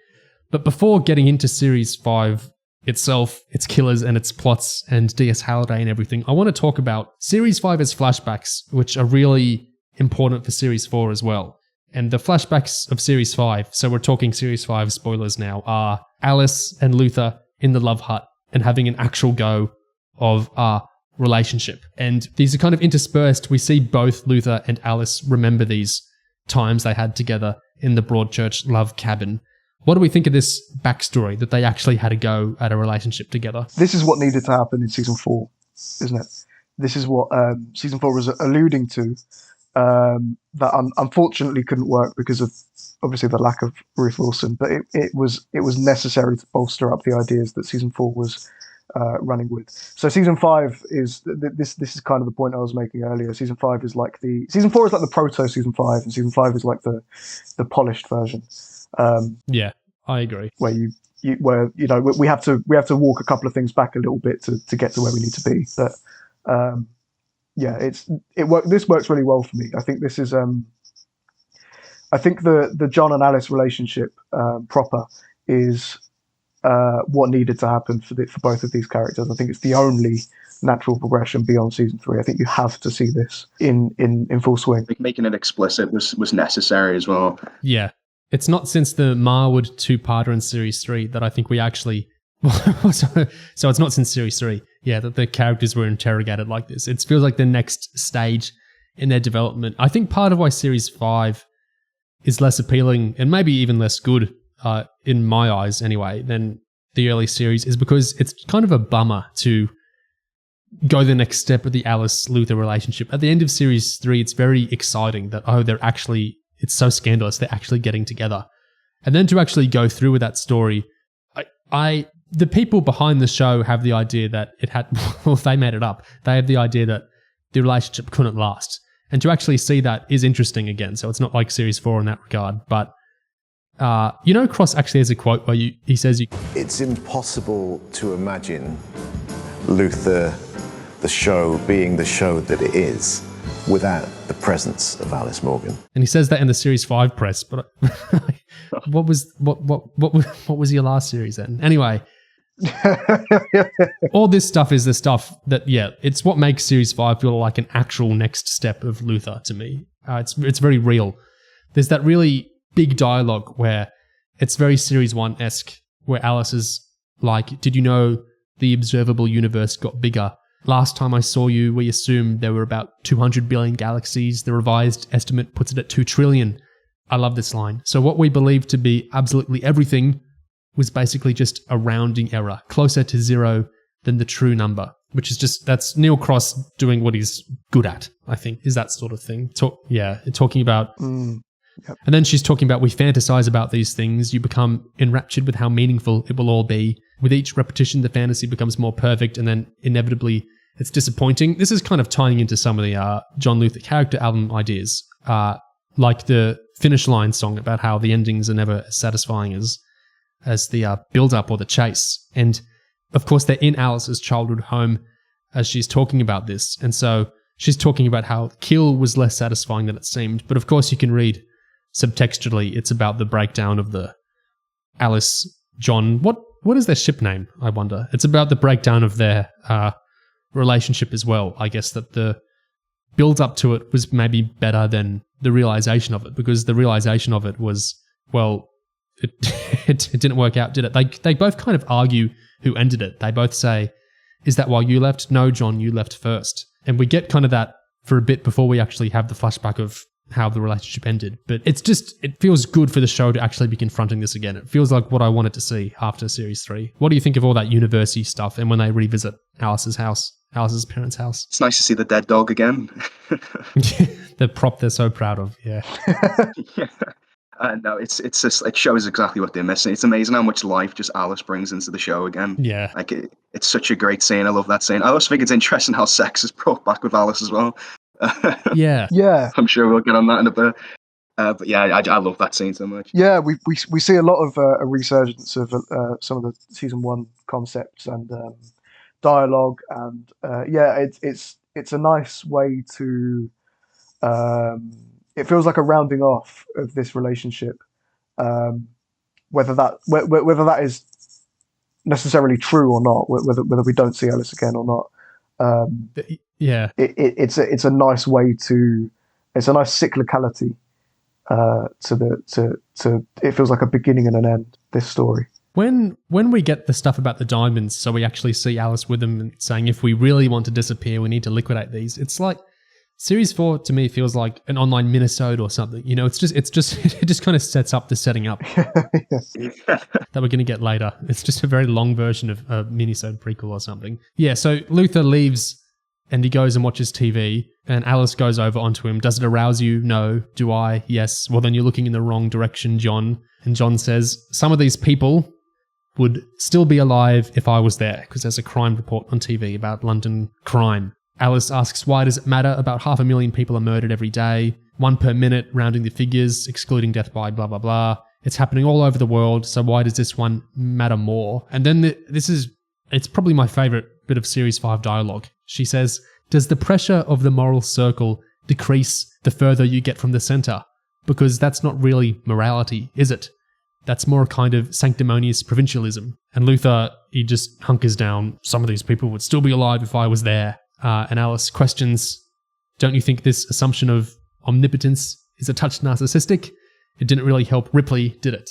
But before getting into Series 5 itself, its killers and its plots and DS Halliday and everything, I want to talk about Series 5's flashbacks, which are really important for Series 4 as well. And the flashbacks of Series 5, so we're talking Series 5 spoilers now, are Alice and Luther in the love hut and having an actual go of a relationship. And these are kind of interspersed. We see both Luther and Alice remember these times they had together in the Broadchurch love cabin. What do we think of this backstory that they actually had a go at a relationship together? This is what needed to happen in season 4, isn't it? This is what season 4 was alluding to, that unfortunately couldn't work because of obviously the lack of Ruth Wilson, but it was necessary to bolster up the ideas that season 4 was running with. So season 5 is this is kind of the point I was making earlier. Season 4 is like the proto season 5, and season 5 is like the polished version. Yeah, I agree. Where we have to walk a couple of things back a little bit to get to where we need to be. But this works really well for me. I think this is I think the John and Alice relationship proper is what needed to happen for both of these characters. I think it's the only natural progression beyond season 3. I think you have to see this in full swing. Making it explicit was necessary as well. Yeah. It's not since the Marwood 2-parter in Series 3 that I think we actually... so it's not since Series 3, that the characters were interrogated like this. It feels like the next stage in their development. I think part of why Series 5 is less appealing, and maybe even less good, in my eyes anyway, than the early series, is because it's kind of a bummer to go the next step of the Alice-Luther relationship. At the end of Series 3, it's very exciting that, it's so scandalous they're actually getting together. And then to actually go through with that story, I the people behind the show have the idea that it had, well, they made it up. They have the idea that the relationship couldn't last. And to actually see that is interesting again. So it's not like series 4 in that regard. But, Cross actually has a quote where he says, it's impossible to imagine Luther, the show, being the show that it is without the presence of Alice Morgan. And he says that in the series 5 press, but what was your last series then? Anyway, all this stuff is the stuff that, it's what makes series 5 feel like an actual next step of Luther to me. It's very real. There's that really big dialogue where it's very series 1-esque, where Alice is like, did you know the observable universe got bigger? Last time I saw you, we assumed there were about 200 billion galaxies. The revised estimate puts it at 2 trillion. I love this line. So what we believe to be absolutely everything was basically just a rounding error, closer to 0 than the true number, which is that's Neil Cross doing what he's good at, I think, is that sort of thing. Talking about... Yep. And then she's talking about, we fantasize about these things. You become enraptured with how meaningful it will all be. With each repetition, the fantasy becomes more perfect, and then inevitably it's disappointing. This is kind of tying into some of the John Luther character album ideas, like the Finish Line song about how the endings are never as satisfying as the build-up or the chase. And of course, they're in Alice's childhood home as she's talking about this. And so she's talking about how kill was less satisfying than it seemed. But of course, you can read subtextually, it's about the breakdown of the Alice, John. What is their ship name, I wonder? It's about the breakdown of their relationship as well. I guess that the build up to it was maybe better than the realization of it, because the realization of it was, well, it didn't work out, did it? They both kind of argue who ended it. They both say, is that why you left? No, John, you left first. And we get kind of that for a bit before we actually have the flashback of how the relationship ended. But it feels good for the show to actually be confronting this again. It feels like what I wanted to see after series 3. What do you think of all that university stuff and when they revisit Alice's parents' house? It's nice to see the dead dog again. The prop they're so proud of, yeah. No, it shows exactly what they're missing. It's amazing how much life just Alice brings into the show again. Yeah. Like it's such a great scene. I love that scene. I also think it's interesting how sex is brought back with Alice as well. Yeah. I'm sure we'll get on that in a bit. But yeah, I love that scene so much. Yeah, we see a lot of a resurgence of some of the season 1 concepts and dialogue, and it's a nice way to. It feels like a rounding off of this relationship, whether that is necessarily true or not, whether we don't see Alice again or not. It's a nice way to. It's a nice cyclicality to it feels like a beginning and an end, this story. When we get the stuff about the diamonds, so we actually see Alice with them and saying, if we really want to disappear, we need to liquidate these. It's like series 4 to me feels like an online minisode or something. You know, it just kind of sets up the setting up that we're going to get later. It's just a very long version of a minisode prequel or something. Yeah, so Luther leaves and he goes and watches TV, and Alice goes over onto him. Does it arouse you? No. Do I? Yes. Well, then you're looking in the wrong direction, John. And John says, some of these people would still be alive if I was there, because there's a crime report on TV about London crime. Alice asks, why does it matter? About 500,000 people are murdered every day. 1 per minute, rounding the figures, excluding death by blah, blah, blah. It's happening all over the world, so why does this one matter more? And then it's probably my favorite bit of Series 5 dialogue. She says, does the pressure of the moral circle decrease the further you get from the center? Because that's not really morality, is it? That's more a kind of sanctimonious provincialism. And Luther, he just hunkers down. Some of these people would still be alive if I was there. And Alice questions, don't you think this assumption of omnipotence is a touch narcissistic? It didn't really help Ripley, did it?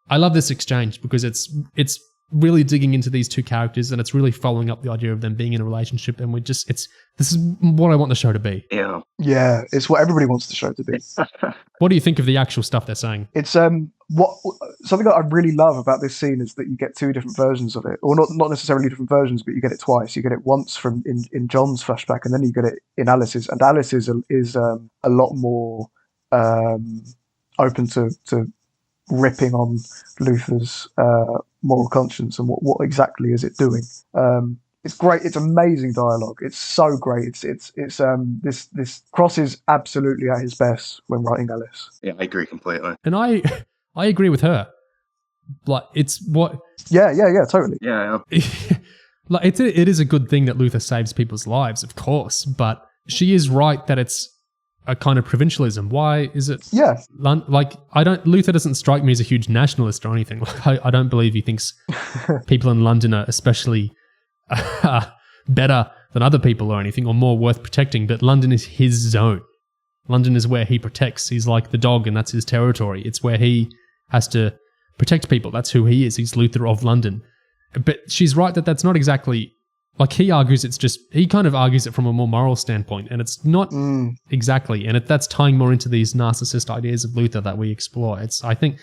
I love this exchange because it's really digging into these two characters, and it's really following up the idea of them being in a relationship. And this is what I want the show to be. Yeah, it's what everybody wants the show to be. What do you think of the actual stuff they're saying? It's something that I really love about this scene is that you get 2 different versions of it, or not necessarily different versions, but you get it twice. You get it once from in John's flashback, and then you get it in Alice's. And Alice is a lot more open to ripping on Luther's moral conscience and what exactly is it doing. It's great. It's amazing dialogue. It's so great. This Cross is absolutely at his best when writing Alice. Yeah, I agree completely. And I agree with her. Like, it's what... Yeah, totally. Yeah. Like, it is a good thing that Luther saves people's lives, of course, but she is right that it's a kind of provincialism. Why is it... Yeah. Luther doesn't strike me as a huge nationalist or anything. Like, I don't believe he thinks people in London are especially better than other people or anything, or more worth protecting, but London is his zone. London is where he protects. He's like the dog, and that's his territory. It's where he has to protect people. That's who he is. He's Luther of London. But she's right that that's not exactly... Like, he argues it's just... He kind of argues it from a more moral standpoint, and it's not exactly. And that's tying more into these narcissist ideas of Luther that we explore. I think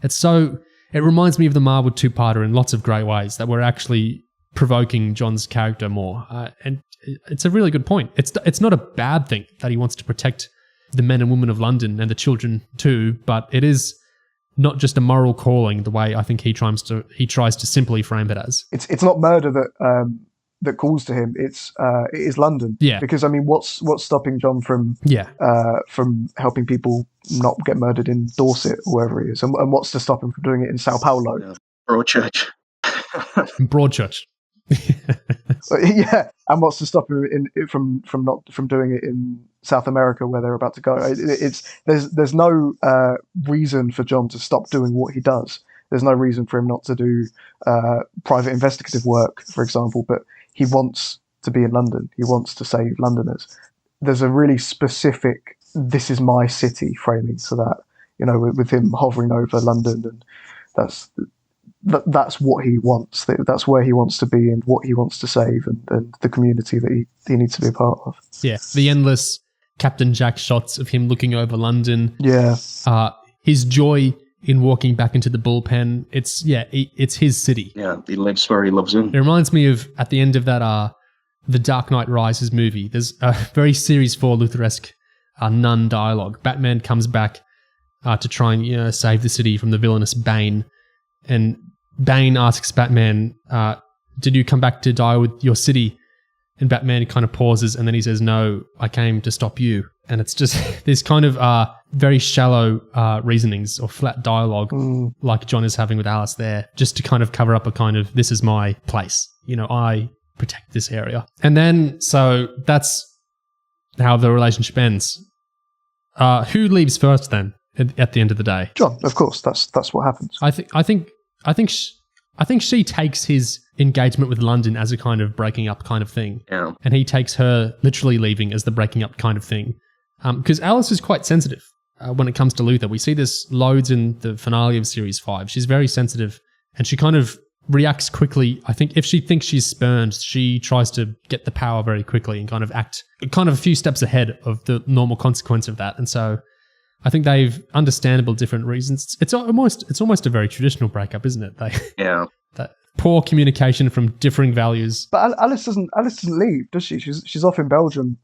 it's so... It reminds me of the Marwood two-parter in lots of great ways, that we're actually provoking John's character more. And it's a really good point. It's not a bad thing that he wants to protect the men and women of London and the children too, but it is not just a moral calling the way I think he tries to simply frame it as. It's not murder that calls to him. It is London. Yeah. Because I mean, what's stopping John from helping people not get murdered in Dorset or wherever he is, and what's to stop him from doing it in Sao Paulo? Yeah. Broadchurch. Broadchurch. Yeah, and what's to stop him from doing it in South America where they're about to go? There's no reason for John to stop doing what he does. There's no reason for him not to do private investigative work, for example, but he wants to be in London. He wants to save Londoners. There's a really specific "this is my city" framing to that, with him hovering over London, and that's what he wants. That's where he wants to be and what he wants to save, and the community that he needs to be a part of. Yeah, the endless Captain Jack shots of him looking over London. Yeah. His joy in walking back into the bullpen. It's his city. Yeah, he lives where he loves him. It reminds me of, at the end of that, the Dark Knight Rises movie, there's a very Series 4 Lutheresque nun dialogue. Batman comes back to try and save the city from the villainous Bane. And Bane asks Batman, did you come back to die with your city? And Batman kind of pauses, and then he says, no, I came to stop you. And it's just this kind of very shallow reasonings or flat dialogue like John is having with Alice there, just to kind of cover up a kind of, this is my place. I protect this area. And then, so that's how the relationship ends. Who leaves first then at the end of the day? John, of course. That's what happens. I think she takes his engagement with London as a kind of breaking up kind of thing. Yeah. And he takes her literally leaving as the breaking up kind of thing. Because Alice is quite sensitive when it comes to Luther. We see this loads in the finale of Series 5. She's very sensitive, and she kind of reacts quickly. I think if she thinks she's spurned, she tries to get the power very quickly and kind of act kind of a few steps ahead of the normal consequence of that. And so I think they've understandable different reasons. It's almost a very traditional breakup, isn't it? Yeah. That poor communication from differing values. But Alice doesn't leave, does she? She's off in Belgium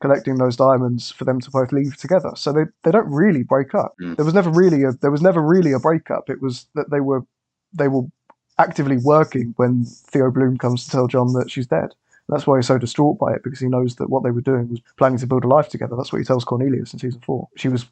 collecting those diamonds for them to both leave together. So they don't really break up. There was never really a breakup. It was that they were actively working when Theo Bloom comes to tell John that she's dead. That's why he's so distraught by it, because he knows that what they were doing was planning to build a life together. That's what he tells Cornelius in season 4. She was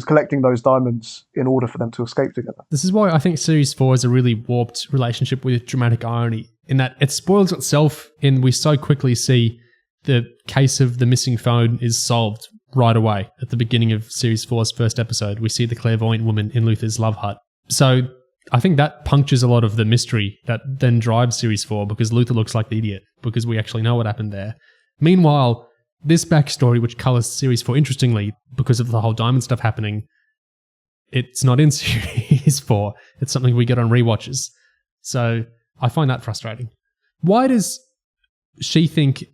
collecting those diamonds in order for them to escape together. This is why I think Series 4 is a really warped relationship with dramatic irony, in that it spoils itself in we so quickly see the case of the missing phone is solved right away at the beginning of Series 4's first episode. We see the clairvoyant woman in Luther's love hut. So I think that punctures a lot of the mystery that then drives Series 4, because Luther looks like the idiot, because we actually know what happened there. Meanwhile, this backstory, which colours Series 4 interestingly, because of the whole diamond stuff happening, it's not in Series 4. It's something we get on rewatches. So I find that frustrating. Why does she think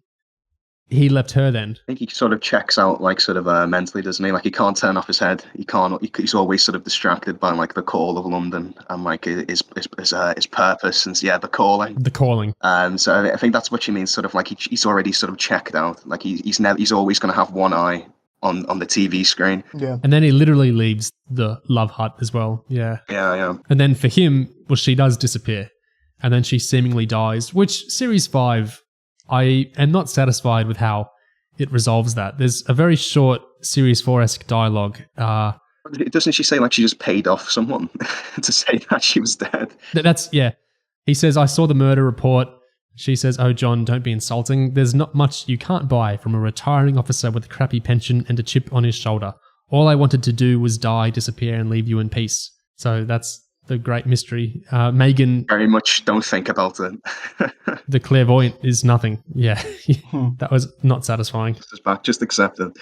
he left her then? I think he sort of checks out, mentally, doesn't he? Like, he can't turn off his head. He's always sort of distracted by the call of London and his purpose and the calling. The calling. So I think that's what she means. Sort of he's already sort of checked out. Like he's always going to have one eye on the TV screen. Yeah. And then he literally leaves the love hut as well. Yeah. Yeah. And then for him, well, she does disappear. And then she seemingly dies, which series 5, I am not satisfied with how it resolves that. There's a very short series 4-esque dialogue. Doesn't she say like she just paid off someone to say that she was dead? That's, yeah. He says, I saw the murder report. She says, oh, John, don't be insulting. There's not much you can't buy from a retiring officer with a crappy pension and a chip on his shoulder. All I wanted to do was die, disappear, and leave you in peace. So that's the great mystery. Megan... Very much don't think about it. The clairvoyant is nothing. Yeah, that was not satisfying. Just accept it.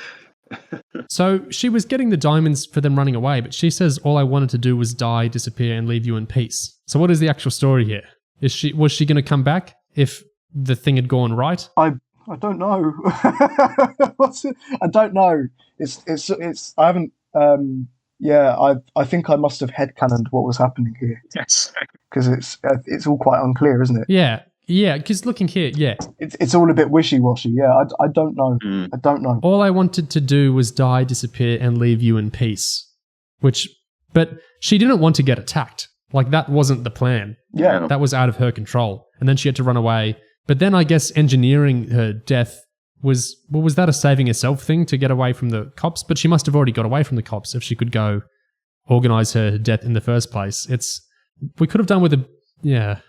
So she was getting the diamonds for them running away, but she says all I wanted to do was die, disappear, and leave you in peace. So what is the actual story here? Was she going to come back if the thing had gone right? I don't know. I don't know. It's I haven't. I think I must have headcanoned what was happening here. Yes. Because it's all quite unclear, isn't it? Yeah, because looking here, it's all a bit wishy-washy. Yeah, I don't know. I don't know. All I wanted to do was die, disappear, and leave you in peace. But she didn't want to get attacked. Like, that wasn't the plan. Yeah. That was out of her control. And then she had to run away. But then I guess engineering her death was that a saving herself thing to get away from the cops? But she must have already got away from the cops if she could go organize her death in the first place. We could have done with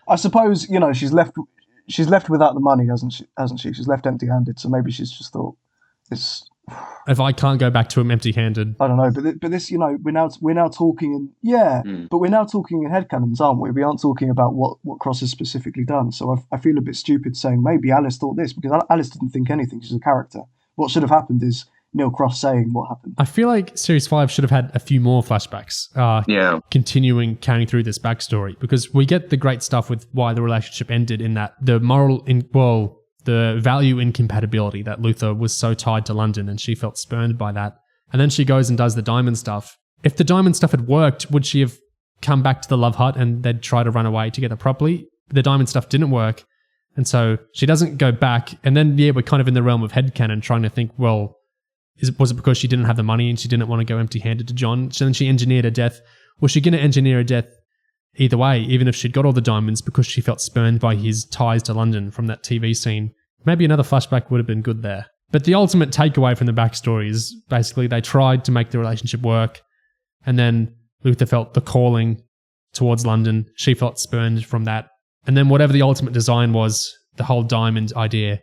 I suppose, she's left without the money, hasn't she? She's left empty-handed, so maybe she's just thought, if I can't go back to him empty-handed. I don't know, but this, we're now talking but we're now talking in headcanons, aren't we? We aren't talking about what Cross has specifically done. So I feel a bit stupid saying maybe Alice thought this, because Alice didn't think anything. She's a character. What should have happened is Neil Cross saying what happened. I feel like Series 5 should have had a few more flashbacks, carrying through this backstory, because we get the great stuff with why the relationship ended, in that the the value incompatibility, that Luther was so tied to London and she felt spurned by that. And then she goes and does the diamond stuff. If the diamond stuff had worked, would she have come back to the Love Hut and they'd try to run away together properly? The diamond stuff didn't work. And so she doesn't go back. And then, we're kind of in the realm of headcanon trying to think, well, was it because she didn't have the money and she didn't want to go empty-handed to John? So then she engineered her death. Was she going to engineer her death either way, even if she'd got all the diamonds, because she felt spurned by his ties to London from that TV scene? Maybe another flashback would have been good there. But the ultimate takeaway from the backstory is basically they tried to make the relationship work, and then Luther felt the calling towards London. She felt spurned from that. And then whatever the ultimate design was, the whole diamond idea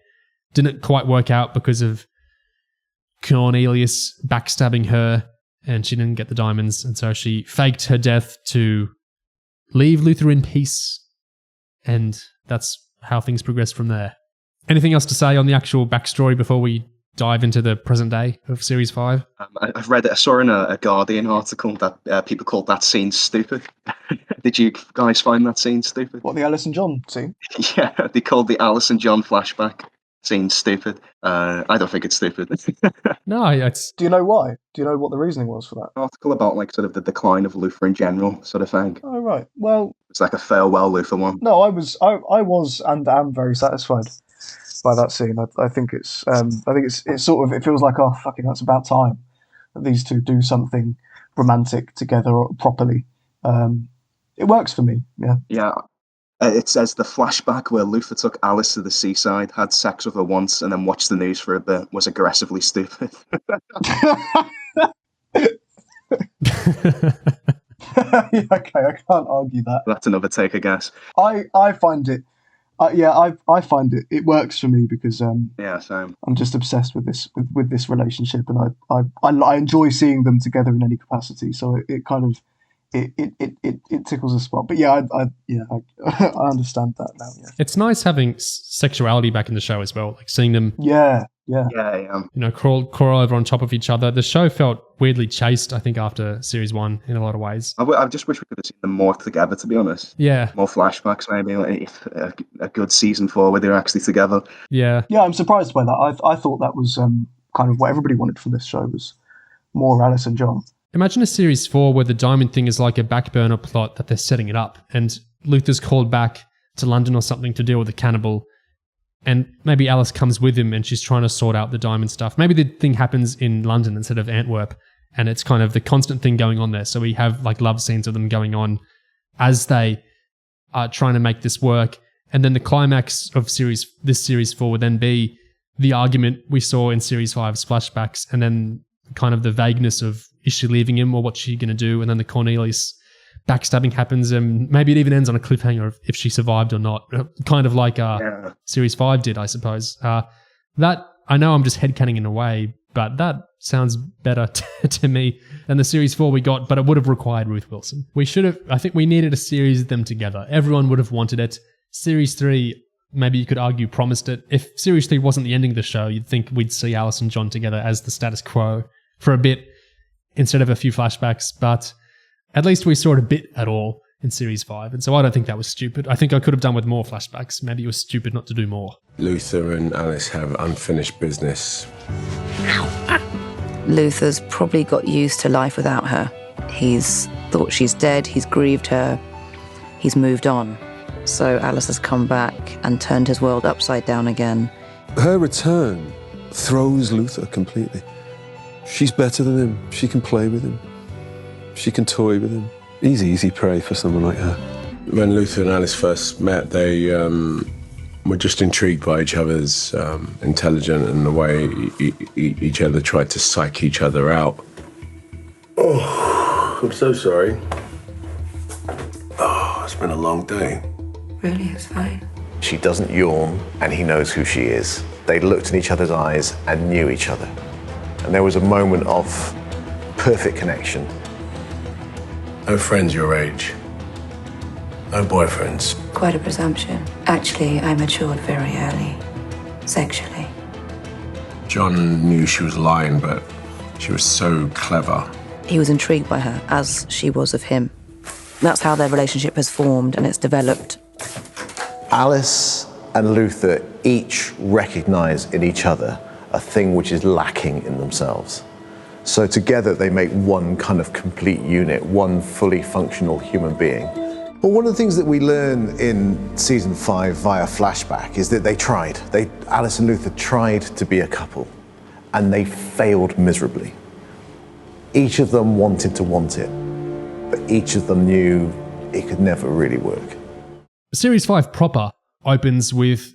didn't quite work out because of Cornelius backstabbing her, and she didn't get the diamonds. And so she faked her death to leave Luther in peace. And that's how things progressed from there. Anything else to say on the actual backstory before we dive into the present day of Series 5? I saw in a Guardian article that people called that scene stupid. Did you guys find that scene stupid? What, the Alice and John scene? Yeah, they called the Alice and John flashback scene stupid. I don't think it's stupid. No, it's... Do you know why? Do you know what the reasoning was for that? An article about sort of the decline of Luther in general, sort of thing. Oh, right. Well... It's like a farewell Luther one. No, I was and am very satisfied by that scene. I think it's sort of, it feels like, oh, fucking, that's about time that these two do something romantic together properly. It works for me, yeah. Yeah. It says the flashback where Luther took Alice to the seaside, had sex with her once, and then watched the news for a bit was aggressively stupid. Yeah, okay, I can't argue that. That's another take, I guess. I find it. I find it. It works for me because same. I'm just obsessed with this relationship, and I enjoy seeing them together in any capacity. So it kind of it tickles a spot. But yeah, I understand that now. Yeah, it's nice having sexuality back in the show as well, like seeing them. Yeah. Crawl over on top of each other. The show felt weirdly chaste, I think, after Series 1 in a lot of ways. I just wish we could have seen them more together, to be honest. Yeah. More flashbacks, maybe. Like a good Season 4 where they're actually together. Yeah. Yeah, I'm surprised by that. I thought that was kind of what everybody wanted from this show, was more Alice and John. Imagine a Series 4 where the diamond thing is like a back burner plot that they're setting it up, and Luther's called back to London or something to deal with the cannibal. And maybe Alice comes with him and she's trying to sort out the diamond stuff. Maybe the thing happens in London instead of Antwerp, and it's kind of the constant thing going on there. So we have like love scenes of them going on as they trying to make this work. And then the climax of this series 4 would then be the argument we saw in series 5's flashbacks, and then kind of the vagueness of, is she leaving him or what's she going to do? And then the Cornelius backstabbing happens, and maybe it even ends on a cliffhanger of if she survived or not, kind of like series 5 did, I suppose. That, I know I'm just headcaning in a way, but that sounds better to me than the series 4 we got, but it would have required Ruth Wilson. I think we needed a series of them together. Everyone would have wanted it. Series 3, maybe you could argue, promised it. If series 3 wasn't the ending of the show, you'd think we'd see Alice and John together as the status quo for a bit instead of a few flashbacks, but at least we saw it a bit at all in series 5, and so I don't think that was stupid. I think I could have done with more flashbacks. Maybe it was stupid not to do more. Luther and Alice have unfinished business. Luther's probably got used to life without her. He's thought she's dead, he's grieved her, he's moved on. So Alice has come back and turned his world upside down again. Her return throws Luther completely. She's better than him. She can play with him. She can toy with him. Easy prey for someone like her. When Luther and Alice first met, they were just intrigued by each other's intelligence and the way each other tried to psych each other out. Oh, I'm so sorry. Oh, it's been a long day. Really, it's fine. She doesn't yawn, and he knows who she is. They looked in each other's eyes and knew each other. And there was a moment of perfect connection. No friends your age. No boyfriends. Quite a presumption. Actually, I matured very early, sexually. John knew she was lying, but she was so clever. He was intrigued by her, as she was of him. That's how their relationship has formed, and it's developed. Alice and Luther each recognize in each other a thing which is lacking in themselves. So together they make one kind of complete unit, one fully functional human being. Well, one of the things that we learn in season 5 via flashback is that they tried. Alice and Luther tried to be a couple, and they failed miserably. Each of them wanted to want it, but each of them knew it could never really work. Series 5 proper opens with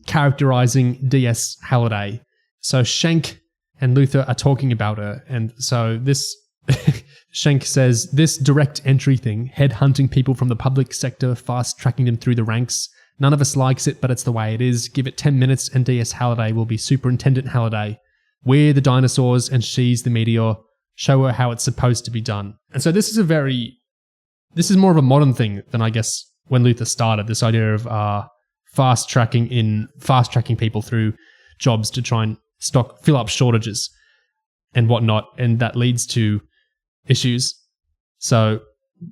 characterizing DS Halliday. So Shank and Luther are talking about her, and so this Shank says, this direct entry thing, headhunting people from the public sector, fast tracking them through the ranks. None of us likes it, but it's the way it is. Give it 10 minutes and DS Halliday will be Superintendent Halliday. We're the dinosaurs and she's the meteor. Show her how it's supposed to be done. And so this is more of a modern thing than I guess when Luther started, this idea of fast tracking people through jobs to try and fill up shortages and whatnot, and that leads to issues. So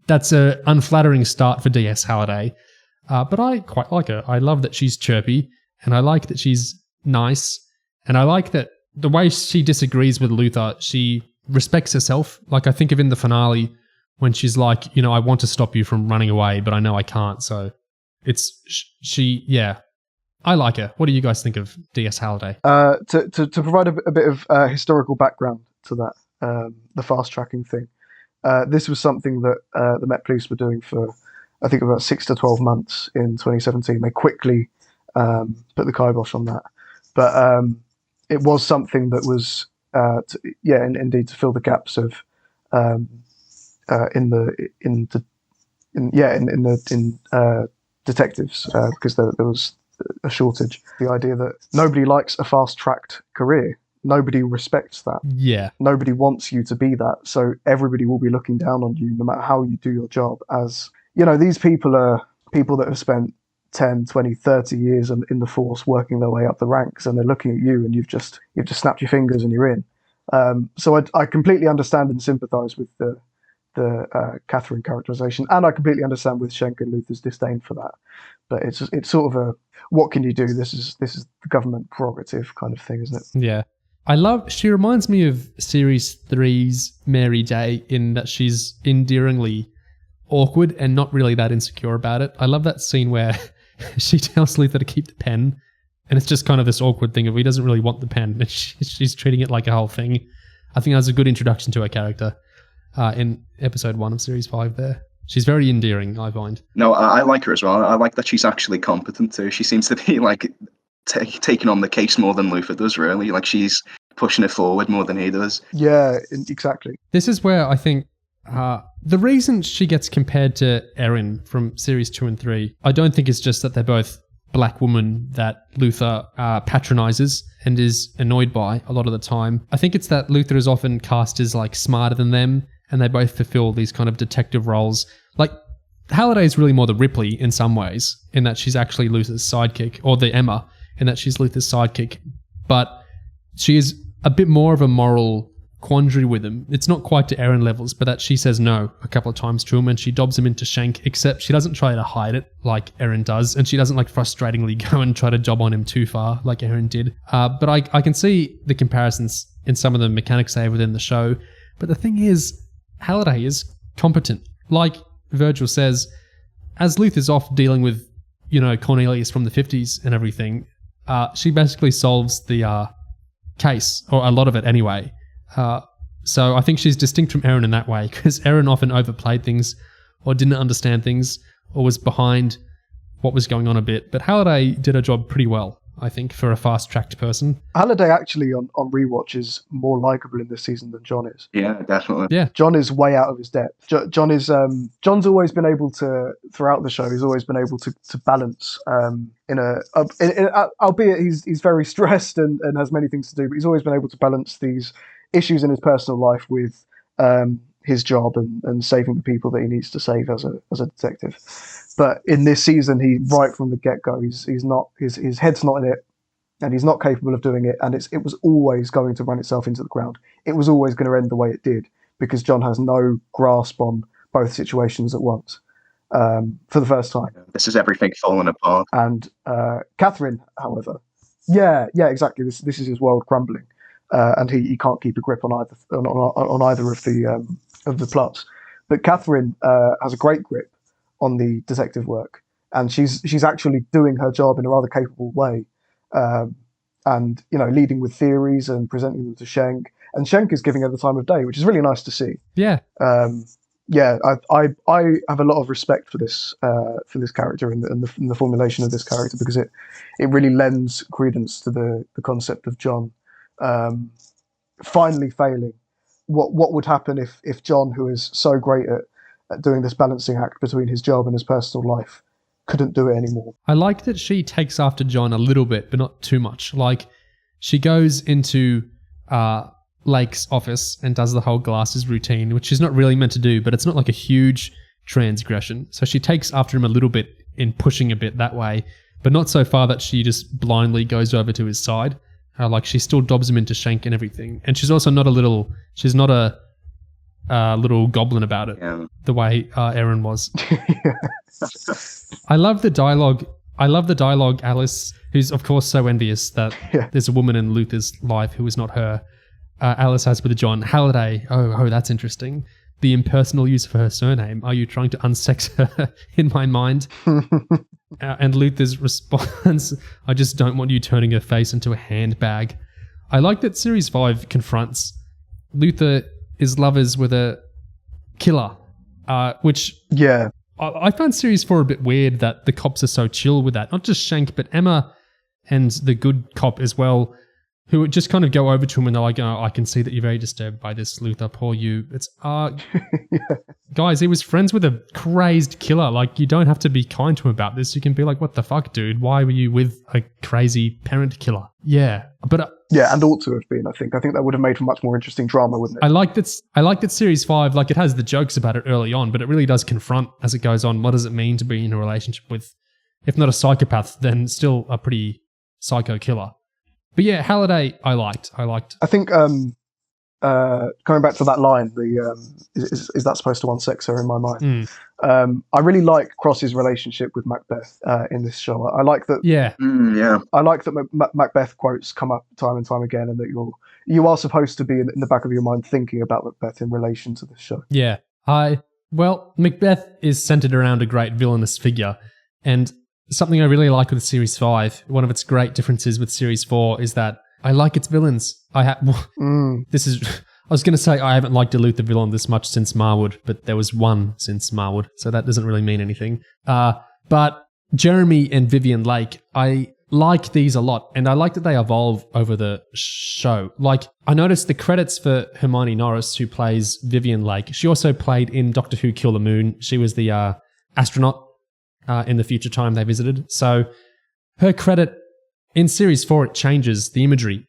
that's an unflattering start for DS Halliday, but I quite like her. I love that she's chirpy, and I like that she's nice, and I like that the way she disagrees with Luther, she respects herself. Like I think of in the finale when she's like, I want to stop you from running away, but I know I can't. So I like her. What do you guys think of DS Halliday? To provide a bit of historical background to that, the fast tracking thing. This was something that the Met Police were doing for, I think, about 6 to 12 months in 2017. They quickly put the kibosh on that. But it was something that was, indeed, to fill the gaps of in detectives, because there was a shortage. The idea that nobody likes a fast-tracked career. Nobody respects that. Yeah. Nobody wants you to be that. So everybody will be looking down on you no matter how you do your job. As, these people are people that have spent 10, 20, 30 years in the force working their way up the ranks, and they're looking at you and you've just snapped your fingers and you're in. So I completely understand and sympathise with the Catherine characterisation, and I completely understand with Schenk and Luther's disdain for that. But it's sort of a, what can you do? This is the government prerogative kind of thing, isn't it? Yeah. She reminds me of Series 3's Mary Day in that she's endearingly awkward and not really that insecure about it. I love that scene where she tells Luther to keep the pen, and it's just kind of this awkward thing of he doesn't really want the pen, and she's treating it like a whole thing. I think that was a good introduction to her character in episode 1 of Series 5 there. She's very endearing, I find. No, I like her as well. I like that she's actually competent too. She seems to be like taking on the case more than Luther does, really. Like she's pushing it forward more than he does. Yeah, exactly. This is where I think the reason she gets compared to Erin from series 2 and 3, I don't think it's just that they're both black women that Luther patronizes and is annoyed by a lot of the time. I think it's that Luther is often cast as like smarter than them, and they both fulfill these kind of detective roles. Like, Halliday is really more the Ripley in some ways, in that she's actually Luther's sidekick, or the Emma, in that she's Luther's sidekick. But she is a bit more of a moral quandary with him. It's not quite to Erin levels, but that she says no a couple of times to him and she dobs him into shank, except she doesn't try to hide it like Erin does, and she doesn't like frustratingly go and try to job on him too far like Erin did. But I can see the comparisons in some of the mechanics they have within the show. But the thing is, Halliday is competent. Like Virgil says, as Luther's off dealing with, Cornelius from the 50s and everything, she basically solves the case, or a lot of it anyway. So I think she's distinct from Erin in that way, because Erin often overplayed things or didn't understand things or was behind what was going on a bit. But Halliday did her job pretty well, I think, for a fast-tracked person. Halliday actually on rewatch is more likable in this season than John is. Yeah, definitely. Yeah. John is way out of his depth. John's always been able to, throughout the show, he's always been able to balance albeit he's very stressed and has many things to do, but he's always been able to balance these issues in his personal life with his job and saving the people that he needs to save as a detective. But in this season, he right from the get-go, he's not his head's not in it, and he's not capable of doing it. And it was always going to run itself into the ground. It was always going to end the way it did, because John has no grasp on both situations at once for the first time. This is everything falling apart. And Catherine, however, yeah, exactly. This is his world crumbling, and he can't keep a grip on either of the plots. But Catherine has a great grip on the detective work, and she's actually doing her job in a rather capable way, and leading with theories and presenting them to Schenk, and Schenk is giving her the time of day, which is really nice to see. Yeah. I have a lot of respect for this character and the formulation of this character, because it really lends credence to the concept of John finally failing. What would happen if John, who is so great at doing this balancing act between his job and his personal life, couldn't do it anymore? I like that she takes after John a little bit, but not too much. Like, she goes into Lake's office and does the whole glasses routine, which she's not really meant to do, but it's not like a huge transgression. So she takes after him a little bit in pushing a bit that way, but not so far that she just blindly goes over to his side. Like, she still dobs him into shank and everything. And she's also not a little goblin about it, the way Erin was. I love the dialogue. Alice, who's of course so envious that there's a woman in Luther's life who is not her. Alice has with John. Halliday, oh, that's interesting. The impersonal use of her surname. Are you trying to unsex her in my mind? And Luther's response, I just don't want you turning her face into a handbag. I like that Series 5 confronts Luther is lovers with a killer, which I found Series 4 a bit weird that the cops are so chill with that. Not just Schenk, but Emma and the good cop as well, who would just kind of go over to him and they're like, oh, I can see that you're very disturbed by this, Luther, poor you. It's, guys, he was friends with a crazed killer. Like, you don't have to be kind to him about this. You can be like, what the fuck, dude? Why were you with a crazy parent killer? Yeah, but... and ought to have been, I think. I think that would have made for much more interesting drama, wouldn't it? I like that Series 5, like, it has the jokes about it early on, but it really does confront, as it goes on, what does it mean to be in a relationship with, if not a psychopath, then still a pretty psycho killer. But yeah, Halliday, I liked. I think coming back to that line, is that supposed to unsex her in my mind? I really like Cross's relationship with Macbeth in this show. I like that. Yeah. I like that Macbeth quotes come up time and time again, and that you are supposed to be in the back of your mind thinking about Macbeth in relation to this show. Yeah. Macbeth is centered around a great villainous figure, and something I really like with Series 5, one of its great differences with Series 4 is that I like its villains. I was going to say I haven't liked a Luther villain this much since Marwood, but there was one since Marwood, so that doesn't really mean anything. But Jeremy and Vivian Lake, I like these a lot, and I like that they evolve over the show. Like, I noticed the credits for Hermione Norris, who plays Vivian Lake. She also played in Doctor Who Kill the Moon. She was the astronaut in the future time they visited. So her credit in Series 4, it changes the imagery.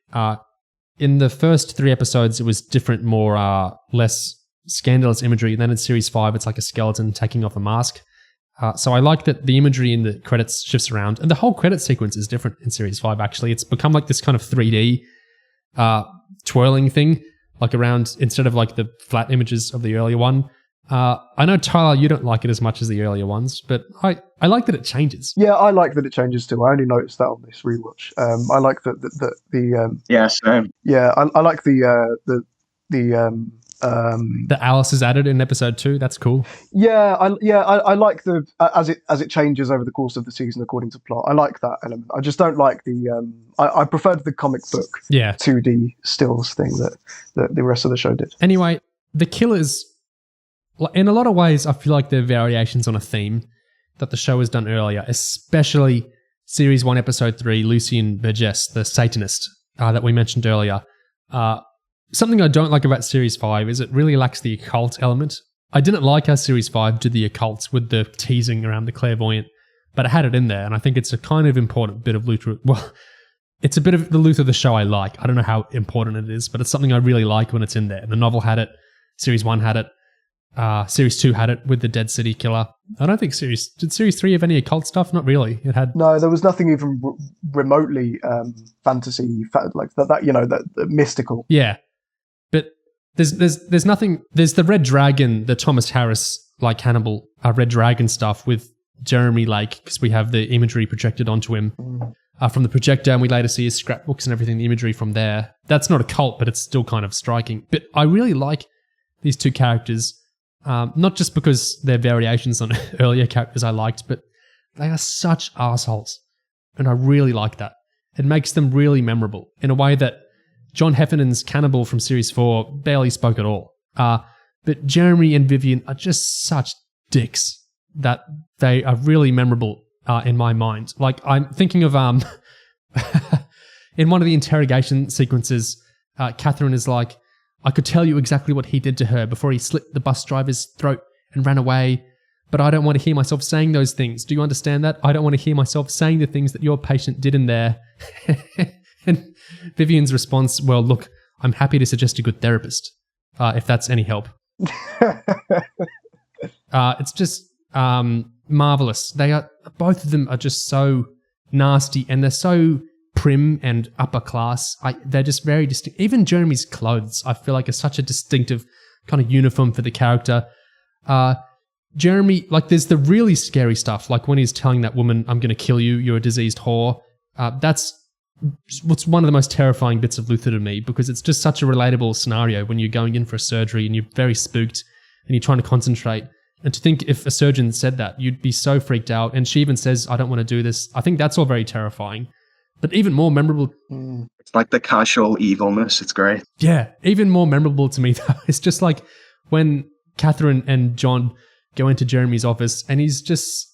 In the first 3 episodes, it was different, more less scandalous imagery. And then in Series 5, it's like a skeleton taking off a mask. So I like that the imagery in the credits shifts around. And the whole credit sequence is different in Series 5, actually. It's become like this kind of 3D twirling thing, like around, instead of like the flat images of the earlier one. I know, Tyler, you don't like it as much as the earlier ones, but I like that it changes. Yeah, I like that it changes too. I only noticed that on this rewatch. I like the yeah, same. Yeah, I like the Alice is added in episode 2. That's cool. Yeah, I like the as it changes over the course of the season according to plot. I like that element. I just don't like the I preferred the comic book 2D stills thing that the rest of the show did. Anyway, the killers, in a lot of ways, I feel like they're variations on a theme that the show has done earlier, especially Series 1, Episode 3, Lucien Burgess, the Satanist that we mentioned earlier. Something I don't like about Series 5 is it really lacks the occult element. I didn't like how Series 5 did the occult with the teasing around the clairvoyant, but it had it in there, and I think it's a kind of important bit of Luther. Well, it's a bit of the Luther the show I like. I don't know how important it is, but it's something I really like when it's in there. The novel had it, Series 1 had it, Series 2 had it with the Dead City Killer. I don't think did Series 3 have any occult stuff? Not really. It had... No, there was nothing even remotely fantasy, like that, you know, that mystical. Yeah. But there's nothing. There's the Red Dragon, the Thomas Harris, like Hannibal, Red Dragon stuff with Jeremy Lake, because we have the imagery projected onto him from the projector, and we later see his scrapbooks and everything, the imagery from there. That's not a cult, but it's still kind of striking. But I really like these two characters, not just because they're variations on earlier characters I liked, but they are such assholes, and I really like that. It makes them really memorable in a way that John Heffernan's Cannibal from Series 4 barely spoke at all. But Jeremy and Vivian are just such dicks that they are really memorable in my mind. Like, I'm thinking of in one of the interrogation sequences, Catherine is like, I could tell you exactly what he did to her before he slit the bus driver's throat and ran away, but I don't want to hear myself saying those things. Do you understand that? I don't want to hear myself saying the things that your patient did in there. And Vivian's response, well, look, I'm happy to suggest a good therapist, if that's any help. It's just marvelous. Both of them are just so nasty, and they're so prim and upper class. They're just very distinct. Even Jeremy's clothes, I feel like, are such a distinctive kind of uniform for the character. Jeremy, like, there's the really scary stuff, like when he's telling that woman, I'm going to kill you, you're a diseased whore. That's what's one of the most terrifying bits of Luther to me, because it's just such a relatable scenario when you're going in for a surgery and you're very spooked and you're trying to concentrate. And to think if a surgeon said that, you'd be so freaked out. And she even says, I don't want to do this. I think that's all very terrifying. But even more memorable... It's like the casual evilness. It's great. Yeah, even more memorable to me, though, it's just like when Catherine and John go into Jeremy's office and he's just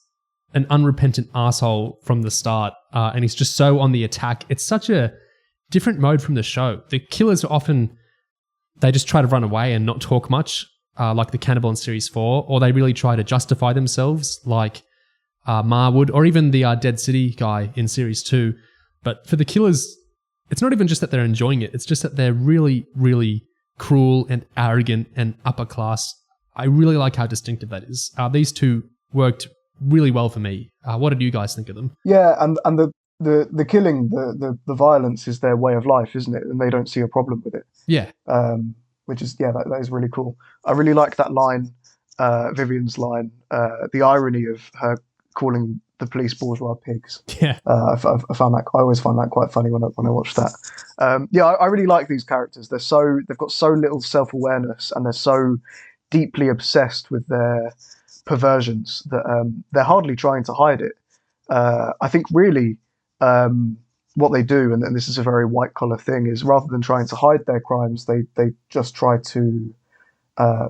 an unrepentant asshole from the start, and he's just so on the attack. It's such a different mode from the show. The killers are often, they just try to run away and not talk much, like the cannibal in Series 4, or they really try to justify themselves, like Marwood, or even the Dead City guy in Series 2. But for the killers, it's not even just that they're enjoying it, it's just that they're really, really cruel and arrogant and upper class. I really like how distinctive that is. These two worked really well for me. What did you guys think of them? Yeah, and the killing, the violence is their way of life, isn't it? And they don't see a problem with it. Yeah. Which is, yeah, that is really cool. I really like that line, Vivian's line, the irony of her calling the police bourgeois pigs. Yeah. I always find that quite funny when I watch that. I really like these characters. They've got so little self-awareness, and they're so deeply obsessed with their perversions that they're hardly trying to hide it. I think really what they do, and this is a very white collar thing, is rather than trying to hide their crimes, they just try to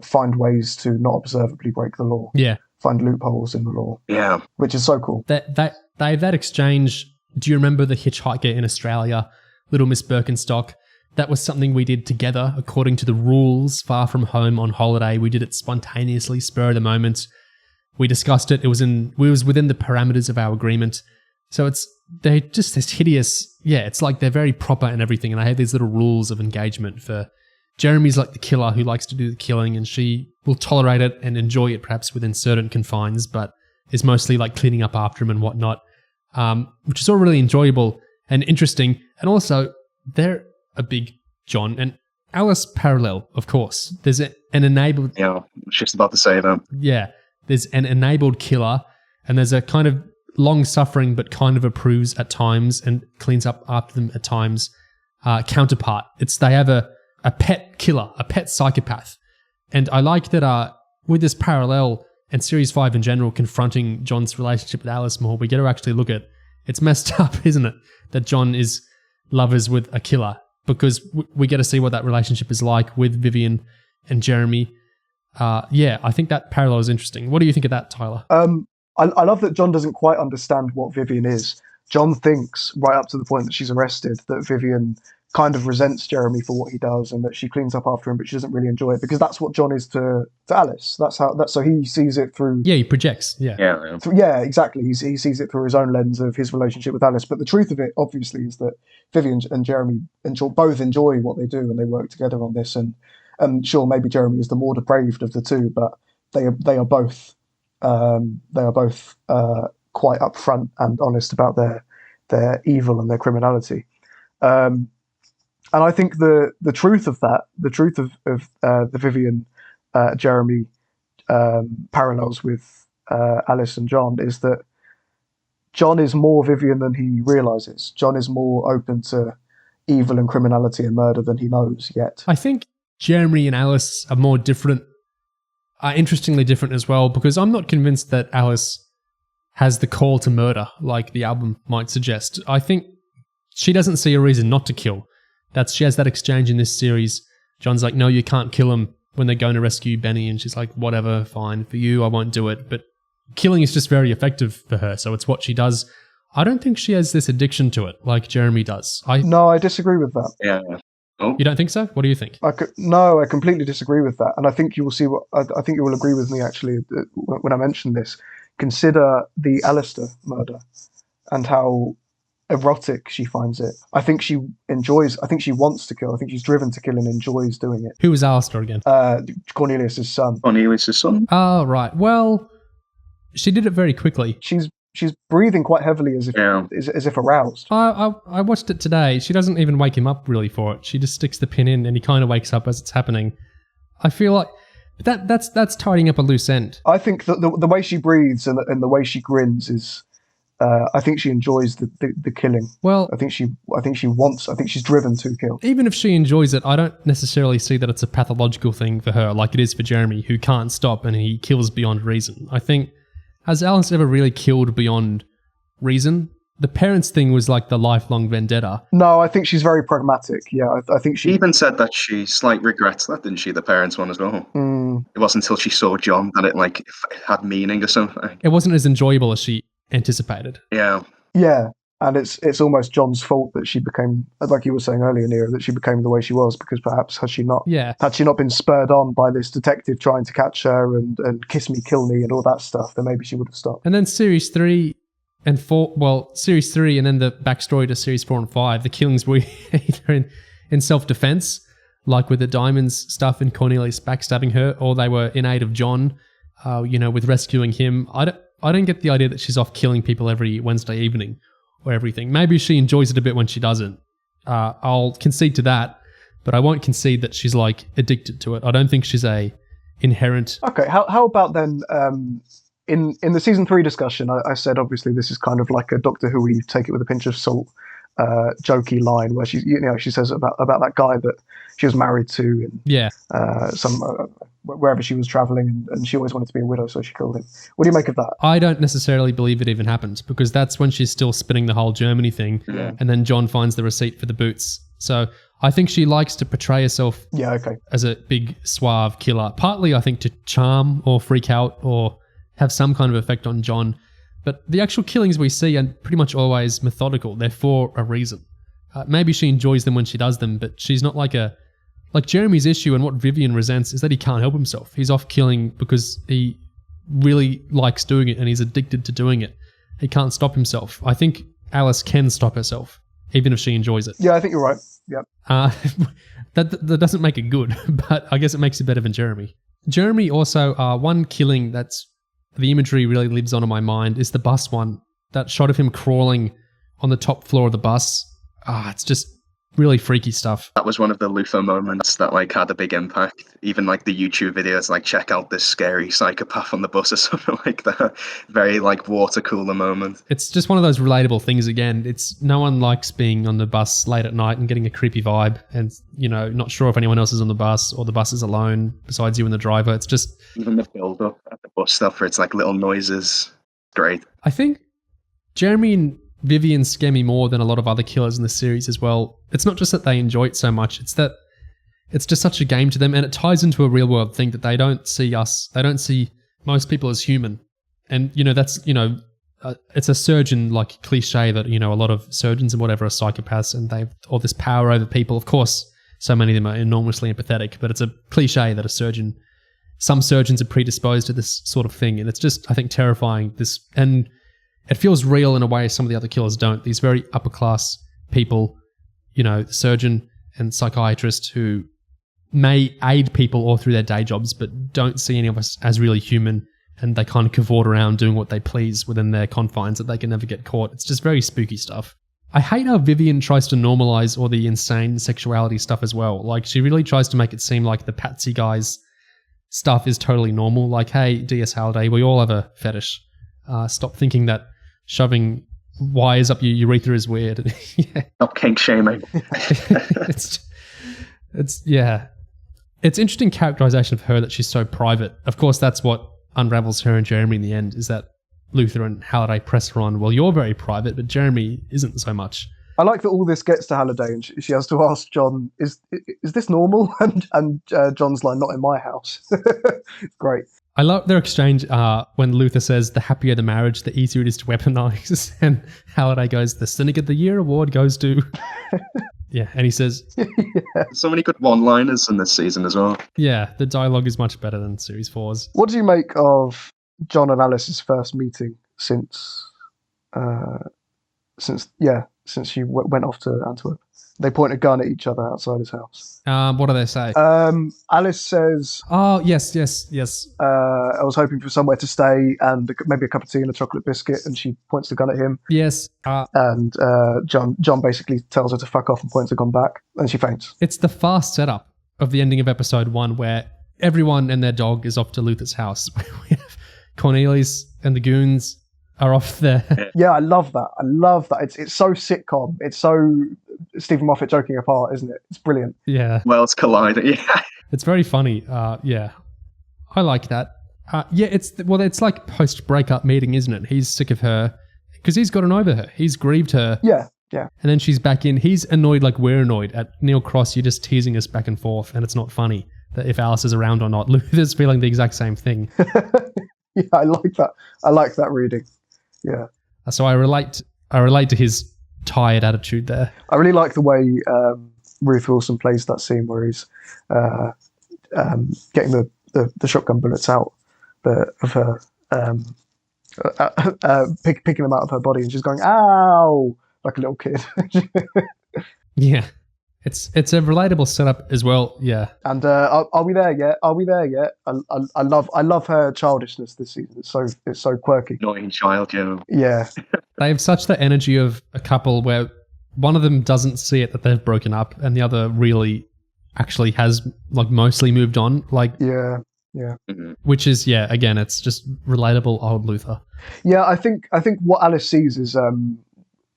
find ways to not observably break the law. Yeah. Find loopholes in the law. Yeah. Which is so cool. That exchange. Do you remember the hitchhiker in Australia, Little Miss Birkenstock? That was something we did together according to the rules, far from home on holiday. We did it spontaneously, spur of the moment. We discussed it. It was within the parameters of our agreement. So they're just this hideous, it's like they're very proper and everything. And I have these little rules of engagement for Jeremy's like the killer who likes to do the killing, and she will tolerate it and enjoy it perhaps within certain confines, but is mostly like cleaning up after him and whatnot, which is all really enjoyable and interesting. And also, they're a big John and Alice parallel, of course. There's an enabled... Yeah, I was just about to say that. Yeah, there's an enabled killer, and there's a kind of long-suffering but kind of approves at times and cleans up after them at times counterpart. They have a pet killer, a pet psychopath. And I like that with this parallel and Series 5 in general confronting John's relationship with Alice more, we get to actually look at, it's messed up, isn't it? That John is lovers with a killer, because we get to see what that relationship is like with Vivian and Jeremy. I think that parallel is interesting. What do you think of that, Tyler? I love that John doesn't quite understand what Vivian is. John thinks, right up to the point that she's arrested, that Vivian kind of resents Jeremy for what he does and that she cleans up after him, but she doesn't really enjoy it, because that's what John is to Alice. So he sees it through... Yeah, he projects. Yeah. Yeah, exactly. He sees it through his own lens of his relationship with Alice. But the truth of it, obviously, is that Vivian and Jeremy both enjoy what they do, and they work together on this. And sure, maybe Jeremy is the more depraved of the two, but they are both quite upfront and honest about their evil and their criminality. And I think the truth of that, the truth of the Vivian Jeremy parallels with Alice and John, is that John is more Vivian than he realizes. John is more open to evil and criminality and murder than he knows yet. I think Jeremy and Alice are more different, are interestingly different as well, because I'm not convinced that Alice has the call to murder like the album might suggest. I think she doesn't see a reason not to kill. She has that exchange in this series. John's like, no, you can't kill him, when they're going to rescue Benny, and she's like, whatever, fine, for you, I won't do it. But killing is just very effective for her, so it's what she does. I don't think she has this addiction to it like Jeremy does. No, I disagree with that. Yeah. Oh. You don't think so? What do you think? No, I completely disagree with that. And I think you will see I think you will agree with me, actually, when I mention this. Consider the Alistair murder and how erotic she finds it. I think she wants to kill. I think she's driven to kill and enjoys doing it. Who was Alistair again? Cornelius' son. Cornelius' son? Oh, right. Well, she did it very quickly. She's breathing quite heavily as if aroused. I watched it today. She doesn't even wake him up really for it. She just sticks the pin in and he kind of wakes up as it's happening. I feel like that's tidying up a loose end. I think that the way she breathes and the way she grins is... I think she enjoys the killing. Well, I think she's driven to kill. Even if she enjoys it, I don't necessarily see that it's a pathological thing for her, like it is for Jeremy, who can't stop and he kills beyond reason. I think, has Alice ever really killed beyond reason? The parents thing was like the lifelong vendetta. No, I think she's very pragmatic. Yeah, I think she even said that she slightly regrets that, didn't she? The parents one as well. It wasn't until she saw John that it had meaning or something. It wasn't as enjoyable as she anticipated. Yeah, and it's almost John's fault that she became, like you were saying earlier, Nira, that she became the way she was, because perhaps had she not been spurred on by this detective trying to catch her and kiss me, kill me, and all that stuff, then maybe she would have stopped. And then Series 3 and 4, well, Series 3 and then the backstory to Series 4 and 5, the killings were either in self-defense, like with the diamonds stuff and Cornelius backstabbing her, or they were in aid of John, with rescuing him. I don't get the idea that she's off killing people every Wednesday evening or everything. Maybe she enjoys it a bit when she doesn't. I'll concede to that, but I won't concede that she's like addicted to it. I don't think she's a inherent... Okay, how about then, in the season 3 discussion, I said obviously this is kind of like a Doctor Who, we take it with a pinch of salt jokey line where she says about that guy that she was married to, and wherever she was traveling, and she always wanted to be a widow, so she killed him. What do you make of that? I don't necessarily believe it even happened, because that's when she's still spinning the whole Germany thing, and then John finds the receipt for the boots. So I think she likes to portray herself as a big suave killer, partly I think to charm or freak out or have some kind of effect on John. But the actual killings we see are pretty much always methodical. They're for a reason. Maybe she enjoys them when she does them, but she's not like Jeremy's issue, and what Vivian resents is that he can't help himself. He's off killing because he really likes doing it and he's addicted to doing it. He can't stop himself. I think Alice can stop herself, even if she enjoys it. Yeah, I think you're right. Yeah. That doesn't make it good, but I guess it makes it better than Jeremy. Jeremy also, one killing that's the imagery really lives on in my mind is the bus one. That shot of him crawling on the top floor of the bus. It's just really freaky stuff. That was one of the Luther moments that had a big impact. Even the YouTube videos check out this scary psychopath on the bus or something like that. Very water cooler moment. It's just one of those relatable things again. It's no one likes being on the bus late at night and getting a creepy vibe and, not sure if anyone else is on the bus or the bus is alone besides you and the driver. It's just... Even the build up at the bus stop where it's little noises. Great. I think Jeremy and Vivian scare me more than a lot of other killers in the series as well. It's not just that they enjoy it so much, it's that it's just such a game to them, and it ties into a real world thing that they don't see most people as human. And, that's, it's a surgeon cliche that, a lot of surgeons and whatever are psychopaths and they've all this power over people. Of course, so many of them are enormously empathetic, but it's a cliche that some surgeons are predisposed to this sort of thing. And it's just, I think, terrifying. And it feels real in a way some of the other killers don't. These very upper class people, surgeon and psychiatrist who may aid people all through their day jobs, but don't see any of us as really human, and they kind of cavort around doing what they please within their confines that they can never get caught. It's just very spooky stuff. I hate how Vivian tries to normalize all the insane sexuality stuff as well. She really tries to make it seem like the Patsy guys stuff is totally normal. Hey, DS Halliday, we all have a fetish. Stop thinking that shoving wires up your urethra is weird. Yeah. Stop kink shaming. It's interesting characterization of her that she's so private. Of course, that's what unravels her and Jeremy in the end, is that Luther and Halliday press her on, well, you're very private, but Jeremy isn't so much. I like that all this gets to Halliday and she has to ask John, is this normal? And John's like, not in my house. Great. I love their exchange when Luther says, the happier the marriage, the easier it is to weaponize. And Halliday goes, the Cynic of the Year award goes to... Yeah, and he says... So many good one-liners in this season as well. Yeah, the dialogue is much better than Series 4's. What do you make of John and Alice's first meeting since she went off to Antwerp? They point a gun at each other outside his house. What do they say? Alice says... Oh, yes. I was hoping for somewhere to stay and maybe a cup of tea and a chocolate biscuit, and she points the gun at him. Yes. And John basically tells her to fuck off and points the gun back, and she faints. It's the fast setup of the ending of episode 1 where everyone and their dog is off to Luther's house. We have Cornelius and the goons are off there. Yeah, I love that. It's so sitcom. It's so Stephen Moffat joking apart, isn't it? It's brilliant. Yeah. Worlds collide. Yeah. It's very funny. Yeah. I like that. It's like post-breakup meeting, isn't it? He's sick of her because he's gotten over her. He's grieved her. Yeah. And then she's back in. He's annoyed like we're annoyed. At Neil Cross, you're just teasing us back and forth, and it's not funny that if Alice is around or not. Luther's feeling the exact same thing. Yeah, I like that. I like that reading. Yeah. So I relate to his tired attitude there. I really like the way Ruth Wilson plays that scene where he's getting the shotgun bullets out of her, picking them out of her body, and she's going, ow, like a little kid. Yeah. It's a relatable setup as well, yeah. And are we there yet? I love her childishness this season. It's so quirky. Annoying child, yeah. Yeah. They have such the energy of a couple where one of them doesn't see it that they've broken up, and the other really actually has mostly moved on. Yeah. Mm-hmm. Which is again, it's just relatable old Luther. Yeah, I think what Alice sees is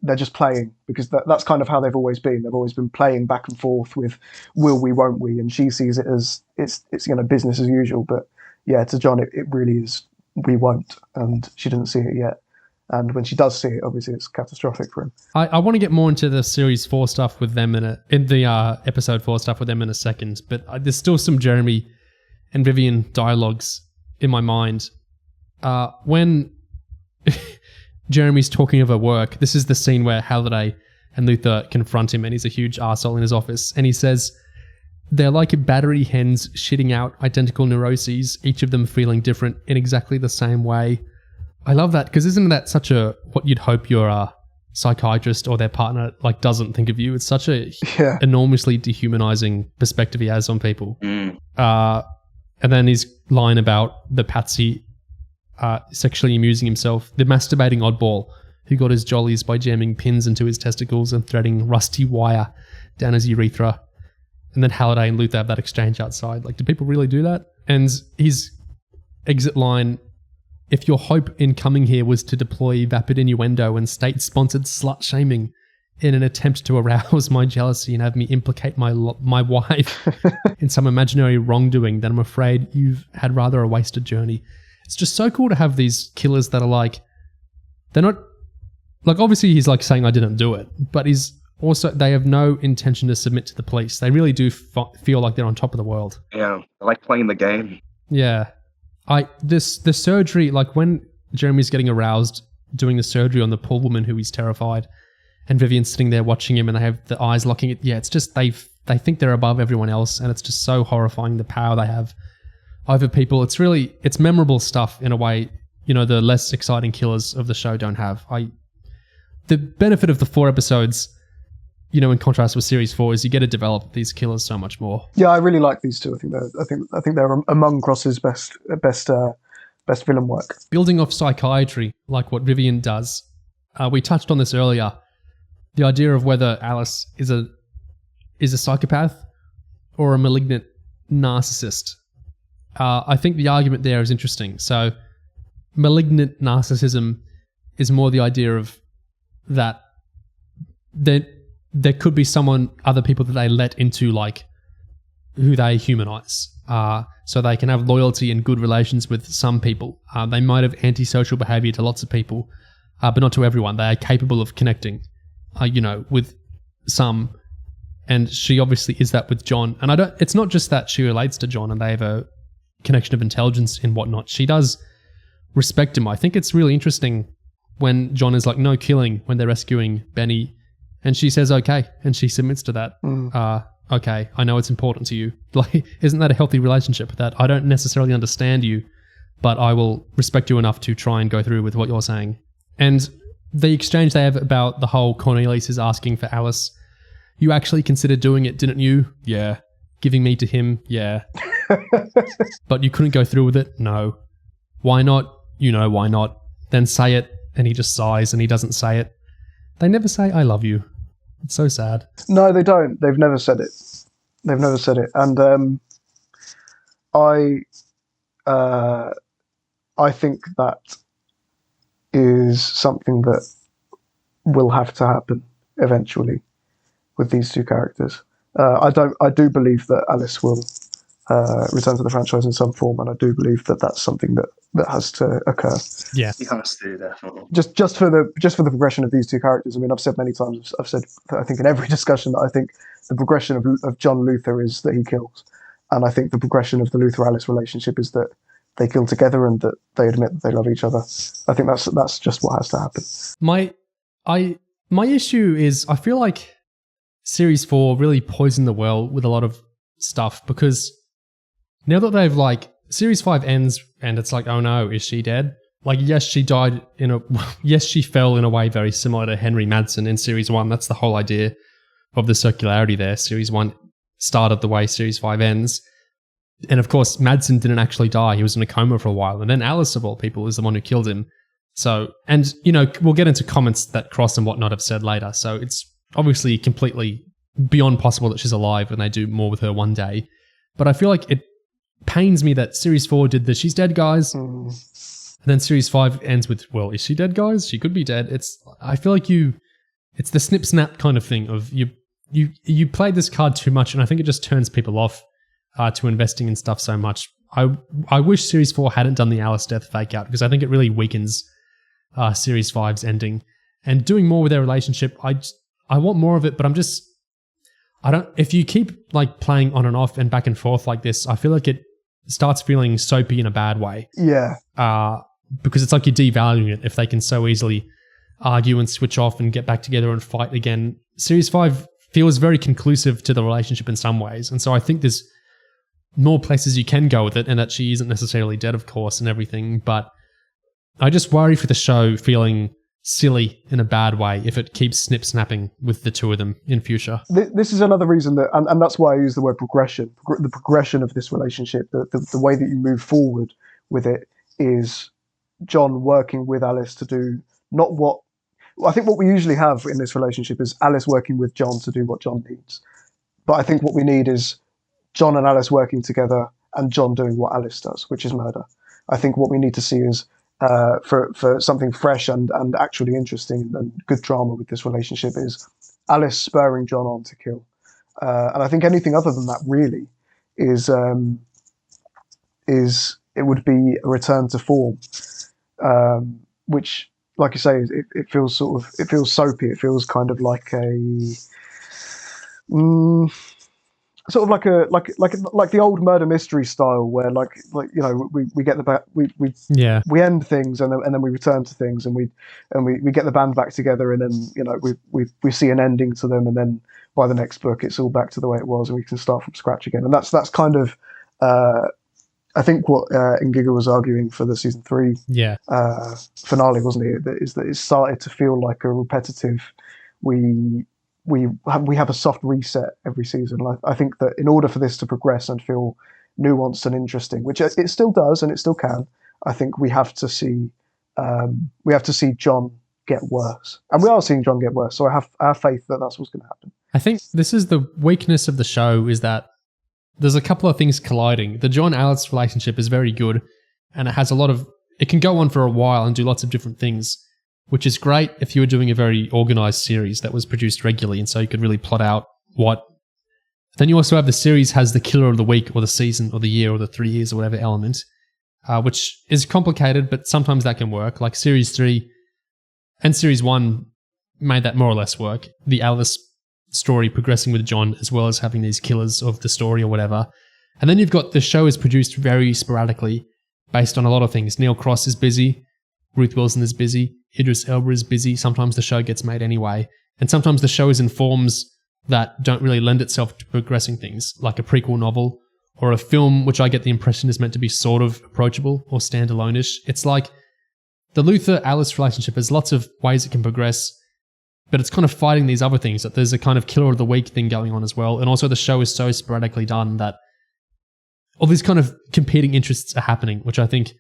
they're just playing, because that's kind of how they've always been. They've always been playing back and forth with will we, won't we, and she sees it as it's business as usual. But yeah, to John, it really is we won't, and she doesn't see it yet. And when she does see it, obviously it's catastrophic for him. I want to get more into the series 4 stuff with them in the episode 4 stuff with them in a second, but there's still some Jeremy and Vivian dialogues in my mind. When Jeremy's talking of her work, this is the scene where Halliday and Luther confront him, and he's a huge arsehole in his office, and he says, "They're like battery hens shitting out identical neuroses, each of them feeling different in exactly the same way." I love that, because isn't that such a what you'd hope your psychiatrist or their partner doesn't think of you? It's such a enormously dehumanizing perspective he has on people. And then his line about the patsy sexually amusing himself, the masturbating oddball who got his jollies by jamming pins into his testicles and threading rusty wire down his urethra. And then Halliday and Luther have that exchange outside. Do people really do that? And his exit line, "If your hope in coming here was to deploy vapid innuendo and state-sponsored slut-shaming in an attempt to arouse my jealousy and have me implicate my wife in some imaginary wrongdoing, then I'm afraid you've had rather a wasted journey." It's just so cool to have these killers that are they're not, obviously he's saying I didn't do it, but he's also, they have no intention to submit to the police. They really do feel like they're on top of the world. Yeah, I like playing the game. Yeah. The surgery, when Jeremy's getting aroused doing the surgery on the poor woman who he's terrified, and Vivian's sitting there watching him and they have the eyes locking it. Yeah, it's just they think they're above everyone else, and it's just so horrifying the power they have over people. It's memorable stuff in a way, the less exciting killers of the show don't have. The benefit of the 4 episodes, in contrast with series 4, is you get to develop these killers so much more. Yeah, I really like these two. I think they're among Cross's best villain work. Building off psychiatry, like what Vivian does, we touched on this earlier. The idea of whether Alice is a psychopath or a malignant narcissist. I think the argument there is interesting. So, malignant narcissism is more the idea of that there could be other people that they let into who they humanize. So they can have loyalty and good relations with some people. They might have antisocial behavior to lots of people, but not to everyone. They are capable of connecting, with some. And she obviously is that with John. And it's not just that she relates to John and they have a connection of intelligence and whatnot. She does respect him. I think it's really interesting when John is no killing when they're rescuing Benny. And she says, okay. And she submits to that. Okay, I know it's important to you. Isn't that a healthy relationship? That I don't necessarily understand you, but I will respect you enough to try and go through with what you're saying. And the exchange they have about the whole Cornelius is asking for Alice. You actually considered doing it, didn't you? Yeah. Giving me to him? Yeah. But you couldn't go through with it? No. Why not? Why not? Then say it. And he just sighs and he doesn't say it. They never say, I love you. It's so sad. No, they don't. They've never said it. And I think that is something that will have to happen eventually with these two characters. I do believe that Alice will return to the franchise in some form, and I do believe that that's something that has to occur. Yeah, he has to, definitely. Just for the progression of these two characters. I mean, I've said many times. I've said, I think in every discussion, that I think the progression of John Luther is that he kills, and I think the progression of the Luther-Alice relationship is that they kill together and that they admit that they love each other. I think that's just what has to happen. My issue is I feel like Series 4 really poisoned the well with a lot of stuff, because now that they've Series 5 ends and it's oh no, is she dead? Yes, she died yes, she fell in a way very similar to Henry Madsen in Series 1. That's the whole idea of the circularity there. Series 1 started the way Series 5 ends. And of course, Madsen didn't actually die. He was in a coma for a while. And then Alice, of all people, is the one who killed him. So, and, we'll get into comments that Cross and whatnot have said later. So it's obviously completely beyond possible that she's alive and they do more with her one day. But I feel like it pains me that Series 4 did the she's dead, guys. And then Series 5 ends with, well, is she dead, guys? She could be dead. I feel like you it's the snip snap kind of thing of you play this card too much, and I think it just turns people off to investing in stuff so much. I wish Series 4 hadn't done the Alice death fake out, because I think it really weakens Series 5's ending. And doing more with their relationship, I want more of it, but if you keep like playing on and off and back and forth like this, I feel like it starts feeling soapy in a bad way. Yeah. Because it's like you're devaluing it if they can so easily argue and switch off and get back together and fight again. Series 5 feels very conclusive to the relationship in some ways. And so I think there's more places you can go with it, and that she isn't necessarily dead, of course, and everything. But I just worry for the show feeling silly in a bad way if it keeps snip-snapping with the two of them in future. This is another reason that, and that's why I use the word progression. The progression of this relationship, the way that you move forward with it is John working with Alice to do not what... I think what we usually have in this relationship is Alice working with John to do what John needs. But I think what we need is John and Alice working together and John doing what Alice does, which is murder. I think what we need to see is for something fresh and actually interesting and good drama with this relationship is Alice spurring John on to kill. And I think anything other than that really is it would be a return to form, which, like you say, it feels soapy. It feels kind of like a sort of like the old murder mystery style, where like we get we end things and then we return to things and we get the band back together, and then we see an ending to them, and then by the next book it's all back to the way it was and we can start from scratch again. And that's kind of I think what Ngiga was arguing for the season 3 finale, wasn't he? Is that it started to feel like a repetitive. We have a soft reset every season. I think that in order for this to progress and feel nuanced and interesting, which it still does and it still can, I think we have to see John get worse, and we are seeing John get worse. So I have faith that that's what's going to happen. I think this is the weakness of the show, is that there's a couple of things colliding. The John-Alice relationship is very good, and it has it can go on for a while and do lots of different things, which is great if you were doing a very organized series that was produced regularly, and so you could really plot out what... Then you also have the series has the killer of the week or the season or the year or the 3 years or whatever element, which is complicated, but sometimes that can work. Like Series 3 and Series 1 made that more or less work. The Alice story progressing with John, as well as having these killers of the story or whatever. And then you've got the show is produced very sporadically based on a lot of things. Neil Cross is busy. Ruth Wilson is busy. Idris Elba is busy. Sometimes the show gets made anyway. And sometimes the show is in forms that don't really lend itself to progressing things, like a prequel novel or a film, which I get the impression is meant to be sort of approachable or standalone-ish. It's like the Luther-Alice relationship has lots of ways it can progress, but it's kind of fighting these other things, that there's a kind of killer of the week thing going on as well. And also the show is so sporadically done that all these kind of competing interests are happening, which I think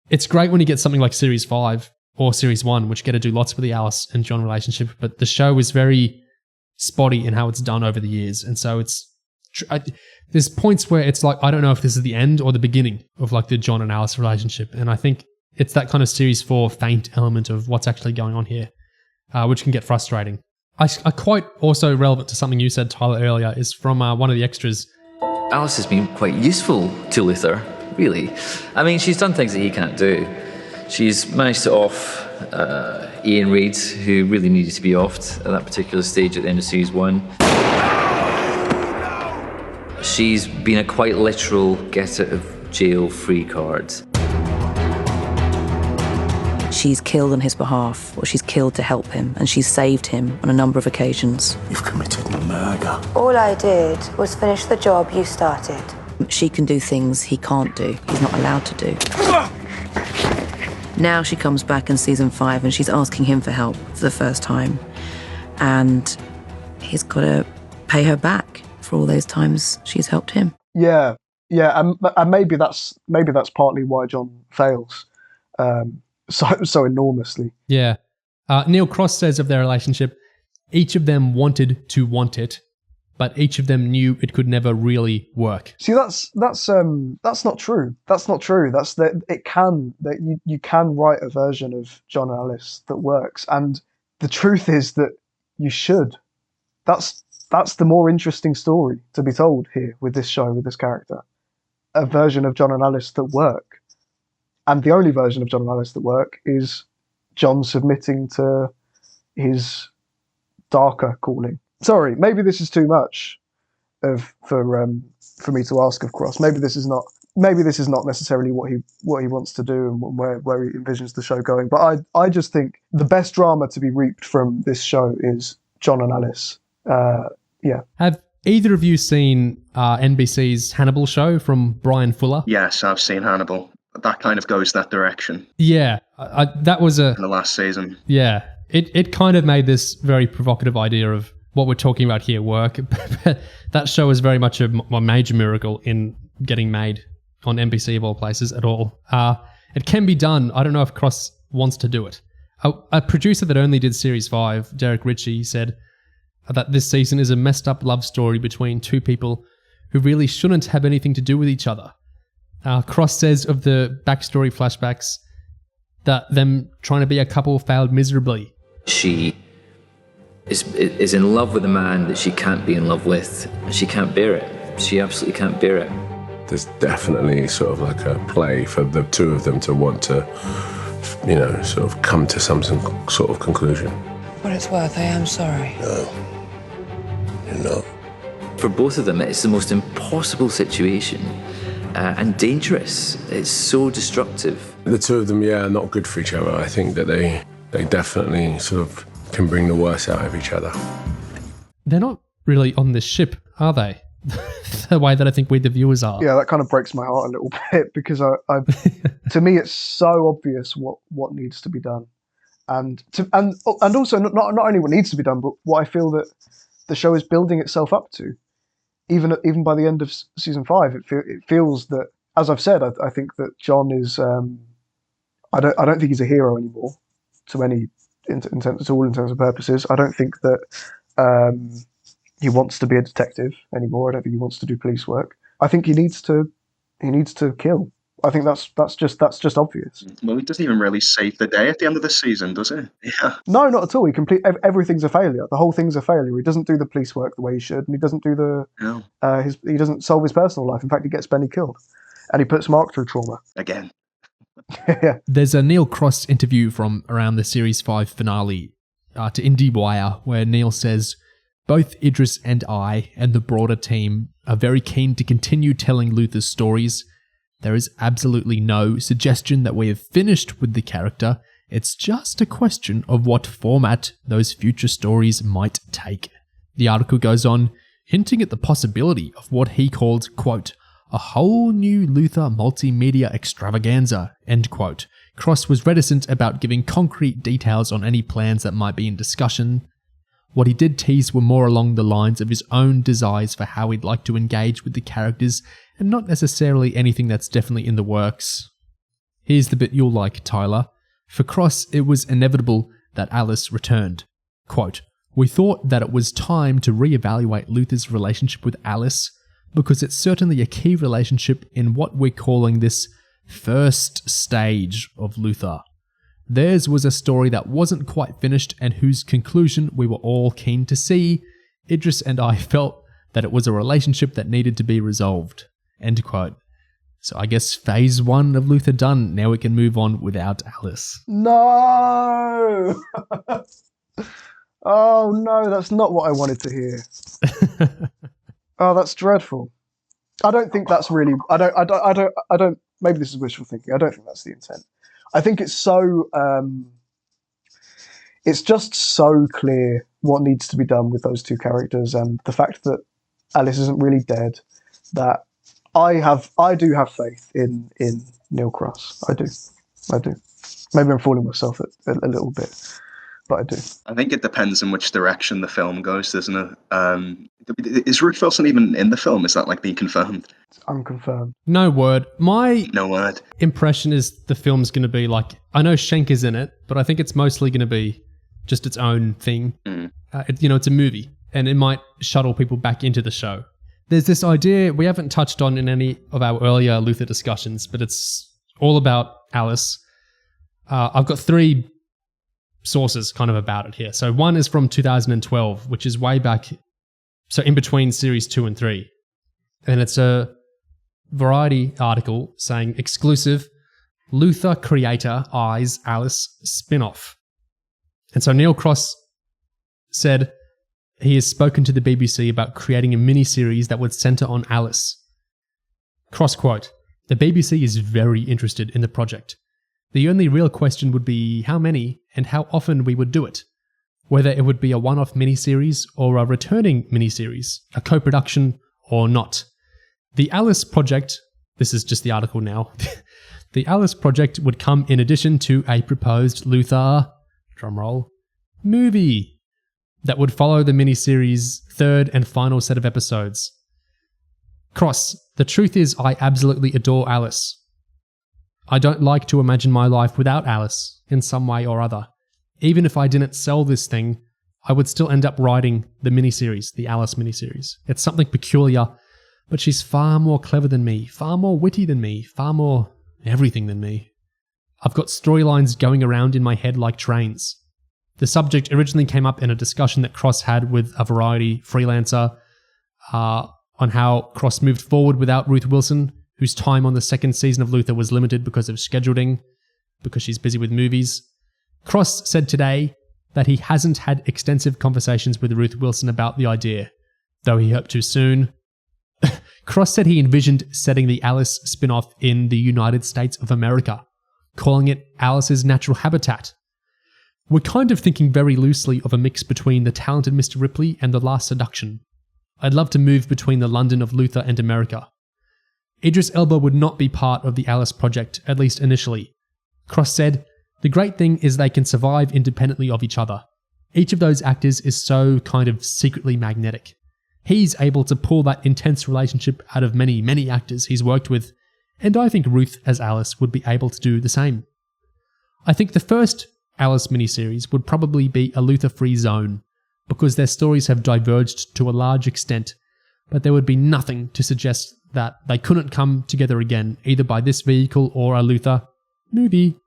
it's great when you get something like Series 5 or Series 1, which get to do lots with the Alice and John relationship, but the show is very spotty in how it's done over the years. And so there's points where it's like, I don't know if this is the end or the beginning of like the John and Alice relationship. And I think it's that kind of Series 4 faint element of what's actually going on here, which can get frustrating. I quite also relevant to something you said, Tyler, earlier, is from one of the extras. Alice has been quite useful to Luther, really. I mean, she's done things that he can't do. She's managed to off Ian Reid, who really needed to be offed at that particular stage at the end of Series 1. She's been a quite literal get out of jail free card. She's killed on his behalf, or she's killed to help him, and she's saved him on a number of occasions. You've committed murder. All I did was finish the job you started. She can do things he can't do, he's not allowed to do. Now she comes back in season 5 and she's asking him for help for the first time. And he's got to pay her back for all those times she's helped him. Yeah, and maybe that's partly why John fails so enormously. Yeah. Neil Cross says of their relationship, each of them wanted to want it, but each of them knew it could never really work. See, that's not true. That's not true. You can write a version of John and Alice that works, and the truth is that you should. That's the more interesting story to be told here with this show, with this character. A version of John and Alice that work. And the only version of John and Alice that work is John submitting to his darker calling. Sorry, maybe this is too much for me to ask of Cross. Maybe this is not necessarily what he wants to do and where he envisions the show going. But I just think the best drama to be reaped from this show is John and Alice. Yeah. Have either of you seen NBC's Hannibal show from Brian Fuller? Yes, I've seen Hannibal. That kind of goes that direction. Yeah, that was in the last season. Yeah, it kind of made this very provocative idea of what we're talking about here work. That show is very much a major miracle in getting made on NBC of all places at all. It can be done. I don't know if Cross wants to do it. A producer that only did Series 5, Derek Ritchie, said that this season is a messed up love story between two people who really shouldn't have anything to do with each other. Cross says of the backstory flashbacks that them trying to be a couple failed miserably. She is in love with a man that she can't be in love with. She can't bear it. She absolutely can't bear it. There's definitely sort of like a play for the two of them to want to, sort of come to some sort of conclusion. What it's worth, I am sorry. No, you're not. For both of them, it's the most impossible situation and dangerous. It's so destructive. The two of them, are not good for each other. I think that they definitely sort of can bring the worst out of each other. They're not really on this ship, are they? The way that I think we, the viewers, are. Yeah, that kind of breaks my heart a little bit because to me, it's so obvious what needs to be done, and also not only what needs to be done, but what I feel that the show is building itself up to. Even by the end of season 5, it feels that, as I've said, I think that John is. I don't think he's a hero anymore, to any in terms of purposes. I don't think that he wants to be a detective anymore. I don't think he wants to do police work. I think he needs to kill. I think that's just obvious. Well, he doesn't even really save the day at the end of the season, does he? Yeah. No, not at all. Everything's a failure. The whole thing's a failure. He doesn't do the police work the way he should, and he doesn't do he doesn't solve his personal life. In fact, he gets Benny killed, and he puts Mark through trauma again. Yeah. There's a Neil Cross interview from around the Series 5 finale to IndieWire where Neil says, "Both Idris and I and the broader team are very keen to continue telling Luther's stories. There is absolutely no suggestion that we have finished with the character. It's just a question of what format those future stories might take." The article goes on, hinting at the possibility of what he called, quote, "a whole new Luther multimedia extravaganza," end quote. Cross was reticent about giving concrete details on any plans that might be in discussion. What he did tease were more along the lines of his own desires for how he'd like to engage with the characters, and not necessarily anything that's definitely in the works. Here's the bit you'll like, Tyler. For Cross, it was inevitable that Alice returned. Quote, "We thought that it was time to reevaluate Luther's relationship with Alice, because it's certainly a key relationship in what we're calling this first stage of Luther. Theirs was a story that wasn't quite finished and whose conclusion we were all keen to see. Idris and I felt that it was a relationship that needed to be resolved." End quote. So I guess phase 1 of Luther done. Now we can move on without Alice. No! Oh no, that's not what I wanted to hear. Oh, that's dreadful. I don't think that's really. I don't. Maybe this is wishful thinking. I don't think that's the intent. I think it's so. It's just so clear what needs to be done with those two characters, and the fact that Alice isn't really dead. That I do have faith in Neil Cross. I do. Maybe I'm fooling myself a little bit, but I do. I think it depends on which direction the film goes, doesn't it? Is Ruth Wilson even in the film? Is that like being confirmed? It's unconfirmed. No word. My no word impression is the film's going to be like, I know Schenker's in it, but I think it's mostly going to be just its own thing. It's a movie, and it might shuttle people back into the show. There's this idea we haven't touched on in any of our earlier Luther discussions, but it's all about Alice. I've got 3 sources kind of about it here. So one is from 2012, which is way back, so in between series 2 and 3. And it's a Variety article saying exclusive, Luther creator eyes Alice spinoff. And so Neil Cross said he has spoken to the BBC about creating a mini-series that would centre on Alice. Cross quote, "The BBC is very interested in the project. The only real question would be how many and how often we would do it. Whether it would be a one-off mini-series or a returning mini-series, a co-production or not. The Alice project," this is just the article now, "the Alice project would come in addition to a proposed Luther," drumroll, "movie that would follow the miniseries' third and final set of episodes. Cross, the truth is I absolutely adore Alice. I don't like to imagine my life without Alice in some way or other. Even if I didn't sell this thing, I would still end up writing the miniseries, the Alice miniseries. It's something peculiar, but she's far more clever than me, far more witty than me, far more everything than me. I've got storylines going around in my head like trains." The subject originally came up in a discussion that Cross had with a Variety freelancer on how Cross moved forward without Ruth Wilson, whose time on the second season of Luther was limited because of scheduling, because she's busy with movies. Cross said today that he hasn't had extensive conversations with Ruth Wilson about the idea, though he hoped to soon. Cross said he envisioned setting the Alice spin-off in the United States of America, calling it Alice's Natural Habitat. "We're kind of thinking very loosely of a mix between The Talented Mr. Ripley and The Last Seduction. I'd love to move between the London of Luther and America. Idris Elba would not be part of the Alice project, at least initially." Cross said, "The great thing is they can survive independently of each other. Each of those actors is so kind of secretly magnetic. He's able to pull that intense relationship out of many, many actors he's worked with, and I think Ruth as Alice would be able to do the same. I think the first Alice miniseries would probably be a Luther-free zone, because their stories have diverged to a large extent, but there would be nothing to suggest that they couldn't come together again, either by this vehicle or a Luther movie."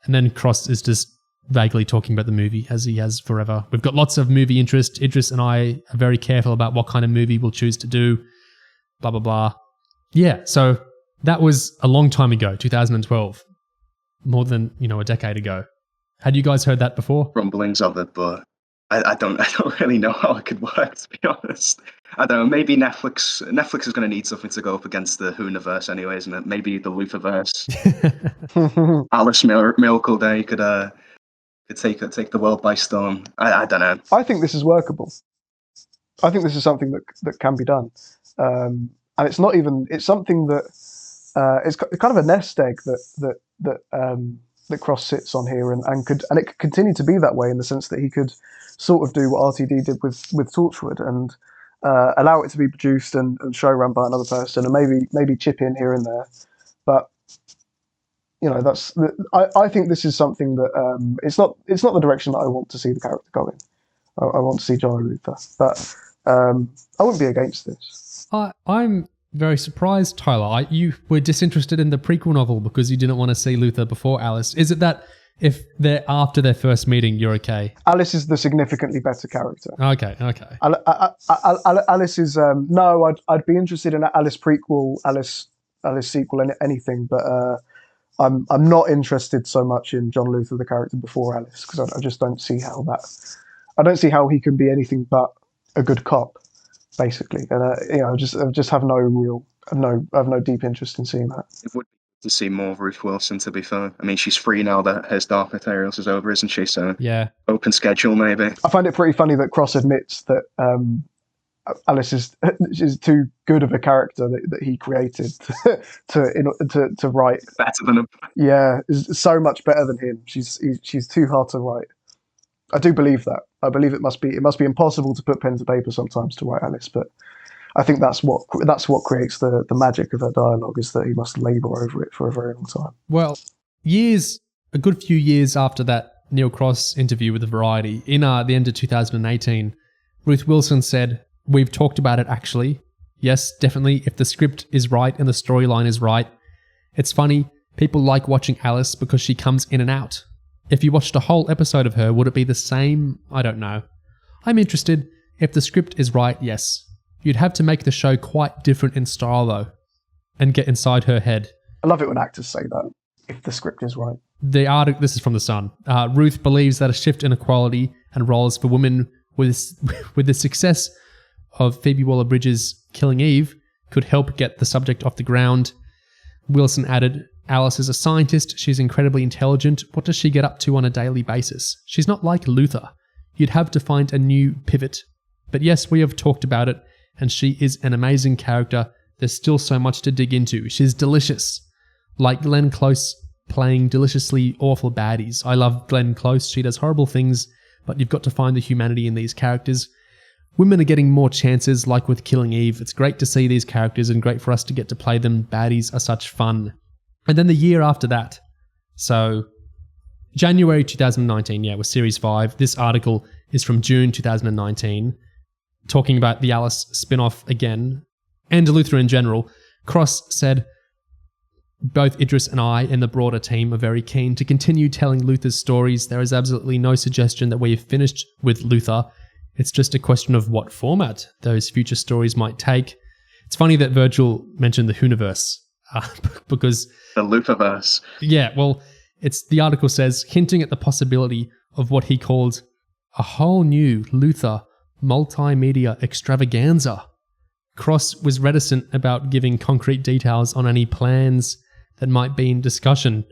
And then Cross is just vaguely talking about the movie, as he has forever. "We've got lots of movie interest. Idris and I are very careful about what kind of movie we'll choose to do. Blah, blah, blah." Yeah, so that was a long time ago, 2012. More than, a decade ago. Had you guys heard that before? Rumblings of it, but I don't really know how it could work, to be honest. I don't know, maybe Netflix is going to need something to go up against the Whoniverse anyway, isn't it? Maybe the Lutherverse. Alice Miracle Day could take the world by storm. I don't know. I think this is workable. I think this is something that can be done, and it's not even. It's something that it's kind of a nest egg that Cross sits on here, and it could continue to be that way in the sense that he could sort of do what RTD did with Torchwood and allow it to be produced and show run by another person, and maybe chip in here and there, but. I think this is something that it's not the direction that I want to see the character go in. I want to see John Luther, but I wouldn't be against this. I'm very surprised, Tyler. You were disinterested in the prequel novel because you didn't want to see Luther before Alice. Is it that if they're after their first meeting, you're okay? Alice is the significantly better character. Okay. Alice is no. I'd be interested in Alice prequel, Alice sequel, anything, but. I'm not interested so much in John Luther, the character, before Alice, because I just don't see how that. I don't see how he can be anything but a good cop, basically, and I just have no deep interest in seeing that. It would be to see more of Ruth Wilson, to be fair. I mean, she's free now that his Dark Materials is over, isn't she? So yeah, open schedule maybe. I find it pretty funny that Cross admits that Alice is too good of a character that he created to write. Better than him. Yeah, is so much better than him. She's too hard to write. I do believe that. I believe it must be impossible to put pen to paper sometimes to write Alice, but I think that's what creates the magic of her dialogue, is that he must labour over it for a very long time. Well, a good few years after that Neil Cross interview with the Variety, in the end of 2018, Ruth Wilson said, "We've talked about it actually. Yes, definitely, if the script is right and the storyline is right. It's funny, people like watching Alice because she comes in and out. If you watched a whole episode of her, would it be the same? I don't know. I'm interested. If the script is right, yes. You'd have to make the show quite different in style, though, and get inside her head. I love it when actors say that, if the script is right. The article, this is from The Sun. Ruth believes that a shift in equality and roles for women with the success of Phoebe Waller-Bridge's Killing Eve could help get the subject off the ground. Wilson added, Alice is a scientist. She's incredibly intelligent. What does she get up to on a daily basis? She's not like Luther. You'd have to find a new pivot. But yes, we have talked about it, and she is an amazing character. There's still so much to dig into. She's delicious. Like Glenn Close playing deliciously awful baddies. I love Glenn Close. She does horrible things, but you've got to find the humanity in these characters. Women are getting more chances, like with Killing Eve. It's great to see these characters and great for us to get to play them. Baddies are such fun. And then the year after that, so January 2019, was Series 5. This article is from June 2019, talking about the Alice spin-off again, and Luther in general. Cross said, both Idris and I and the broader team are very keen to continue telling Luther's stories. There is absolutely no suggestion that we have finished with Luther. It's just a question of what format those future stories might take. It's funny that Virgil mentioned the Universe, because... The Lutherverse. Yeah, well, the article says, hinting at the possibility of what he called a whole new Luther multimedia extravaganza. Cross was reticent about giving concrete details on any plans that might be in discussion,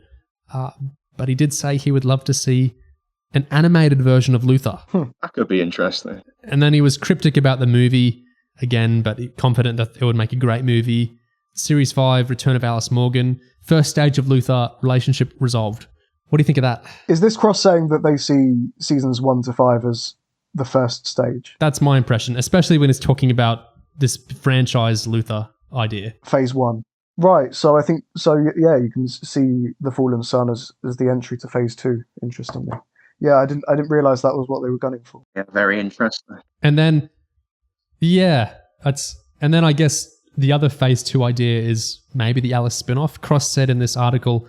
but he did say he would love to see an animated version of Luther. That could be interesting. And then he was cryptic about the movie again, but confident that it would make a great movie. Series 5, Return of Alice Morgan. First stage of Luther, relationship resolved. What do you think of that? Is this Cross saying that they see seasons 1 to 5 as the first stage? That's my impression, especially when it's talking about this franchise Luther idea. Phase 1. Right, so I think, you can see The Fallen Sun as the entry to Phase 2, interestingly. Yeah, I didn't realise that was what they were gunning for. Yeah, very interesting. And then, and then I guess the other Phase 2 idea is maybe the Alice spin-off. Cross said in this article,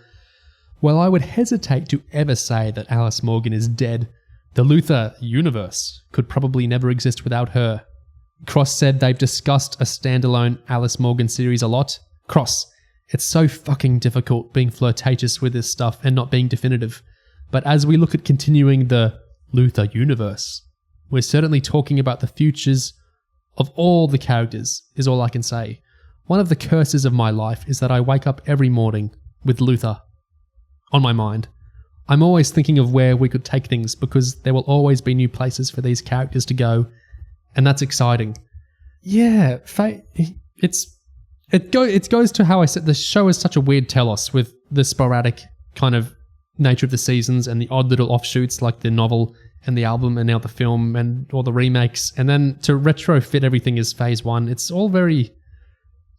well, I would hesitate to ever say that Alice Morgan is dead. The Luther universe could probably never exist without her. Cross said they've discussed a standalone Alice Morgan series a lot. Cross, it's so fucking difficult being flirtatious with this stuff and not being definitive. But as we look at continuing the Luther universe, we're certainly talking about the futures of all the characters, is all I can say. One of the curses of my life is that I wake up every morning with Luther on my mind. I'm always thinking of where we could take things because there will always be new places for these characters to go, and that's exciting. Yeah, it goes to how I said the show is such a weird telos with the sporadic kind of nature of the seasons and the odd little offshoots like the novel and the album and now the film and all the remakes, and then to retrofit everything as Phase 1. It's all very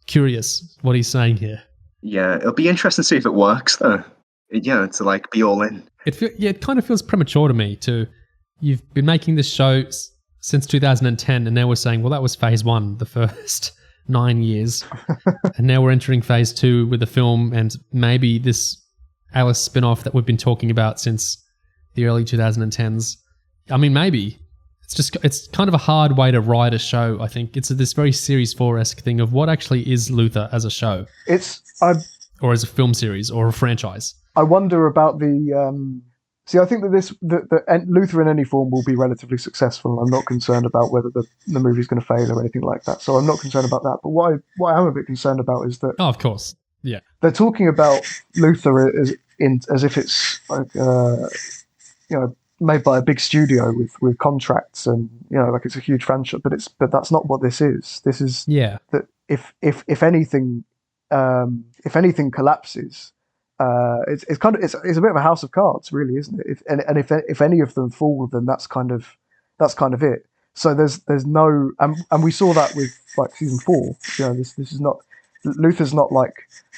curious what he's saying here. Yeah, it'll be interesting to see if it works though. To like be all in. It kind of feels premature to me you've been making this show since 2010 and now we're saying, well, that was Phase 1, the first 9 years. And now we're entering Phase 2 with the film and maybe this Alice spin-off that we've been talking about since the early 2010s. I mean, maybe. It's kind of a hard way to write a show, I think. It's this very Series 4-esque thing of what actually is Luther as a show. Or as a film series or a franchise. I wonder about the... I think that Luther in any form will be relatively successful. I'm not concerned about whether the movie's going to fail or anything like that. So I'm not concerned about that. But what I am a bit concerned about is that... Oh, of course. Yeah. They're talking about Luther as if it's like, made by a big studio with contracts and, like it's a huge franchise. But that's not what this is. This is that if anything collapses, it's a bit of a house of cards, really, isn't it? If any of them fall, then that's kind of it. So there's no, and we saw that with like season 4. This is not, Luther's not like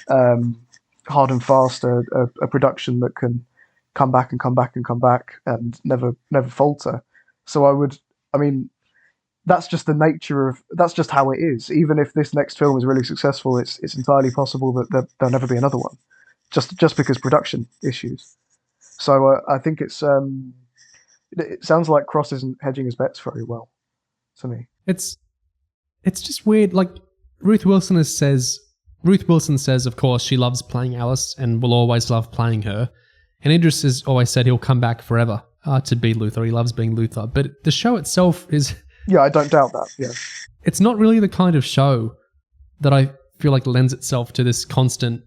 hard and fast a production that can come back and come back and come back and never falter. So that's just the nature of, that's just how it is. Even if this next film is really successful, it's entirely possible that there'll never be another one, just because production issues. So I think it sounds like Cross isn't hedging his bets very well to me. It's just weird. Like Ruth Wilson says, of course, she loves playing Alice and will always love playing her. And Idris has always said he'll come back forever to be Luther. He loves being Luther. But the show itself is... Yeah, I don't doubt that, yeah. It's not really the kind of show that I feel like lends itself to this constant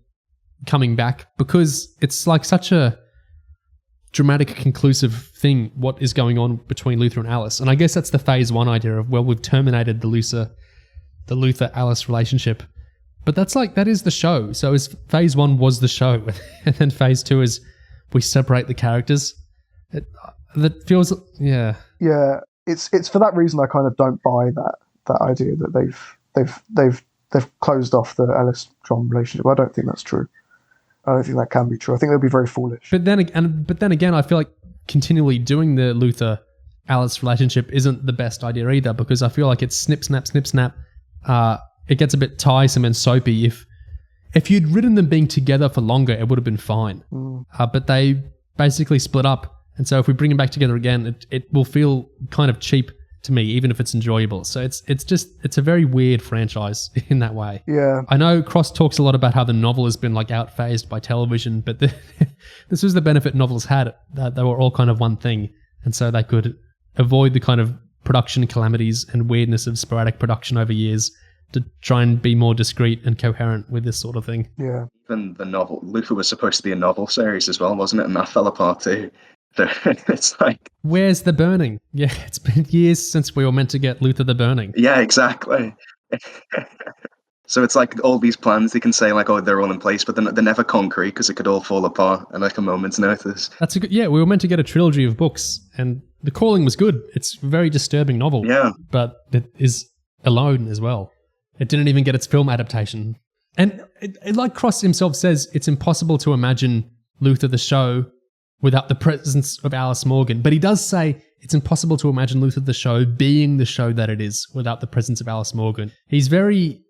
coming back, because it's like such a dramatic, conclusive thing, what is going on between Luther and Alice. And I guess that's the phase one idea of, well, we've terminated the Luther-Alice relationship. But that is the show. So phase one was the show. And then phase two is we separate the characters. That feels, yeah. Yeah, it's for that reason I kind of don't buy that idea that they've closed off the Alice-John relationship. I don't think that's true. I don't think that can be true. I think they'll be very foolish. But then again, I feel like continually doing the Luther-Alice relationship isn't the best idea either, because I feel like it's snip, snap, snip, snap. It gets a bit tiresome and soapy. If you'd written them being together for longer, it would have been fine. But they basically split up. And so if we bring them back together again, it will feel kind of cheap to me, even if it's enjoyable. So it's a very weird franchise in that way. Yeah. I know Cross talks a lot about how the novel has been like outphased by television, but this was the benefit novels had, that they were all kind of one thing. And so they could avoid the kind of production calamities and weirdness of sporadic production over years to try and be more discreet and coherent with this sort of thing. Yeah. Even the novel, Luther was supposed to be a novel series as well, wasn't it? And that fell apart too. It's like, where's the burning? Yeah, it's been years since we were meant to get Luther the Burning. Yeah, exactly. So it's like all these plans, they can say like, oh, they're all in place, but they're never concrete because it could all fall apart at like a moment's notice. That's we were meant to get a trilogy of books, and The Calling was good. It's a very disturbing novel. Yeah. But it is alone as well. It didn't even get its film adaptation. And like Cross himself says, it's impossible to imagine Luther the show without the presence of Alice Morgan. But he does say it's impossible to imagine Luther the show being the show that it is without the presence of Alice Morgan. He's very,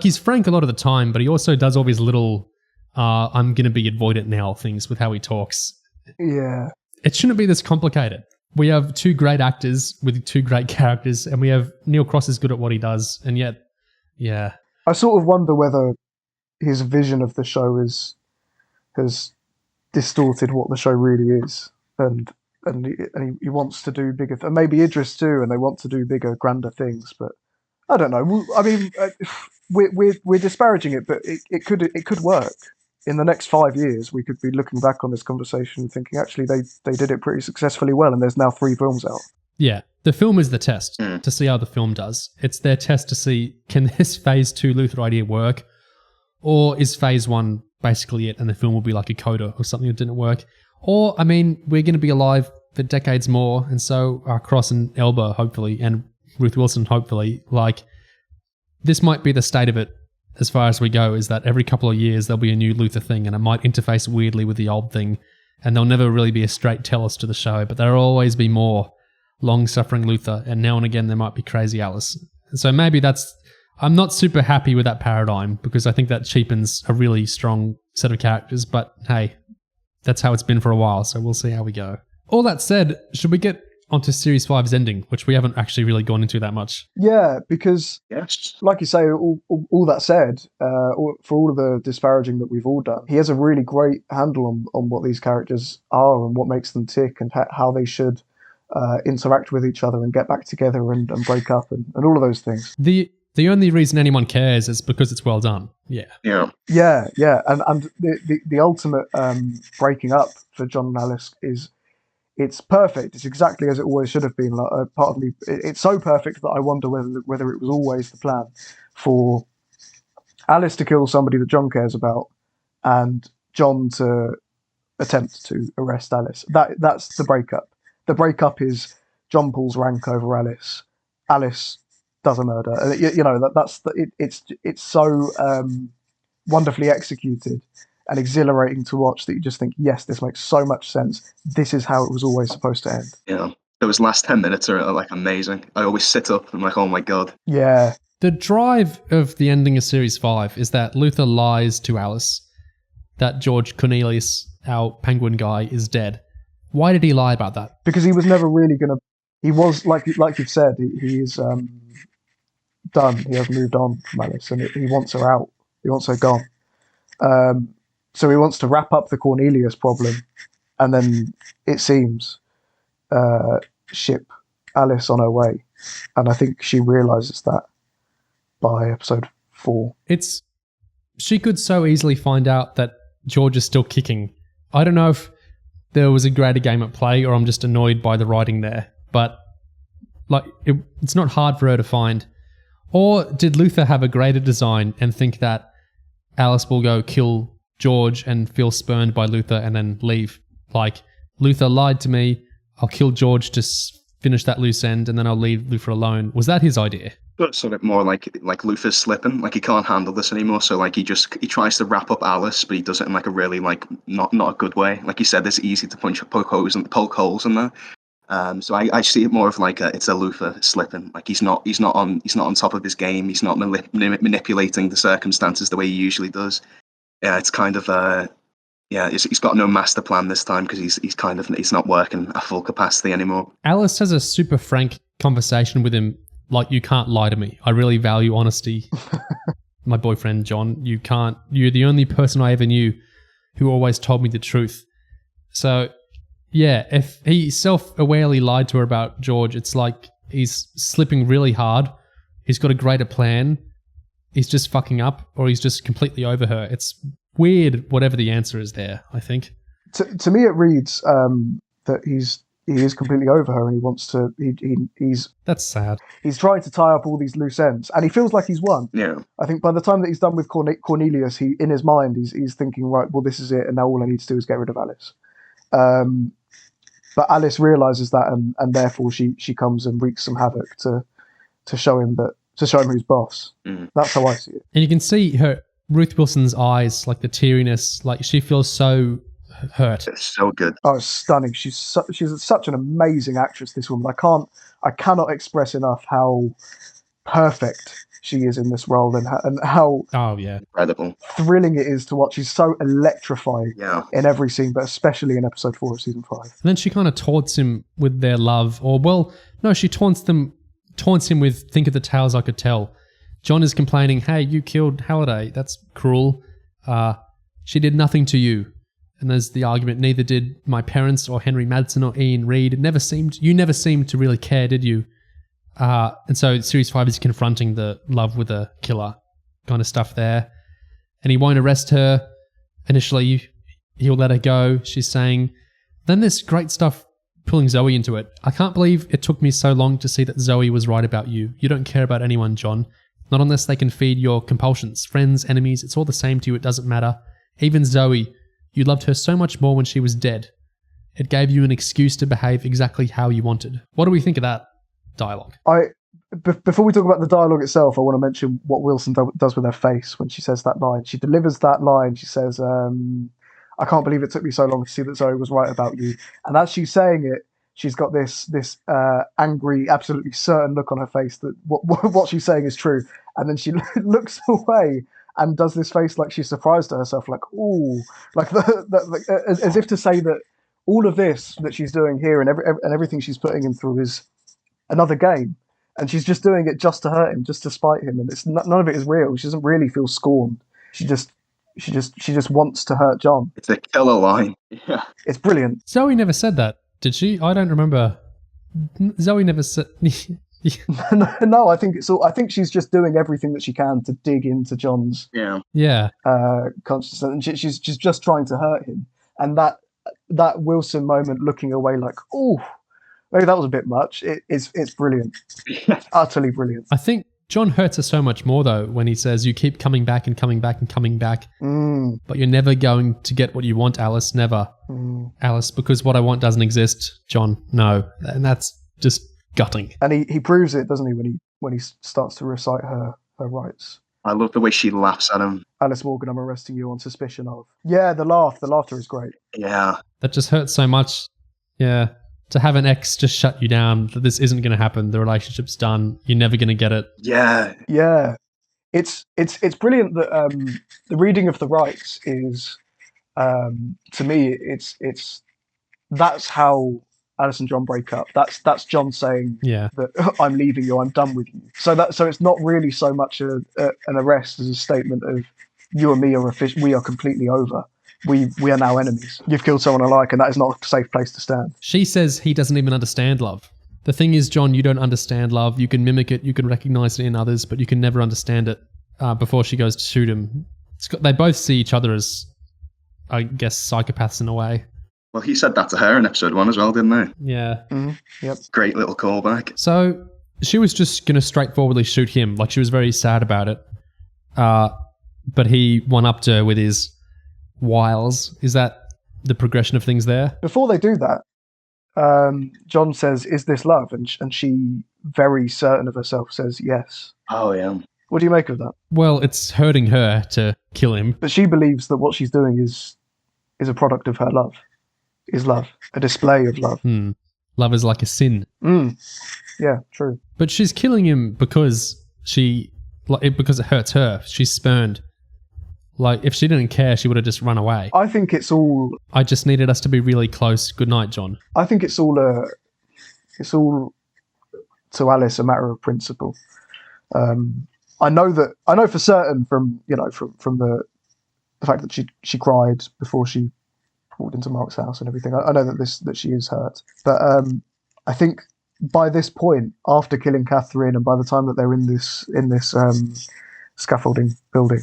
he's frank a lot of the time, but he also does all these little, I'm going to be avoidant now things with how he talks. Yeah. It shouldn't be this complicated. We have two great actors with two great characters, and we have Neil Cross is good at what he does, and yet, yeah. I sort of wonder whether his vision of the show has distorted what the show really is, and he wants to do bigger and maybe Idris too, and they want to do bigger, grander things. But I don't know. I mean, we're disparaging it, but it could work. In the next 5 years, we could be looking back on this conversation and thinking, actually, they did it pretty successfully well, and there's now 3 films out. Yeah, the film is the test to see how the film does. It's their test to see, can this phase 2 Luther idea work, or is phase 1 basically it, and the film will be like a coda or something that didn't work? Or, I mean, we're going to be alive for decades more, and so are Cross and Elba, hopefully, and Ruth Wilson, hopefully. Like, this might be the state of it as far as we go, is that every couple of years there'll be a new Luther thing, and it might interface weirdly with the old thing, and there'll never really be a straight tellus to the show, but there'll always be more long-suffering Luther, and now and again there might be crazy Alice. And so maybe I'm not super happy with that paradigm, because I think that cheapens a really strong set of characters, but hey, that's how it's been for a while, so we'll see how we go. All that said, should we get onto Series 5's ending, which we haven't actually really gone into that much? Yeah, because, like you say, all that said, for all of the disparaging that we've all done, he has a really great handle on what these characters are and what makes them tick and how they should interact with each other and get back together and break up and all of those things. The only reason anyone cares is because it's well done. Yeah. And the ultimate breaking up for John and Alice is, it's perfect. It's exactly as it always should have been. Like, part of me, it's so perfect that I wonder whether it was always the plan for Alice to kill somebody that John cares about, and John to attempt to arrest Alice. That's the breakup. The breakup is John pulls rank over Alice. Alice does a murder. It's so wonderfully executed and exhilarating to watch that you just think, yes, this makes so much sense. This is how it was always supposed to end. Yeah, those last 10 minutes are like amazing. I always sit up and I'm like, oh my god. Yeah. The drive of the ending of Series 5 is that Luther lies to Alice, that George Cornelius our penguin guy, is dead. Why did he lie about that? Because he was never really going to... He was, like you've said, he is done. He has moved on from Alice, and he wants her out. He wants her gone. So he wants to wrap up the Cornelius problem, and then, it seems, ship Alice on her way. And I think she realises that by episode 4. She could so easily find out that George is still kicking. I don't know if there was a greater game at play or I'm just annoyed by the writing there, but it's not hard for her to find. Or did Luther have a greater design and think that Alice will go kill George and feel spurned by Luther and then leave? Like, Luther lied to me, I'll kill George to finish that loose end and then I'll leave Luther alone. Was that his idea? But sort of more like Luther's slipping, like he can't handle this anymore. So like he tries to wrap up Alice, but he does it in like a really like not a good way. Like you said, it's easy to poke holes in there. So I see it more of like it's a Luther slipping. Like he's not on top of his game. He's not manipulating the circumstances the way he usually does. Yeah, it's kind of he's got no master plan this time because he's not working at full capacity anymore. Alice has a super frank conversation with him. Like, you can't lie to me. I really value honesty. My boyfriend, John, you're the only person I ever knew who always told me the truth. So, yeah, if he self-awarely lied to her about George, it's like he's slipping really hard. He's got a greater plan. He's just fucking up, or he's just completely over her. It's weird, whatever the answer is there, I think. To me, it reads that he is completely over her and he wants to... He's That's sad. He's trying to tie up all these loose ends and he feels like he's won. Yeah. I think by the time that he's done with Cornelius, in his mind, he's thinking, right, well, this is it and now all I need to do is get rid of Alice. But Alice realises that and therefore she comes and wreaks some havoc to show him who's boss. Mm. That's how I see it. And you can see Ruth Wilson's eyes, like the teariness, like she feels so hurt. It's so good. Oh, it's stunning. She's such an amazing actress, this woman. I cannot express enough how perfect she is in this role and how incredible, thrilling it is to watch. She's so electrifying in every scene, but especially in episode 4 of season 5. And then she kind of taunts him with their love, she taunts him with "think of the tales I could tell." John is complaining, "Hey, you killed Halliday. That's cruel. She did nothing to you." And there's the argument, neither did my parents or Henry Madsen or Ian Reid. You never seemed to really care, did you? And so Series 5 is confronting the love with a killer kind of stuff there. And he won't arrest her. Initially, he'll let her go. She's saying, then there's great stuff pulling Zoe into it. I can't believe it took me so long to see that Zoe was right about you. You don't care about anyone, John. Not unless they can feed your compulsions. Friends, enemies, it's all the same to you. It doesn't matter. Even Zoe... You loved her so much more when she was dead. It gave you an excuse to behave exactly how you wanted. What do we think of that dialogue? Before we talk about the dialogue itself, I want to mention what Wilson does with her face when she says that line. She delivers that line. She says, I can't believe it took me so long to see that Zoe was right about you. And as she's saying it, she's got this angry, absolutely certain look on her face that what she's saying is true. And then she looks away and does this face like she's surprised at herself, like, ooh, like as if to say that all of this that she's doing here and everything she's putting him through is another game, and she's just doing it just to hurt him, just to spite him, and it's none of it is real. She doesn't really feel scorned. She just wants to hurt John. It's a killer line. Yeah, it's brilliant. Zoe never said that, did she? I don't remember. Zoe never said. No, I think she's just doing everything that she can to dig into John's consciousness, and she's just trying to hurt him. And that Wilson moment, looking away, like, oh, maybe that was a bit much. It's brilliant, utterly brilliant. I think John hurts her so much more though when he says, "You keep coming back and coming back and coming back, but you're never going to get what you want, Alice. Never, Alice, because what I want doesn't exist, John. No," and that's just gutting. And he proves it, doesn't he, when he starts to recite her rights. I love the way she laughs at him. Alice Morgan, I'm arresting you on suspicion of. Yeah, the laughter is great. Yeah. That just hurts so much. Yeah. To have an ex just shut you down, that this isn't going to happen, the relationship's done, you're never going to get it. Yeah. Yeah. It's brilliant that the reading of the rights is To me, it's that's how Alice and John break up. That's John saying that I'm leaving you, I'm done with you. So it's not really so much an arrest as a statement of you and me we are completely over. We are now enemies. You've killed someone I like, and that is not a safe place to stand. She says he doesn't even understand love. The thing is, John, you don't understand love. You can mimic it, you can recognize it in others, but you can never understand it. Before she goes to shoot him, they both see each other as, I guess, psychopaths in a way. Well, he said that to her in episode 1 as well, didn't he? Yeah. Mm-hmm. Yep. Great little callback. So she was just going to straightforwardly shoot him. Like, she was very sad about it. But he one-upped her with his wiles. Is that the progression of things there? Before they do that, John says, "Is this love?" And she, very certain of herself, says yes. Oh, yeah. What do you make of that? Well, it's hurting her to kill him. But she believes that what she's doing is a product of her love. Is love. A display of love. Love is like a sin. Yeah, true. But she's killing him because because it hurts her. She's spurned. Like, if she didn't care, she would have just run away. I think it's all... I just needed us to be really close. Good night, John. I think it's all to Alice a matter of principle. I know for certain from the fact that she cried before she walked into Mark's house and everything. I know that she is hurt, but I think by this point, after killing Catherine, and by the time that they're in this scaffolding building,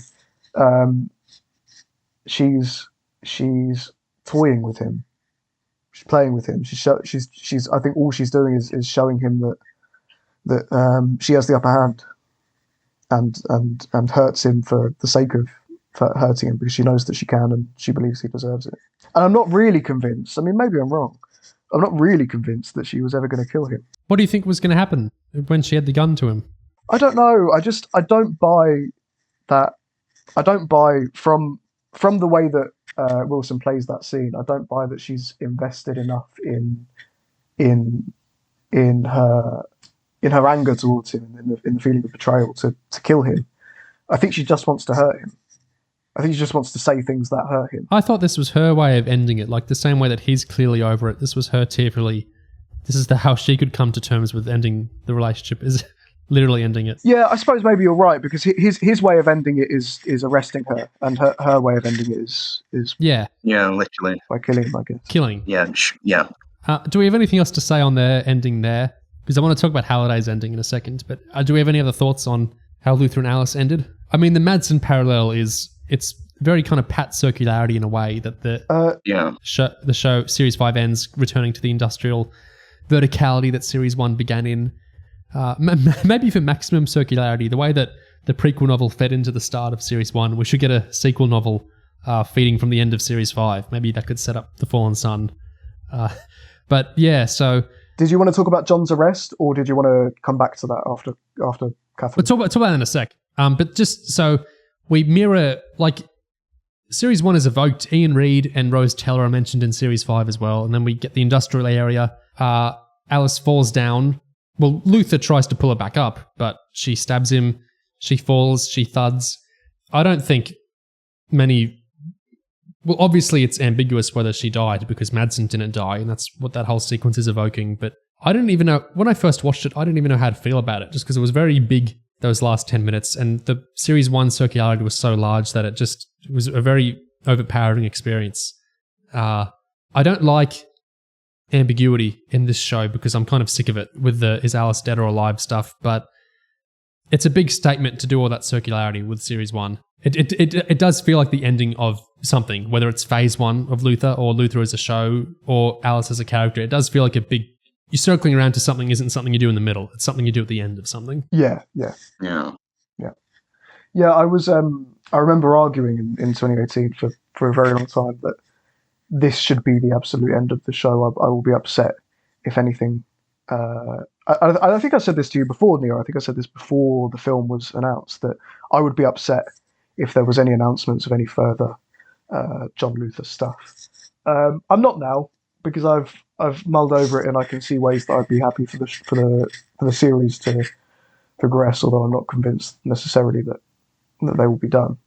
she's toying with him. She's playing with him. She's. I think all she's doing is showing him that she has the upper hand, and hurts him for the sake of hurting him, because she knows that she can and she believes he deserves it. And I'm not really convinced. I mean, maybe I'm wrong. I'm not really convinced that she was ever going to kill him. What do you think was going to happen when she had the gun to him? I don't know. I don't buy that. I don't buy from the way that Wilson plays that scene. I don't buy that she's invested enough in her anger towards him, in the feeling of betrayal to kill him. I think she just wants to hurt him. I think she just wants to say things that hurt him. I thought this was her way of ending it, like the same way that he's clearly over it. This was her tearfully. This is how she could come to terms with ending the relationship, is literally ending it. Yeah, I suppose maybe you're right, because his way of ending it is arresting her, and her way of ending it is literally by killing him, I guess. Killing. Yeah. Do we have anything else to say on their ending there? Because I want to talk about Halliday's ending in a second, but do we have any other thoughts on how Luther and Alice ended? I mean, the Madsen parallel it's very kind of pat circularity in a way, that the show Series 5 ends returning to the industrial verticality that Series 1 began in. Maybe for maximum circularity, the way that the prequel novel fed into the start of Series 1, we should get a sequel novel feeding from the end of Series 5. Maybe that could set up The Fallen Sun. But yeah, so... Did you want to talk about John's arrest, or did you want to come back to that after Catherine? We'll talk about that in a sec. But just so we mirror, like, Series 1 is evoked. Ian Reed and Rose Teller are mentioned in Series 5 as well. And then we get the industrial area. Alice falls down. Well, Luther tries to pull her back up, but she stabs him. She falls. She thuds. I don't think many... Well, obviously it's ambiguous whether she died, because Madsen didn't die, and that's what that whole sequence is evoking. But I didn't even know... When I first watched it, I didn't even know how to feel about it, just because it was very big, those last 10 minutes, and the Series 1 circularity was so large that it was a very overpowering experience. I don't like ambiguity in this show, because I'm kind of sick of it with the is Alice dead or alive stuff, but it's a big statement to do all that circularity with Series 1. It does feel like the ending of something, whether it's Phase 1 of Luther, or Luther as a show, or Alice as a character. It does feel like you're circling around to something isn't something you do in the middle. It's something you do at the end of something. Yeah. I remember arguing in 2018 for a very long time that this should be the absolute end of the show. I will be upset if anything. I think I said this to you before, Neo. I think I said this before the film was announced, that I would be upset if there was any announcements of any further John Luther stuff. I'm not now, because I've mulled over it, and I can see ways that I'd be happy for the series to progress. Although I'm not convinced necessarily that they will be done.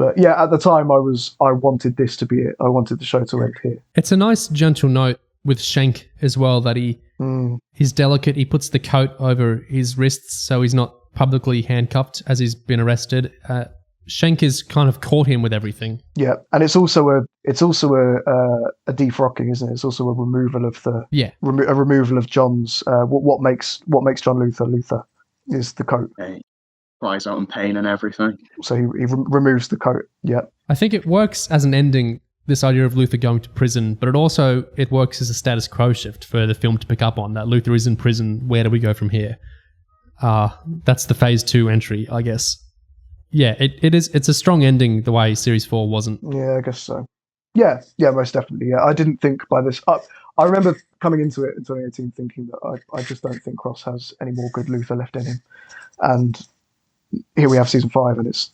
But yeah, at the time I wanted this to be it. I wanted the show to end here. It's a nice gentle note with Shank as well that he's delicate. He puts the coat over his wrists so he's not publicly handcuffed as he's been arrested. Shank has kind of caught him with everything. Yeah, and it's also a defrocking, isn't it? It's also a removal of the a removal of John's what makes John Luther is the coat. He cries out in pain and everything. So he removes the coat. Yeah, I think it works as an ending, this idea of Luther going to prison, but it works as a status quo shift for the film to pick up on, that Luther is in prison. Where do we go from here? That's the phase 2 entry, I guess. Yeah, it's a strong ending the way Series 4 wasn't. Yeah, I guess so. Yeah, most definitely. Yeah, I didn't think by this. I remember coming into it in 2018 thinking that I just don't think Cross has any more good Luther left in him. And here we have season 5, and it's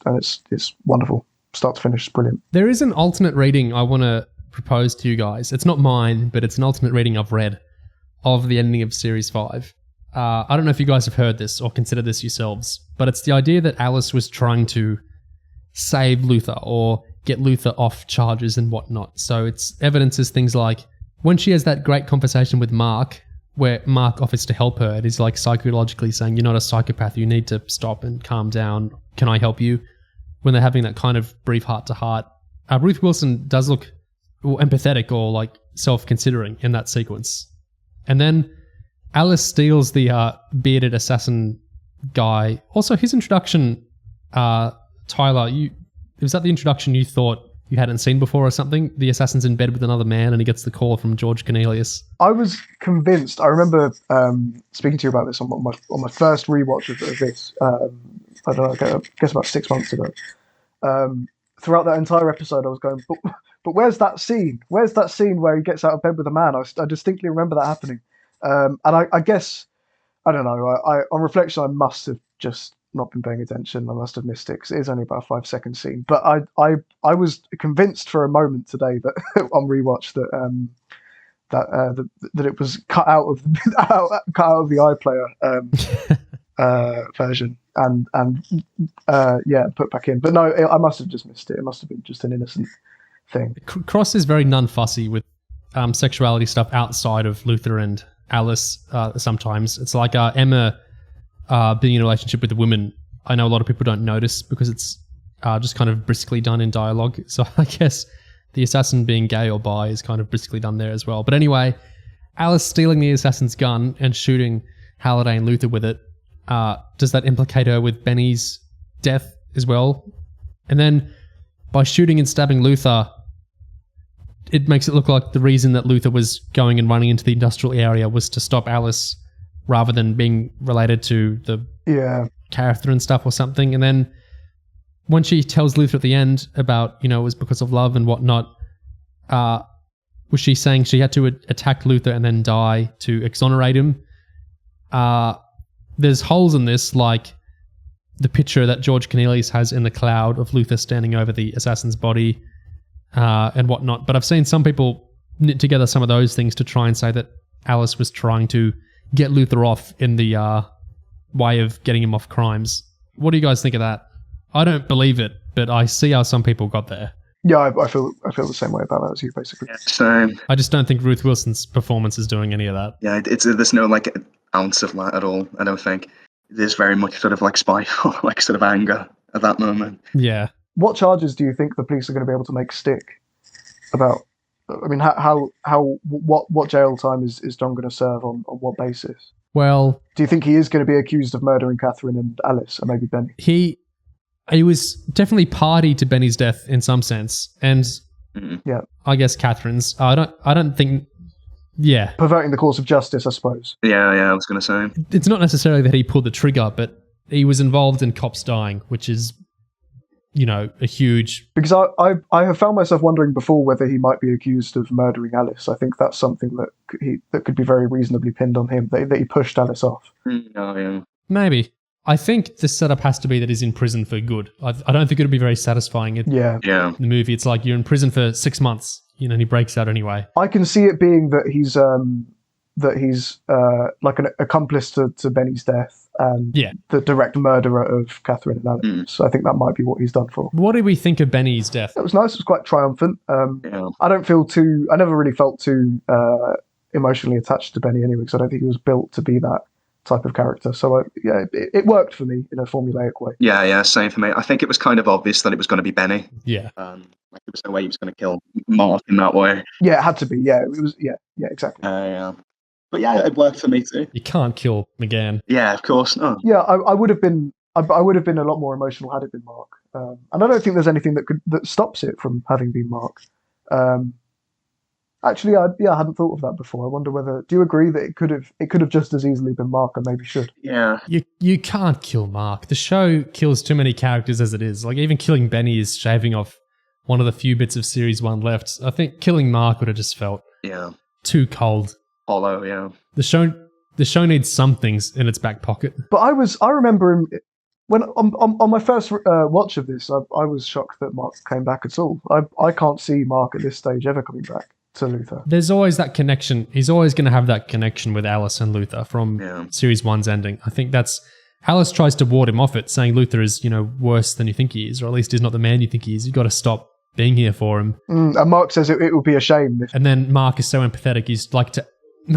wonderful. Start to finish, it's brilliant. There is an alternate reading I want to propose to you guys. It's not mine, but it's an alternate reading I've read of the ending of Series 5. I don't know if you guys have heard this or considered this yourselves, but it's the idea that Alice was trying to save Luther or get Luther off charges and whatnot. So it's evidences things like when she has that great conversation with Mark, where Mark offers to help her, and he's like psychologically saying, you're not a psychopath, you need to stop and calm down. Can I help you? When they're having that kind of brief heart-to-heart. Ruth Wilson does look empathetic or like self-considering in that sequence. And then Alice steals the bearded assassin guy. Also, his introduction, Tyler, was that the introduction you thought you hadn't seen before or something? The assassin's in bed with another man and he gets the call from George Cornelius. I was convinced. I remember speaking to you about this on my first rewatch of this. I don't know, I guess about 6 months ago. Throughout that entire episode, I was going, but where's that scene? Where's that scene where he gets out of bed with a man? I distinctly remember that happening. And I guess, I don't know, on reflection, I must have just not been paying attention. I must have missed it, 'cause it is only about a 5-second scene. But I was convinced for a moment today that on rewatch that it was cut out of the iPlayer version and put back in. But no, I must have just missed it. It must have been just an innocent thing. Cross is very non-fussy with sexuality stuff outside of Luther and Alice. Sometimes it's like Emma being in a relationship with a woman. I know a lot of people don't notice because it's just kind of briskly done in dialogue. So I guess the assassin being gay or bi is kind of briskly done there as well. But anyway, Alice stealing the assassin's gun and shooting Halliday and Luther with it. Does that implicate her with Benny's death as well? And then by shooting and stabbing Luther, it makes it look like the reason that Luther was going and running into the industrial area was to stop Alice rather than being related to the character and stuff or something. And then when she tells Luther at the end about, it was because of love and whatnot, was she saying she had to attack Luther and then die to exonerate him? There's holes in this, like the picture that George Cornelius has in the cloud of Luther standing over the assassin's body and whatnot. But I've seen some people knit together some of those things to try and say that Alice was trying to get Luther off in the way of getting him off crimes. What do you guys think of that? I don't believe it, but I see how some people got there. Yeah, I feel the same way about that as you, basically. Yeah, same. I just don't think Ruth Wilson's performance is doing any of that. Yeah, there's no like ounce of that at all. I don't think. There's very much sort of like spiteful, like sort of anger at that moment. Yeah. What charges do you think the police are going to be able to make stick? About, I mean, what jail time is John going to serve on what basis? Well, do you think he is going to be accused of murdering Catherine and Alice, or maybe Benny? He was definitely party to Benny's death in some sense, and yeah, I guess Catherine's. I don't think. Yeah, perverting the course of justice, I suppose. Yeah, I was going to say. It's not necessarily that he pulled the trigger, but he was involved in cops dying, which is, a huge... Because I have found myself wondering before whether he might be accused of murdering Alice. I think that's something that could be very reasonably pinned on him, that he pushed Alice off. Oh, yeah. Maybe. I think the setup has to be that he's in prison for good. I don't think it would be very satisfying. In the movie, it's like you're in prison for 6 months, and he breaks out anyway. I can see it being that he's like an accomplice to Benny's death, and the direct murderer of Catherine and Alex. So I think that might be what he's done for. What did we think of Benny's death? It was nice. It was quite triumphant. I never really felt too emotionally attached to Benny anyway, because I don't think he was built to be that type of character. So it worked for me in a formulaic way. Yeah, same for me. I think it was kind of obvious that it was going to be Benny. Yeah. There was no way he was going to kill Mark in that way. Yeah, it had to be. Yeah, it was. Yeah, exactly. But yeah, it worked for me too. You can't kill McGann. Yeah, of course. No. Yeah, I would have been. I would have been a lot more emotional had it been Mark. And I don't think there's anything that stops it from having been Mark. Actually, I hadn't thought of that before. I wonder whether. Do you agree that it could have just as easily been Mark, and maybe should? Yeah. You can't kill Mark. The show kills too many characters as it is. Like, even killing Benny is shaving off one of the few bits of series 1 left. I think killing Mark would have just felt too cold. Hollow, yeah. The show needs some things in its back pocket. But I remember him when on my first watch of this. I was shocked that Mark came back at all. I can't see Mark at this stage ever coming back to Luther. There's always that connection. He's always going to have that connection with Alice and Luther from series 1's ending. I think that's Alice tries to ward him off it, saying Luther is, worse than you think he is, or at least he's not the man you think he is. You've got to stop being here for him. And Mark says it would be a shame. And then Mark is so empathetic. He's like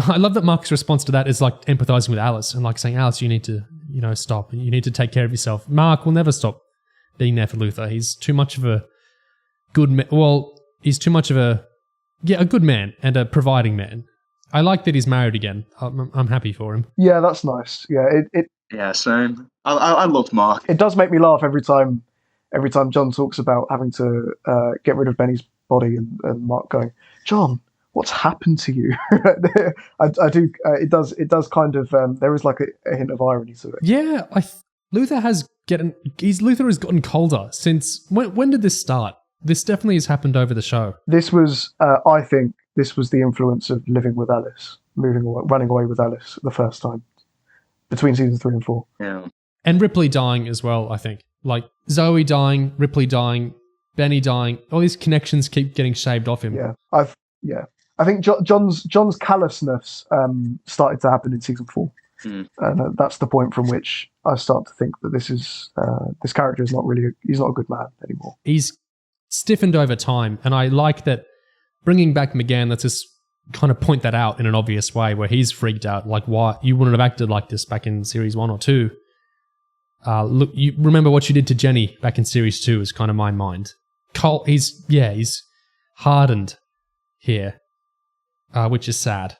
I love that Mark's response to that is like empathizing with Alice and like saying, Alice, you need to, stop. You need to take care of yourself. Mark will never stop being there for Luther. He's too much of a good man. Well, he's too much of a good man and a providing man. I like that he's married again. I'm happy for him. Yeah, that's nice. Yeah, yeah, same. I love Mark. It does make me laugh every time John talks about having to get rid of Benny's body and Mark going, John, what's happened to you? I do. It does kind of. There is like a hint of irony to it. Yeah, Luther has gotten colder since. When did this start? This definitely has happened over the show. This was, I think, the influence of living with Alice, running away with Alice the first time between seasons 3 and 4. Yeah, and Ripley dying as well. I think like Zoe dying, Ripley dying, Benny dying. All these connections keep getting shaved off him. Yeah, I think John's callousness started to happen in season 4, and that's the point from which I start to think that this character is he's not a good man anymore. He's stiffened over time, and I like that bringing back McGann lets us kind of point that out in an obvious way where he's freaked out, like, why you wouldn't have acted like this back in series 1 or 2. Look, you remember what you did to Jenny back in series 2 is kind of my mind. Cole, he's hardened here, which is sad.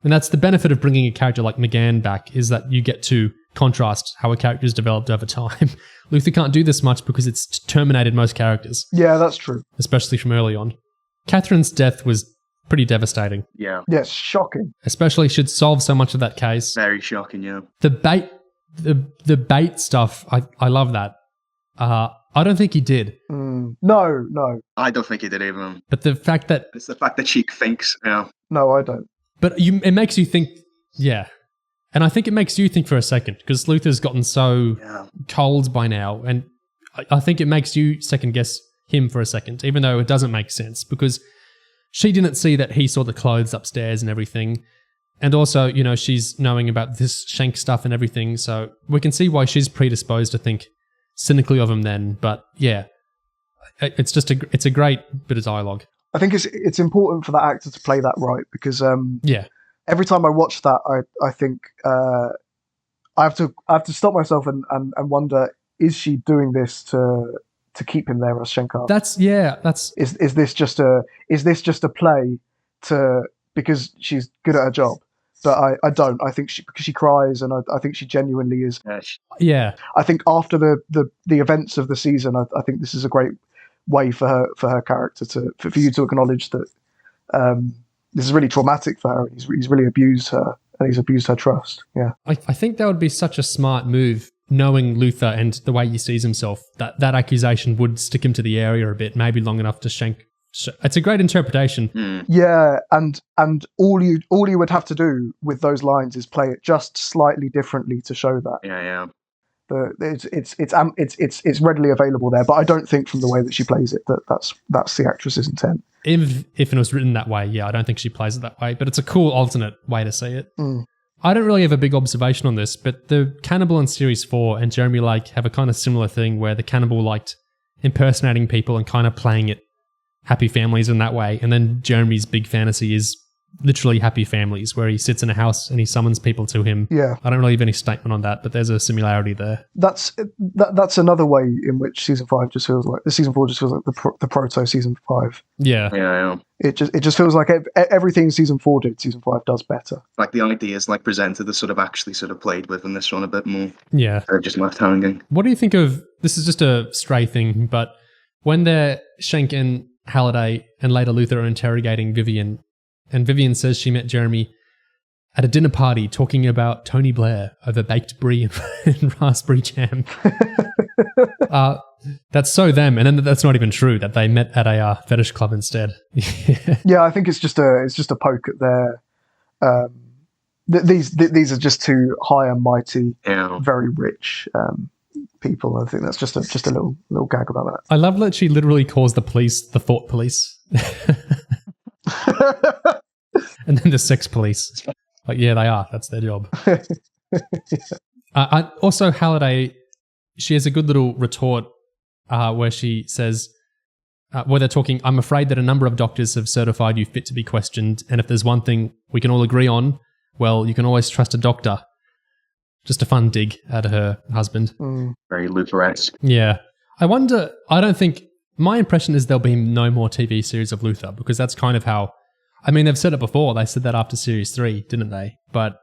And that's the benefit of bringing a character like McGann back, is that you get to contrast how a character is developed over time. Luther can't do this much because it's terminated most characters. Yeah, that's true. Especially from early on. Catherine's death was pretty devastating. Yeah. Yes, shocking. Especially should solve so much of that case. Very shocking, yeah. The bait stuff, I love that. I don't think he did. No. I don't think he did either. But it's the fact that she thinks, yeah. No, I don't. But it makes you think, yeah. And I think it makes you think for a second, because Luther's gotten so cold by now, and I think it makes you second guess him for a second, even though it doesn't make sense, because she didn't see that he saw the clothes upstairs and everything. And also, she's knowing about this Shank stuff and everything, so we can see why she's predisposed to think cynically of him then. But yeah, it's a great bit of dialogue. I think it's important for that actor to play that right, because every time I watch that, I think I have to stop myself and wonder, is she doing this to keep him there as Shankar? Is this just a play because she's good at her job? But I don't. I think because she cries, and I think she genuinely is. Yeah. I think after the events of the season, I think this is a great way for her character for you to acknowledge that this is really traumatic for her. He's really abused her, and he's abused her trust. Yeah. I think that would be such a smart move, knowing Luther and the way he sees himself. That accusation would stick him to the area a bit, maybe long enough to shank. It's a great interpretation. Yeah, and all you would have to do with those lines is play it just slightly differently to show that. Yeah. It's readily available there, but I don't think from the way that she plays it that's the actress's intent. If it was written that way, I don't think she plays it that way, but it's a cool alternate way to see it. I don't really have a big observation on this, but the cannibal in series 4 and Jeremy Lake have a kind of similar thing where the cannibal liked impersonating people and kind of playing it happy families in that way. And then Jeremy's big fantasy is literally happy families, where he sits in a house and he summons people to him. Yeah. I don't really have any statement on that, but there's a similarity there. That's another way in which season 5 just feels like season 4 just feels like the proto season 5. Yeah. It just feels like everything season 4 did, season 5 does better. Like the ideas like presented are sort of actually sort of played with in this one a bit more. Yeah. They're just left hanging. What do you think of, this is just a stray thing, but when they're Schenk and Halliday and later Luther are interrogating Vivian, and Vivian says she met Jeremy at a dinner party talking about Tony Blair over baked brie and raspberry jam. That's so them, and then that's not even true, that they met at a fetish club instead. Yeah, I think it's just a poke at their these are just two high and mighty, very rich people. I think that's just a little gag about that. I love that she literally calls the police the thought police. And then the sex police. Like, yeah, they are. That's their job. Also, Halliday, she has a good little retort where she says, where they're talking, I'm afraid that a number of doctors have certified you fit to be questioned, and if there's one thing we can all agree on, well, you can always trust a doctor. Just a fun dig at her husband. Very Luther-esque. Yeah. I wonder, I don't think, my impression is there'll be no more TV series of Luther, because that's kind of how, I mean, they've said it before. They said that after series 3, didn't they? But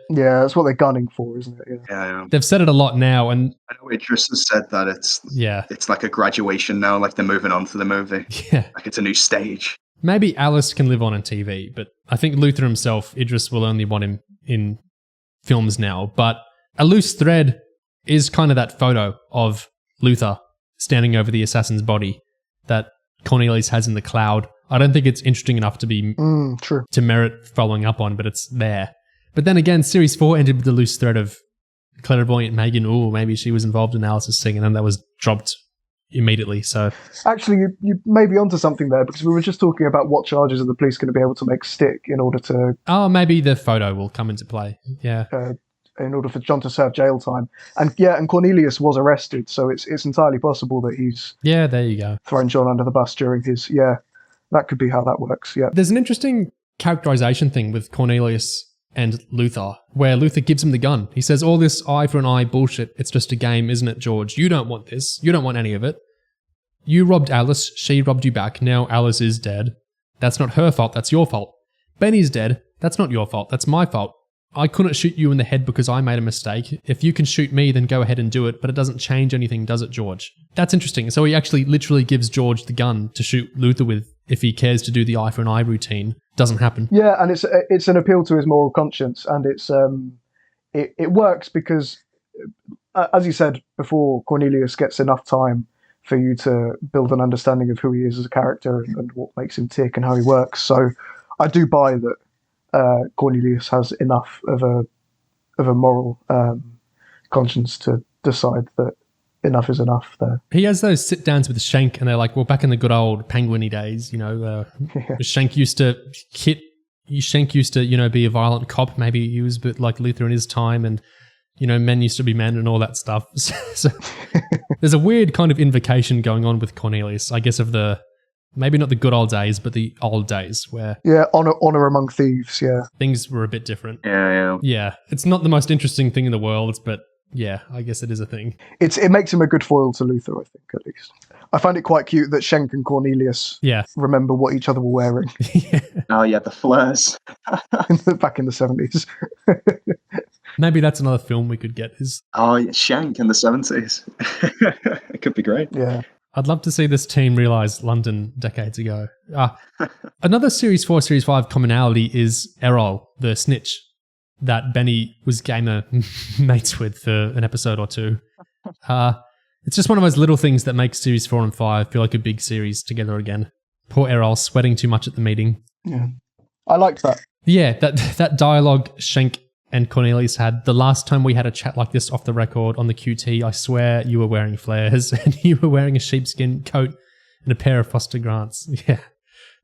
yeah, that's what they're gunning for, isn't it? Yeah. They've said it a lot now, and I know Idris has said that it's like a graduation now, like they're moving on to the movie. Yeah. Like it's a new stage. Maybe Alice can live on in TV, but I think Luther himself, Idris will only want him in films now. But a loose thread is kind of that photo of Luther standing over the assassin's body that Cornelius has in the cloud. I don't think it's interesting enough to be true to merit following up on, but it's there. But then again, series 4 ended with the loose thread of clairvoyant Megan. Oh, maybe she was involved in Alice's thing, and then that was dropped immediately. So actually, you may be onto something there, because we were just talking about what charges are the police going to be able to make stick in order to. Oh, maybe the photo will come into play. Yeah. In order for John to serve jail time, and Cornelius was arrested, so it's entirely possible that he's there you go, thrown John under the bus during his that could be how that works. Yeah, there's an interesting characterization thing with Cornelius and Luther, where Luther gives him the gun. He says, all this eye for an eye bullshit, it's just a game, isn't it, George? You don't want this. You don't want any of it. You robbed Alice. She robbed you back. Now Alice is dead. That's not her fault. That's your fault. Benny's dead. That's not your fault. That's my fault. I couldn't shoot you in the head because I made a mistake. If you can shoot me, then go ahead and do it, but it doesn't change anything, does it, George? That's interesting. So he actually literally gives George the gun to shoot Luther with if he cares to do the eye for an eye routine. Doesn't happen. Yeah, and it's an appeal to his moral conscience, and it works because, as you said before, Cornelius gets enough time for you to build an understanding of who he is as a character and what makes him tick and how he works. So I do buy that Cornelius has enough of a moral conscience to decide that enough is enough there. He has those sit downs with Schenk, and they're like, well, back in the good old Penguin-y days, Schenk used to be a violent cop. Maybe he was a bit like Luther in his time, and men used to be men and all that stuff. So there's a weird kind of invocation going on with Cornelius, I guess, of the maybe not the good old days, but the old days where honor among thieves. Yeah, things were a bit different. Yeah. It's not the most interesting thing in the world, but yeah, I guess it is a thing. It makes him a good foil to Luther, I think, at least. I find it quite cute that Schenk and Cornelius remember what each other were wearing. Oh yeah, the flares. Back in the 70s. Maybe that's another film we could get. Schenk in the 70s. It could be great. Yeah. I'd love to see this team realise London decades ago. Another Series 4, Series 5 commonality is Errol, the snitch that Benny was gamer mates with for an episode or two. It's just one of those little things that makes Series 4 and 5 feel like a big series together again. Poor Errol sweating too much at the meeting. Yeah, I liked that. Yeah, that dialogue Schenk and Cornelius had, the last time we had a chat like this off the record on the QT, I swear you were wearing flares and you were wearing a sheepskin coat and a pair of Foster Grants. Yeah,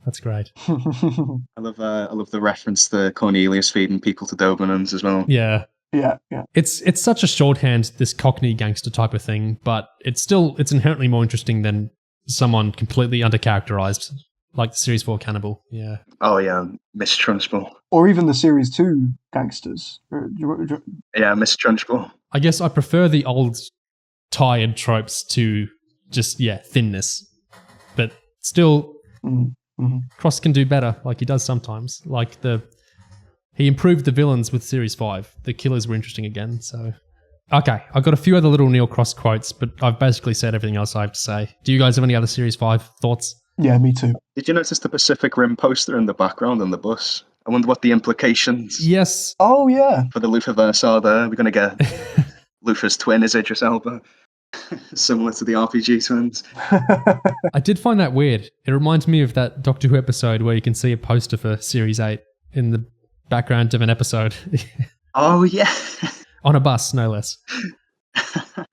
That's great. I love the reference to Cornelius feeding people to Dobermans as well. Yeah. Yeah. It's such a shorthand, this Cockney gangster type of thing, but it's inherently more interesting than someone completely undercharacterized, like the Series 4 cannibal. Yeah. Oh yeah, Miss Trunchbull. Or even the Series 2 gangsters. Yeah, Miss Trunchbull. I guess I prefer the old tired tropes to just, thinness. But still, Cross can do better, like he does sometimes. Like he improved the villains with Series 5. The killers were interesting again, so... Okay, I've got a few other little Neil Cross quotes, but I've basically said everything else I have to say. Do you guys have any other Series 5 thoughts? Yeah, me too. Did you notice the Pacific Rim poster in the background on the bus? I wonder what the implications Yes. Oh, yeah. for the Lutherverse are there. We're going to get Luther's twin is Idris Elba, similar to the RPG twins. I did find that weird. It reminds me of that Doctor Who episode where you can see a poster for Series 8 in the background of an episode. Oh, yeah. On a bus, no less.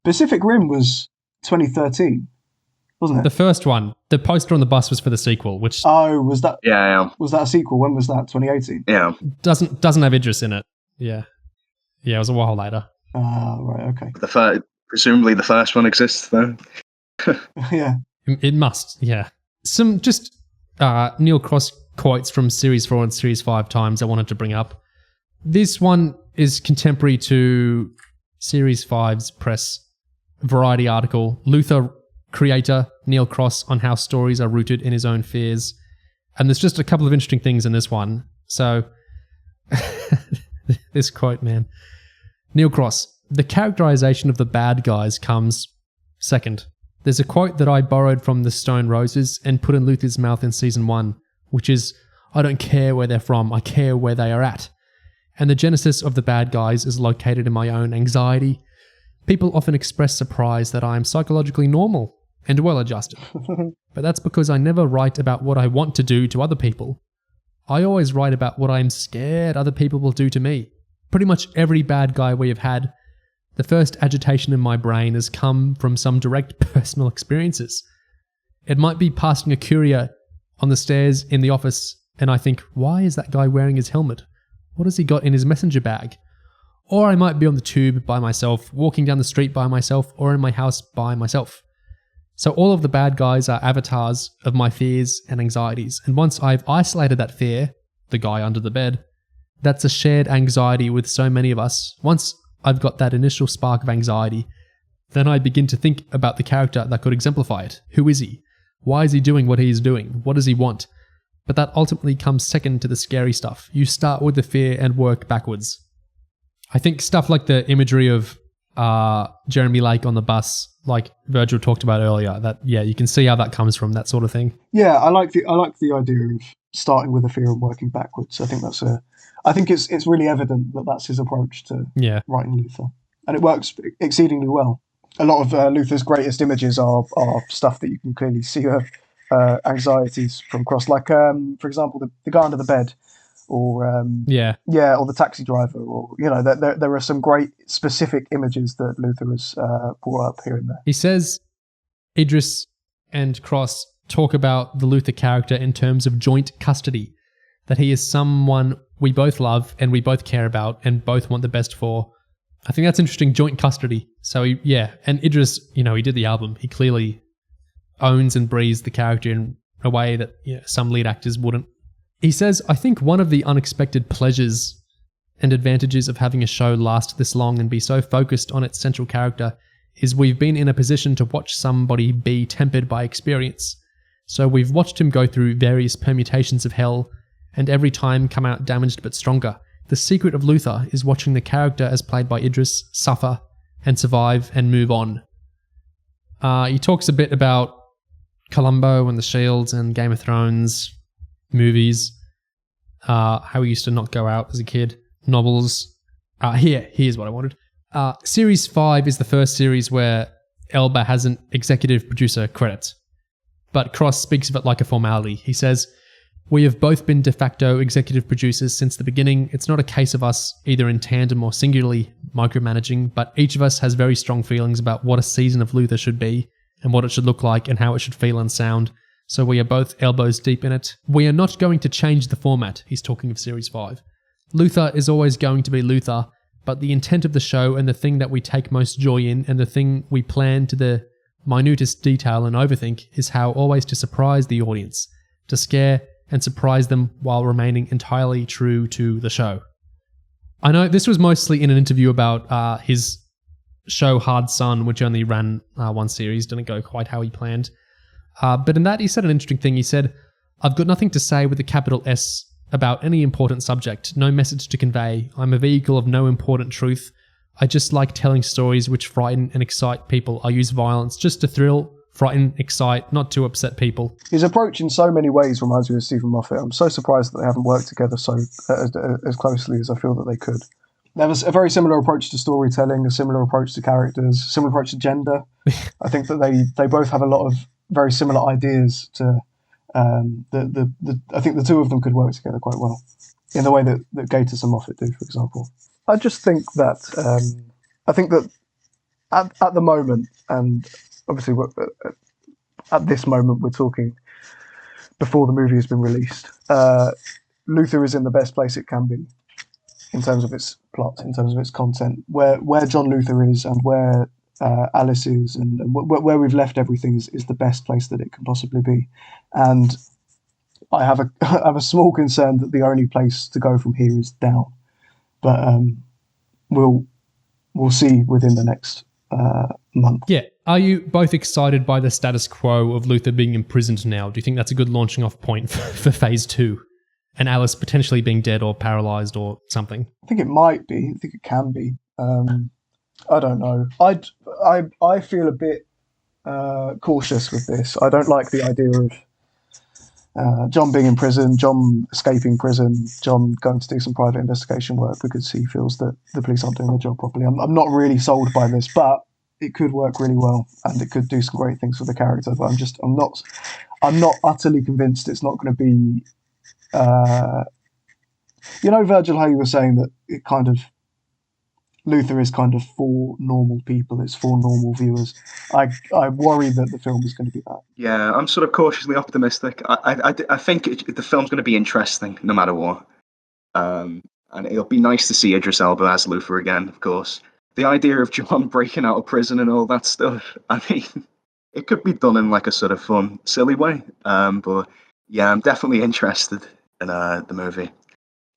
Pacific Rim was 2013, wasn't it? The first one, the poster on the bus was for the sequel, which... Oh, was that... Yeah. Was that a sequel? When was that? 2018? Yeah. Doesn't have Idris in it. Yeah. Yeah, it was a while later. Right, okay. Presumably the first one exists, though. Yeah. It must, yeah. Some just Neil Cross quotes from Series 4 and Series 5 times I wanted to bring up. This one is contemporary to Series 5's press variety article. Luther creator Neil Cross on how stories are rooted in his own fears. And there's just a couple of interesting things in this one. So, this quote, man. Neil Cross, the characterization of the bad guys comes second. There's a quote that I borrowed from The Stone Roses and put in Luther's mouth in season 1, which is, I don't care where they're from, I care where they are at. And the genesis of the bad guys is located in my own anxiety. People often express surprise that I am psychologically normal and well-adjusted. But that's because I never write about what I want to do to other people. I always write about what I am scared other people will do to me. Pretty much every bad guy we have had, the first agitation in my brain has come from some direct personal experiences. It might be passing a courier on the stairs in the office and I think, why is that guy wearing his helmet? What has he got in his messenger bag? Or I might be on the tube by myself, walking down the street by myself, or in my house by myself. So all of the bad guys are avatars of my fears and anxieties. And once I've isolated that fear, the guy under the bed, that's a shared anxiety with so many of us. Once I've got that initial spark of anxiety, then I begin to think about the character that could exemplify it. Who is he? Why is he doing what he is doing? What does he want? But that ultimately comes second to the scary stuff. You start with the fear and work backwards. I think stuff like the imagery of Jeremy Lake on the bus, like Virgil talked about earlier, that you can see how that comes from, that sort of thing. Yeah, I like the idea of starting with the fear and working backwards. I think it's really evident that that's his approach to writing Luther, and it works exceedingly well. A lot of Luther's greatest images are stuff that you can clearly see anxieties from Cross, like for example the guy under the bed, or or the taxi driver, or there are some great specific images that Luther has brought up here and there. He says Idris and Cross talk about the Luther character in terms of joint custody, that he is someone we both love and we both care about and both want the best for. I think that's interesting, joint custody. So and Idris, he did the album. He clearly owns and breathes the character in a way that some lead actors wouldn't. He says, I think one of the unexpected pleasures and advantages of having a show last this long and be so focused on its central character is we've been in a position to watch somebody be tempered by experience. So we've watched him go through various permutations of hell and every time come out damaged but stronger. The secret of Luther is watching the character as played by Idris suffer and survive and move on. He talks a bit about Columbo and the Shields and Game of Thrones movies, how he used to not go out as a kid, novels. Here's what I wanted. Series 5 is the first series where Elba has an executive producer credit, but Cross speaks of it like a formality. He says, we have both been de facto executive producers since the beginning. It's not a case of us either in tandem or singularly micromanaging, but each of us has very strong feelings about what a season of Luther should be and what it should look like and how it should feel and sound. so we are both elbows deep in it. We are not going to change the format. He's talking of Series 5. Luther is always going to be Luther, but the intent of the show and the thing that we take most joy in and the thing we plan to the minutest detail and overthink is how always to surprise the audience, to scare and surprise them while remaining entirely true to the show. I know this was mostly in an interview about his show Hard Sun, which only ran one series, didn't go quite how he planned. But in that, he said an interesting thing. He said, "I've got nothing to say with a capital S about any important subject, no message to convey. I'm a vehicle of no important truth. I just like telling stories which frighten and excite people. I use violence just to thrill, frighten, excite, not to upset people." His approach in so many ways reminds me of Stephen Moffat. I'm so surprised that they haven't worked together so as closely as I feel that they could. They have a very similar approach to storytelling, a similar approach to characters, a similar approach to gender. I think that they both have a lot of very similar ideas to I think the two of them could work together quite well in the way that Gatiss and Moffat do, for example. I just think that at the moment, and obviously at this moment we're talking before the movie has been released, Luther is in the best place it can be in terms of its plot, in terms of its content. Where John Luther is and where Alice is and where we've left everything is the best place that it can possibly be. And I have a small concern that the only place to go from here is down. But we'll see within the next month. Yeah. Are you both excited by the status quo of Luther being imprisoned now? Do you think that's a good launching off point for phase 2? And Alice potentially being dead or paralyzed or something? I think it might be. I think it can be. I don't know. I feel a bit cautious with this. I don't like the idea of John being in prison, John escaping prison, John going to do some private investigation work because he feels that the police aren't doing their job properly. I'm not really sold by this, but it could work really well and it could do some great things for the character. But I'm not utterly convinced it's not going to be. Virgil, how you were saying that it kind of. Luther is kind of for normal people. It's for normal viewers. I worry that the film is going to be that. Yeah, I'm sort of cautiously optimistic. I think the film's going to be interesting no matter what. And it'll be nice to see Idris Elba as Luther again, of course. The idea of John breaking out of prison and all that stuff, I mean, it could be done in like a sort of fun, silly way. But yeah, I'm definitely interested in the movie.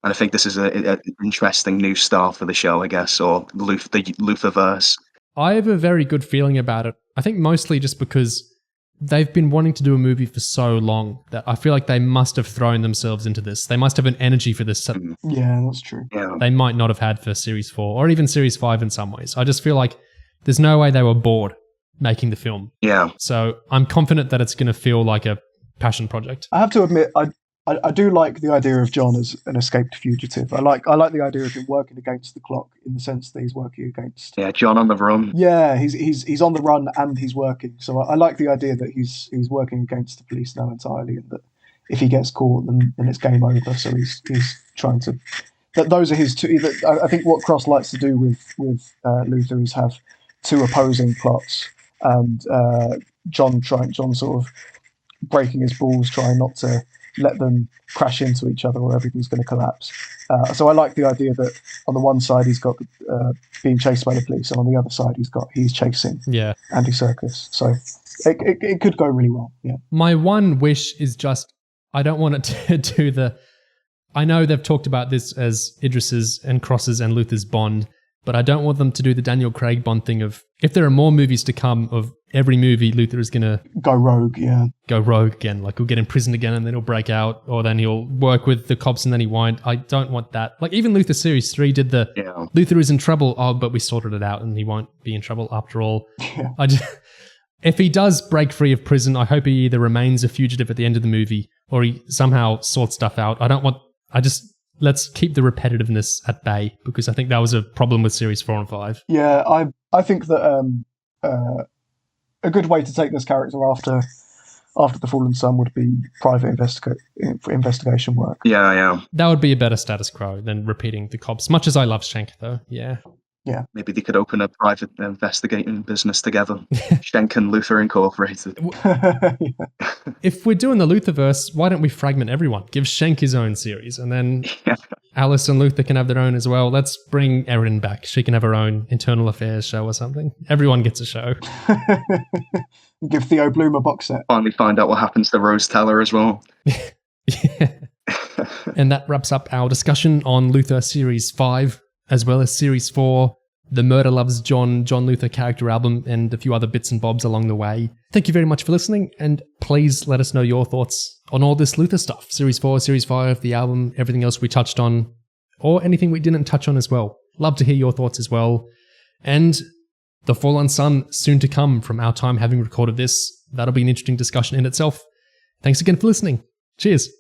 And I think this is an interesting new start for the show, I guess, or the Lutherverse. I have a very good feeling about it. I think mostly just because they've been wanting to do a movie for so long that I feel like they must have thrown themselves into this. They must have an energy for this. Yeah, that's true. Yeah. They might not have had for Series 4 or even Series 5 in some ways. I just feel like there's no way they were bored making the film. Yeah. So I'm confident that it's going to feel like a passion project. I have to admit, I do like the idea of John as an escaped fugitive. I like the idea of him working against the clock in the sense that he's working against. Yeah, John on the run. Yeah, he's on the run and he's working. So I like the idea that he's working against the police now entirely, and that if he gets caught, then it's game over. So he's trying to. That those are his two. I think what Cross likes to do with Luther is have two opposing plots, and John sort of breaking his balls, trying not to let them crash into each other or everything's going to collapse. So I like the idea that on the one side he's got being chased by the police, and on the other side he's chasing Andy Circus. So it could go really well. Yeah. My one wish is just I don't want it to do the. I know they've talked about this as Idris's and Cross's and Luther's Bond, but I don't want them to do the Daniel Craig Bond thing of if there are more movies to come of every movie Luther is going to go rogue again. Like he'll get imprisoned again and then he'll break out, or then he'll work with the cops and then he won't. I don't want that. Like even Luther Series 3 did the Luther is in trouble, but we sorted it out and he won't be in trouble after all. Yeah. If he does break free of prison, I hope he either remains a fugitive at the end of the movie or he somehow sorts stuff out. Let's keep the repetitiveness at bay, because I think that was a problem with Series 4 and 5. Yeah, I think that a good way to take this character after The Fallen Sun would be private investigation work. Yeah. That would be a better status quo than repeating the cops, much as I love Schenk, though. Yeah. Yeah. Maybe they could open a private investigating business together. Schenk and Luther Incorporated. If we're doing the Lutherverse, why don't we fragment everyone? Give Schenk his own series, and then Alice and Luther can have their own as well. Let's bring Erin back. She can have her own internal affairs show or something. Everyone gets a show. Give Theo Bloom a box set. Finally find out what happens to Rose Teller as well. And that wraps up our discussion on Luther Series 5, as well as Series 4, the Murdah Loves John Luther character album, and a few other bits and bobs along the way. Thank you very much for listening, and please let us know your thoughts on all this Luther stuff. Series 4, Series 5, the album, everything else we touched on, or anything we didn't touch on as well. Love to hear your thoughts as well. And the Fallen Sun soon to come from our time having recorded this. That'll be an interesting discussion in itself. Thanks again for listening. Cheers.